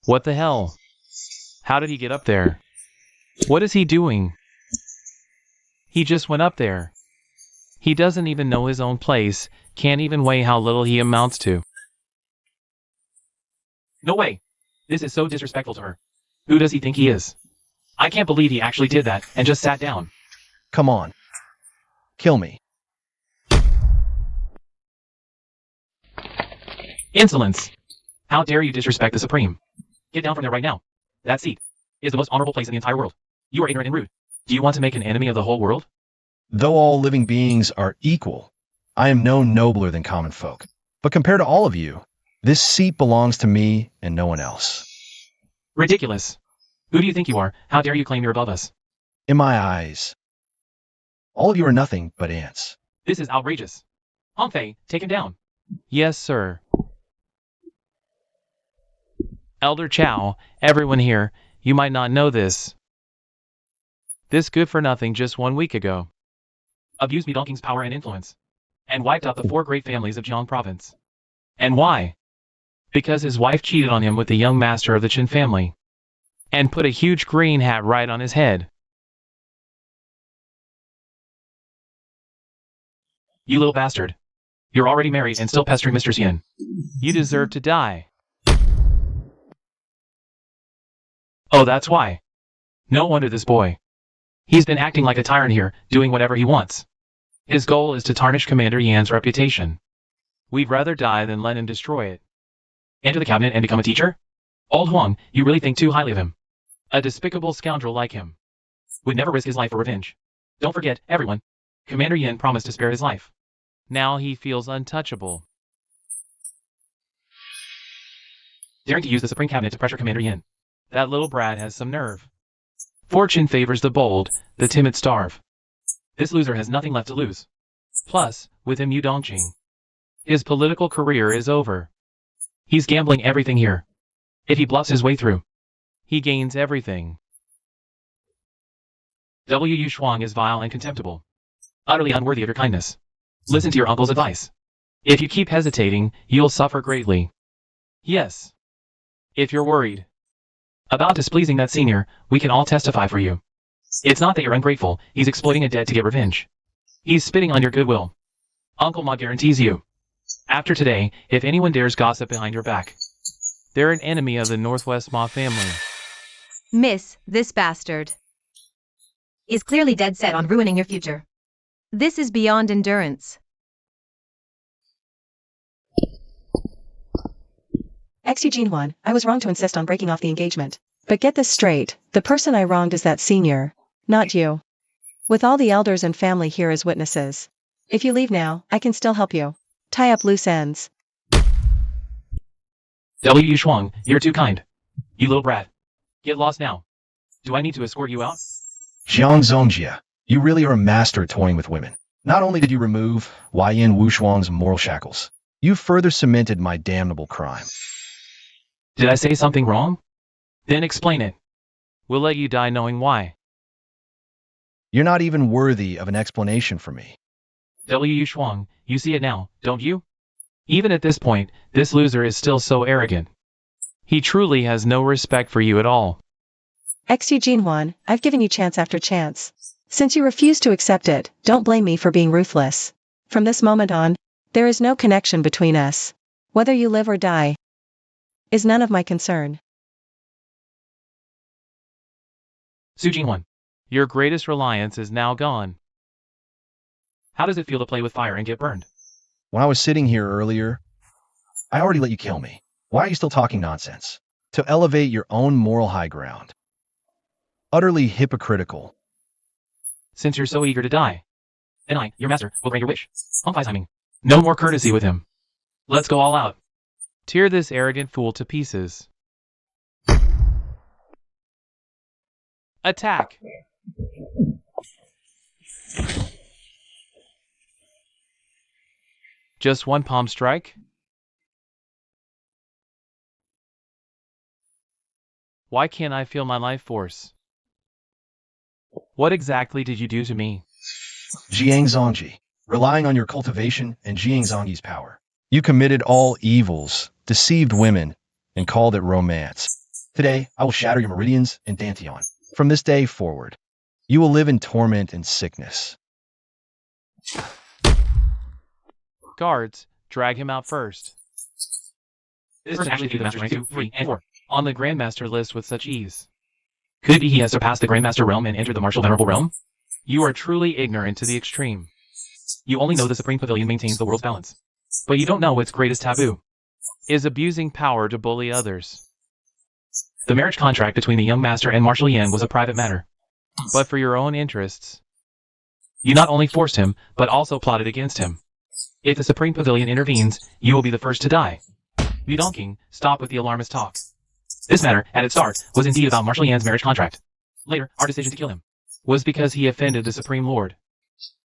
What the hell? How did he get up there? What is he doing? He just went up there. He doesn't even know his own place, can't even weigh how little he amounts to. No way! This is so disrespectful to her. Who does he think he is? I can't believe he actually did that and just sat down. Come on. Kill me. Insolence! How dare you disrespect the Supreme? Get down from there right now. That seat is the most honorable place in the entire world. You are ignorant and rude. Do you want to make an enemy of the whole world? Though all living beings are equal, I am no nobler than common folk. But compared to all of you, this seat belongs to me and no one else. Ridiculous. Who do you think you are? How dare you claim you're above us? In my eyes, all of you are nothing but ants. This is outrageous. Hong Fei, take him down. Yes, sir. Elder Chow, everyone here, you might not know this. This good-for-nothing just 1 week ago abused Mi Dongqing's power and influence, and wiped out the 4 great families of Jiang province. And why? Because his wife cheated on him with the young master of the Chen family, and put a huge green hat right on his head. You little bastard. You're already married and still pestering Mr. Xian. You deserve to die. Oh, that's why. No wonder this boy. He's been acting like a tyrant here, doing whatever he wants. His goal is to tarnish Commander Yan's reputation. We'd rather die than let him destroy it. Enter the cabinet and become a teacher? Old Huang, you really think too highly of him. A despicable scoundrel like him would never risk his life for revenge. Don't forget, everyone, Commander Yan promised to spare his life. Now he feels untouchable. Daring to use the Supreme Cabinet to pressure Commander Yan. That little brat has some nerve. Fortune favors the bold, the timid starve. This loser has nothing left to lose. Plus, with him Yu Dongqing, his political career is over. He's gambling everything here. If he bluffs his way through, he gains everything. Yu Shuang is vile and contemptible, utterly unworthy of your kindness. Listen to your uncle's advice. If you keep hesitating, you'll suffer greatly. Yes. If you're worried about displeasing that senior, we can all testify for you. It's not that you're ungrateful, he's exploiting a debt to get revenge. He's spitting on your goodwill. Uncle Ma guarantees you. After today, if anyone dares gossip behind your back, they're an enemy of the Northwest Ma family. Miss, this bastard is clearly dead set on ruining your future. This is beyond endurance. Eugene, I was wrong to insist on breaking off the engagement. But get this straight, the person I wronged is that senior, not you. With all the elders and family here as witnesses. If you leave now, I can still help you tie up loose ends. Yu Shuang, you're too kind. You little brat. Get lost now. Do I need to escort you out? Jiang Zongjia, you really are a master at toying with women. Not only did you remove Yan Wushuang's moral shackles, you further cemented my damnable crime. Did I say something wrong? Then explain it. We'll let you die knowing why. You're not even worthy of an explanation for me. Yu Shuang, you see it now, don't you? Even at this point, this loser is still so arrogant. He truly has no respect for you at all. Eugene, I've given you chance after chance. Since you refuse to accept it, don't blame me for being ruthless. From this moment on, there is no connection between us. Whether you live or die is none of my concern. Su Jingwan, your greatest reliance is now gone. How does it feel to play with fire and get burned? When I was sitting here earlier, I already let you kill me. Why are you still talking nonsense? To elevate your own moral high ground. Utterly hypocritical. Since you're so eager to die. And I, your master, will grant your wish. Timing. No more courtesy with him. Let's go all out. Tear this arrogant fool to pieces. Attack! Just one palm strike? Why can't I feel my life force? What exactly did you do to me? Jiangzongji, relying on your cultivation and Jiangzongji's power. You committed all evils, deceived women, and called it romance. Today, I will shatter your meridians and dantian. From this day forward, you will live in torment and sickness. Guards, drag him out first. This person actually defeated the Masters rank 2, 3, and 4 on the Grandmaster list with such ease. Could it be he has surpassed the Grandmaster realm and entered the martial venerable realm? You are truly ignorant to the extreme. You only know the Supreme Pavilion maintains the world's balance. But you don't know its greatest taboo is abusing power to bully others. The marriage contract between the young master and Marshal Yan was a private matter. But for your own interests, you not only forced him, but also plotted against him. If the Supreme Pavilion intervenes, you will be the first to die. King, stop with the alarmist talk. This matter, at its start, was indeed about Marshal Yan's marriage contract. Later, our decision to kill him was because he offended the Supreme Lord.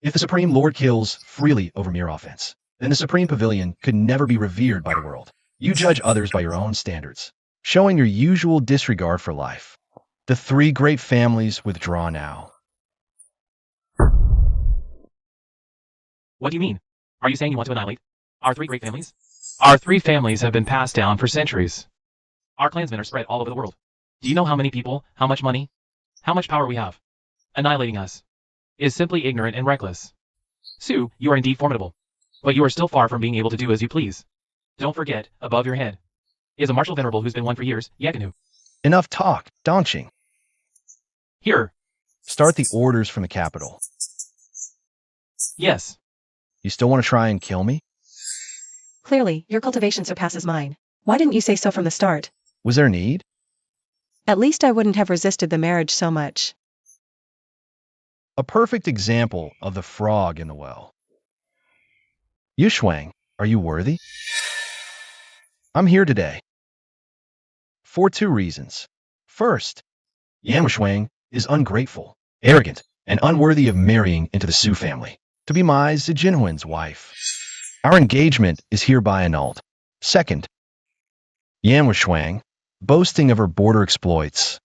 If the Supreme Lord kills freely over mere offense, then the Supreme Pavilion could never be revered by the world. You judge others by your own standards, showing your usual disregard for life. The three great families withdraw now. What do you mean? Are you saying you want to annihilate our three great families? Our three families have been passed down for centuries. Our clansmen are spread all over the world. Do you know how many people, how much money, how much power we have? Annihilating us is simply ignorant and reckless. Sue, you are indeed formidable, but you are still far from being able to do as you please. Don't forget, above your head is a martial venerable who's been one for years, Yakinu. Enough talk, Dongqing. Here. Start the orders from the capital. Yes. You still want to try and kill me? Clearly, your cultivation surpasses mine. Why didn't you say so from the start? Was there a need? At least I wouldn't have resisted the marriage so much. A perfect example of the frog in the well. Yuxuang, are you worthy? I'm here today for two reasons. First, Yan Wuxuang is ungrateful, arrogant, and unworthy of marrying into the Su family to be my Zijinhuan's wife. Our engagement is hereby annulled. Second, Yan Wuxuang, boasting of her border exploits,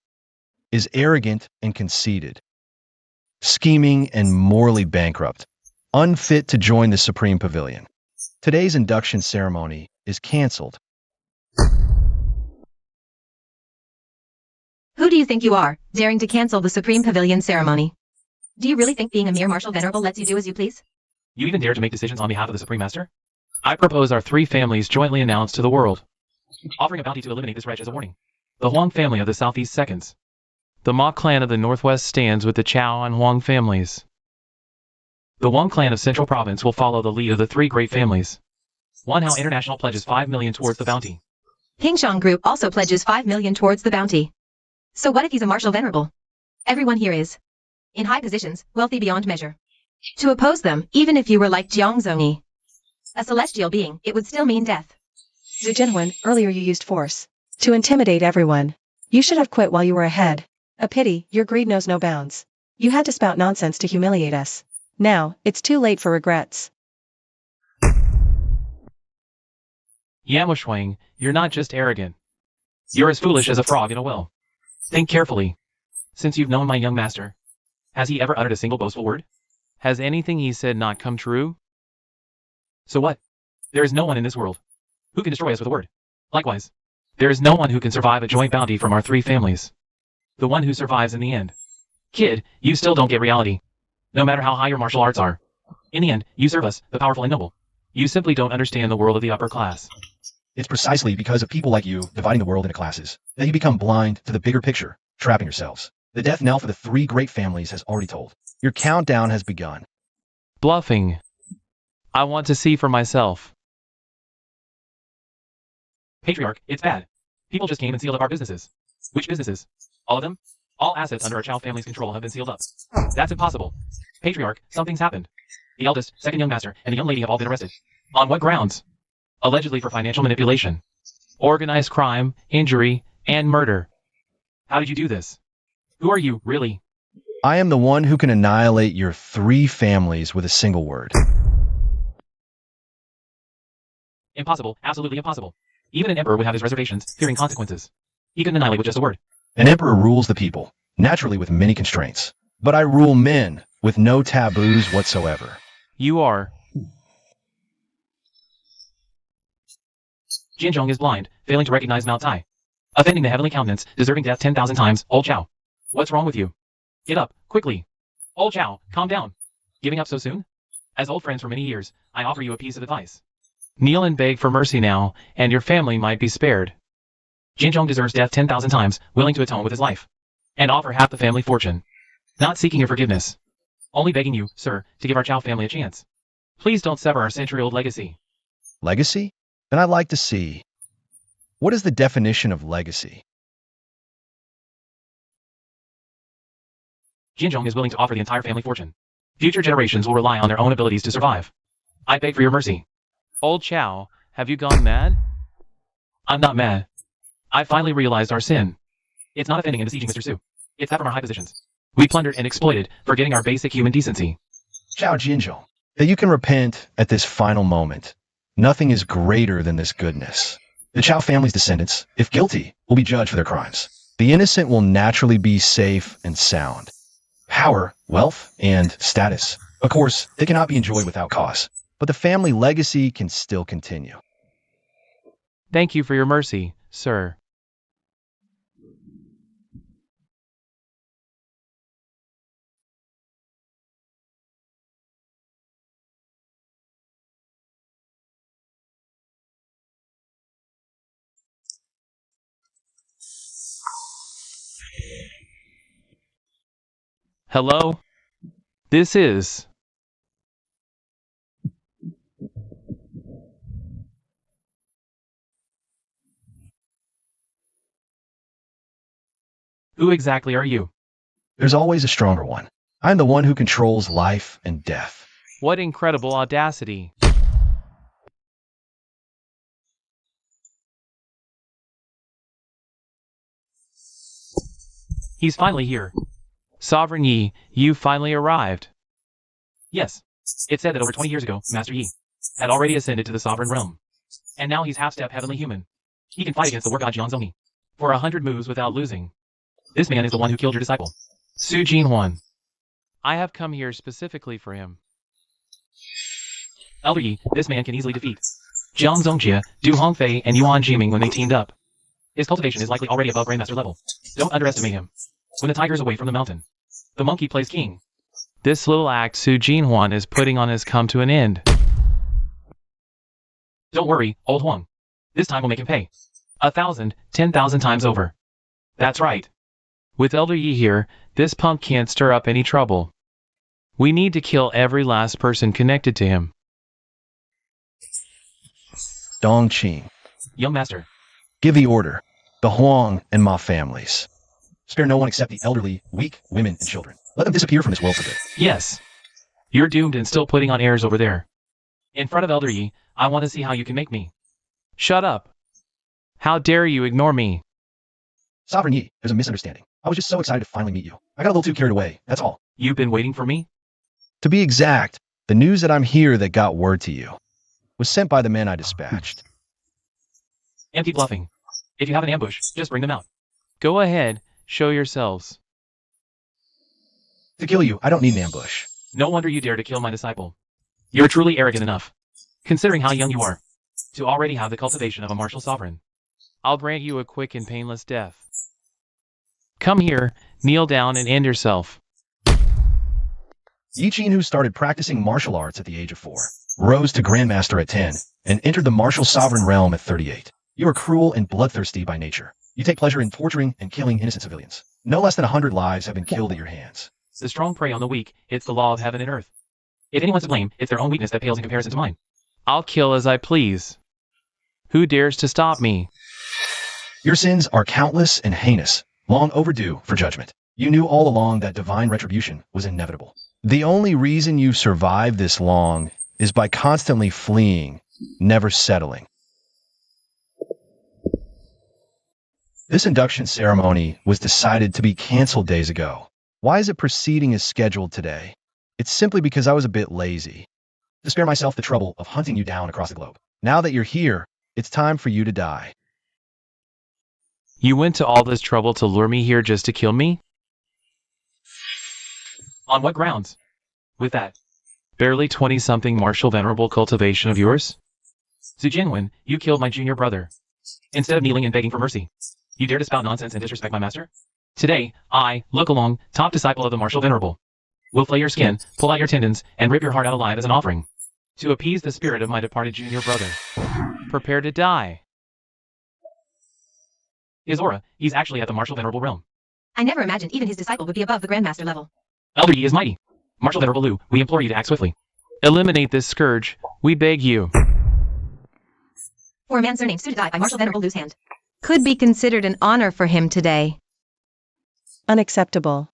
is arrogant and conceited, scheming and morally bankrupt, unfit to join the Supreme Pavilion. Today's induction ceremony is cancelled. Who do you think you are, daring to cancel the Supreme Pavilion ceremony? Do you really think being a mere martial venerable lets you do as you please? You even dare to make decisions on behalf of the Supreme Master? I propose our three families jointly announce to the world, offering a bounty to eliminate this wretch as a warning. The Huang family of the Southeast seconds. The Ma clan of the Northwest stands with the Chao and Huang families. The Huang clan of Central Province will follow the lead of the three great families. One Hao International pledges 5 million towards the bounty. Pingshang Group also pledges 5 million towards the bounty. So what if he's a martial venerable? Everyone here is in high positions, wealthy beyond measure. To oppose them, even if you were like Jiangzongyi, a celestial being, it would still mean death. Zhu Jinwen, earlier you used force to intimidate everyone. You should have quit while you were ahead. A pity, your greed knows no bounds. You had to spout nonsense to humiliate us. Now, it's too late for regrets. Yan Wuxuang, you're not just arrogant. You're as foolish as a frog in a well. Think carefully. Since you've known my young master, has he ever uttered a single boastful word? Has anything he said not come true? So what? There is no one in this world who can destroy us with a word. Likewise, there is no one who can survive a joint bounty from our three families. The one who survives in the end. Kid, you still don't get reality. No matter how high your martial arts are. In the end, you serve us, the powerful and noble. You simply don't understand the world of the upper class. It's precisely because of people like you dividing the world into classes that you become blind to the bigger picture, trapping yourselves. The death knell for the three great families has already tolled. Your countdown has begun. Bluffing. I want to see for myself. Patriarch, it's bad. People just came and sealed up our businesses. Which businesses? All of them? All assets under our Chow family's control have been sealed up. That's impossible. Patriarch, something's happened. The eldest, second young master, and the young lady have all been arrested. On what grounds? Allegedly for financial manipulation, Organized crime, injury, and murder. How did you do this? Who are you, really? I am the one who can annihilate your 3 families with a single word. Impossible, absolutely impossible. Even an emperor would have his reservations, fearing consequences. He couldn't annihilate with just a word. An emperor rules the people, naturally with many constraints. But I rule men with no taboos whatsoever. You are. Jinzhong is blind, failing to recognize Mao Tai. Offending the heavenly countenance, deserving death 10,000 times, old Chow. What's wrong with you? Get up, quickly. Old Chow, calm down. Giving up so soon? As old friends for many years, I offer you a piece of advice. Kneel and beg for mercy now, and your family might be spared. Jinzhong deserves death 10,000 times, willing to atone with his life. And offer half the family fortune. Not seeking your forgiveness. Only begging you, sir, to give our Chow family a chance. Please don't sever our century-old legacy. Legacy? Then I'd like to see. What is the definition of legacy? Jinzhong is willing to offer the entire family fortune. Future generations will rely on their own abilities to survive. I beg for your mercy. Old Chow, have you gone mad? I'm not mad. I finally realized our sin. It's not offending and besieging Mr. Su. It's that from our high positions. We plundered and exploited, forgetting our basic human decency. Chow Jinzhong, that you can repent at this final moment. Nothing is greater than this goodness. The Chow family's descendants, if guilty, will be judged for their crimes. The innocent will naturally be safe and sound. Power, wealth, and status. Of course, they cannot be enjoyed without cause. But the family legacy can still continue. Thank you for your mercy, sir. Hello? This is... Who exactly are you? There's always a stronger one. I'm the one who controls life and death. What incredible audacity. He's finally here. Sovereign Yi, you finally arrived. Yes. It said that over 20 years ago, Master Yi had already ascended to the sovereign realm. And now he's half-step heavenly human. He can fight against the war god Jiangzongyi for 100 moves without losing. This man is the one who killed your disciple, Su Jinhuan. I have come here specifically for him. Elder Yi, this man can easily defeat Jiang Zongjie, Du Hongfei, and Yuan Jiming when they teamed up. His cultivation is likely already above Grandmaster level. Don't underestimate him. When the tiger's away from the mountain, the monkey plays king. This little act Su Jinhuan is putting on has come to an end. Don't worry, old Huang. This time we'll make him pay. 1,000, 10,000 times over. That's right. With Elder Yi here, this punk can't stir up any trouble. We need to kill every last person connected to him. Dongqing, Young master. give the order. The Huang and Ma families. Spare no one except the elderly, weak, women, and children. Let them disappear from this world for good. Yes. You're doomed and still putting on airs over there. In front of Elder Yi, I want to see how you can make me. Shut up. How dare you ignore me? Sovereign Yi, there's a misunderstanding. I was just so excited to finally meet you. I got a little too carried away, that's all. You've been waiting for me? To be exact, the news that I'm here that got word to you was sent by the men I dispatched. Empty bluffing. If you have an ambush, just bring them out. Go ahead, show yourselves. To kill you, I don't need an ambush. No wonder you dare to kill my disciple. You're truly arrogant enough, considering how young you are, to already have the cultivation of a martial sovereign. I'll grant you a quick and painless death. Come here, kneel down and end yourself. Yi Qin, who started practicing martial arts at the age of 4, rose to Grandmaster at 10, and entered the martial sovereign realm at 38. You are cruel and bloodthirsty by nature. You take pleasure in torturing and killing innocent civilians. No less than 100 lives have been killed at your hands. The strong prey on the weak, it's the law of heaven and earth. If anyone's to blame, it's their own weakness that pales in comparison to mine. I'll kill as I please. Who dares to stop me? Your sins are countless and heinous, long overdue for judgment. You knew all along that divine retribution was inevitable. The only reason you've survived this long is by constantly fleeing, never settling. This induction ceremony was decided to be canceled days ago. Why is it proceeding as scheduled today? It's simply because I was a bit lazy to spare myself the trouble of hunting you down across the globe. Now that you're here, it's time for you to die. You went to all this trouble to lure me here just to kill me? On what grounds? With that barely 20-something martial venerable cultivation of yours? Zujinwen, you killed my junior brother. Instead of kneeling and begging for mercy, you dare to spout nonsense and disrespect my master? Today, I, Look Along, top disciple of the martial venerable, will flay your skin, pull out your tendons, and rip your heart out alive as an offering, to appease the spirit of my departed junior brother. Prepare to die. His aura, he's actually at the martial venerable realm. I never imagined even his disciple would be above the Grandmaster level. Elder Yi is mighty. Martial venerable Lu, we implore you to act swiftly. Eliminate this scourge, we beg you. For a man surnamed Su to die by Martial Venerable Lu's hand could be considered an honor for him today. Unacceptable.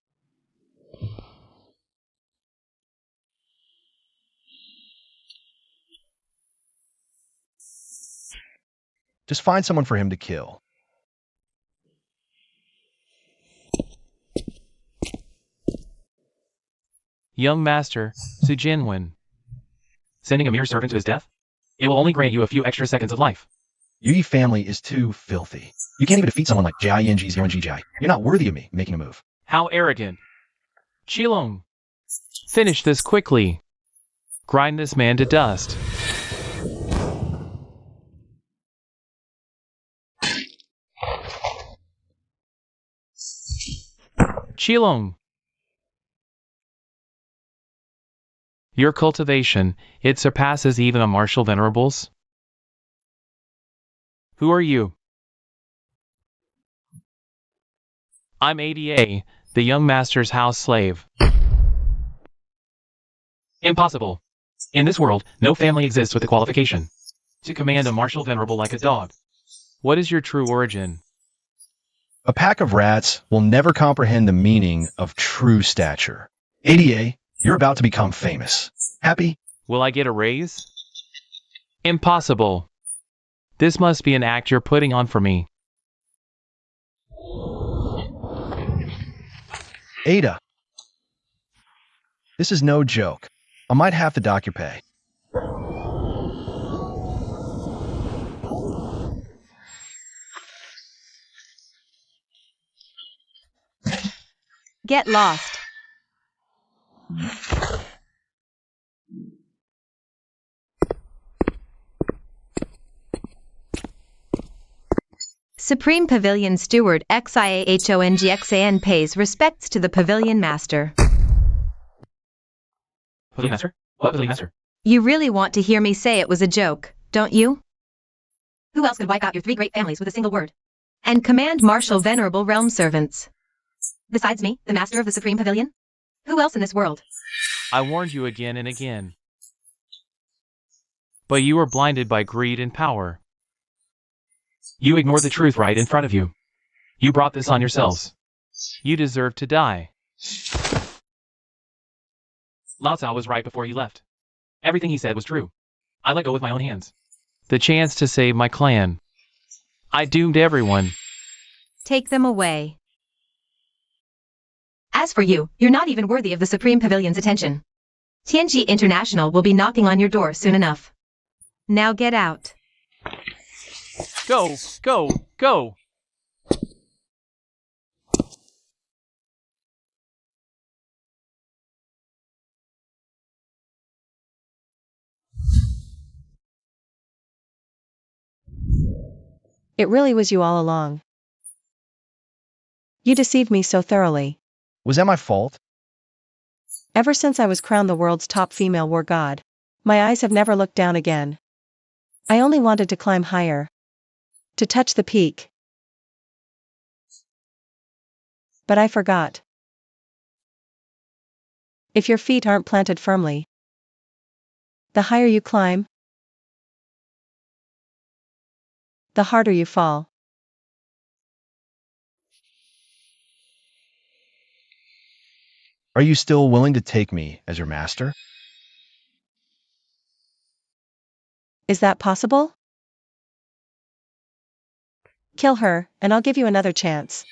Just find someone for him to kill. Young master, Zujinwen. Sending a mere servant to his death? It will only grant you a few extra seconds of life. Yi family is too filthy. You can't even defeat someone like ENG's ENG. You're not worthy of me making a move. How arrogant. Qilong. Finish this quickly. Grind this man to dust. Qilong. Your cultivation, it surpasses even a martial venerable's. Who are you? I'm EDSA, the young master's house slave. Impossible. In this world, no family exists with the qualification to command a martial venerable like a dog. What is your true origin? A pack of rats will never comprehend the meaning of true stature. EDSA, you're about to become famous. Happy? Will I get a raise? Impossible. This must be an act you're putting on for me. Ada. This is no joke. I might have to dock your pay. Get lost. Supreme Pavilion Steward XIAHONGXAN pays respects to the Pavilion Master. Pavilion Master? What Pavilion Master? You really want to hear me say it was a joke, don't you? Who else could wipe out your 3 great families with a single word? And command martial venerable realm servants? Besides me, the master of the Supreme Pavilion? Who else in this world? I warned you again and again. But you were blinded by greed and power. You ignored the truth right in front of you. You brought this on yourselves. You deserve to die. Lao Cao was right before he left. Everything he said was true. I let go with my own hands. The chance to save my clan. I doomed everyone. Take them away. As for you, you're not even worthy of the Supreme Pavilion's attention. TNG International will be knocking on your door soon enough. Now get out. Go, go, go! It really was you all along. You deceived me so thoroughly. Was that my fault? Ever since I was crowned the world's top female war god, my eyes have never looked down again. I only wanted to climb higher. To touch the peak. But I forgot. If your feet aren't planted firmly, The higher you climb, the harder you fall. Are you still willing to take me as your master? Is that possible? Kill her, and I'll give you another chance.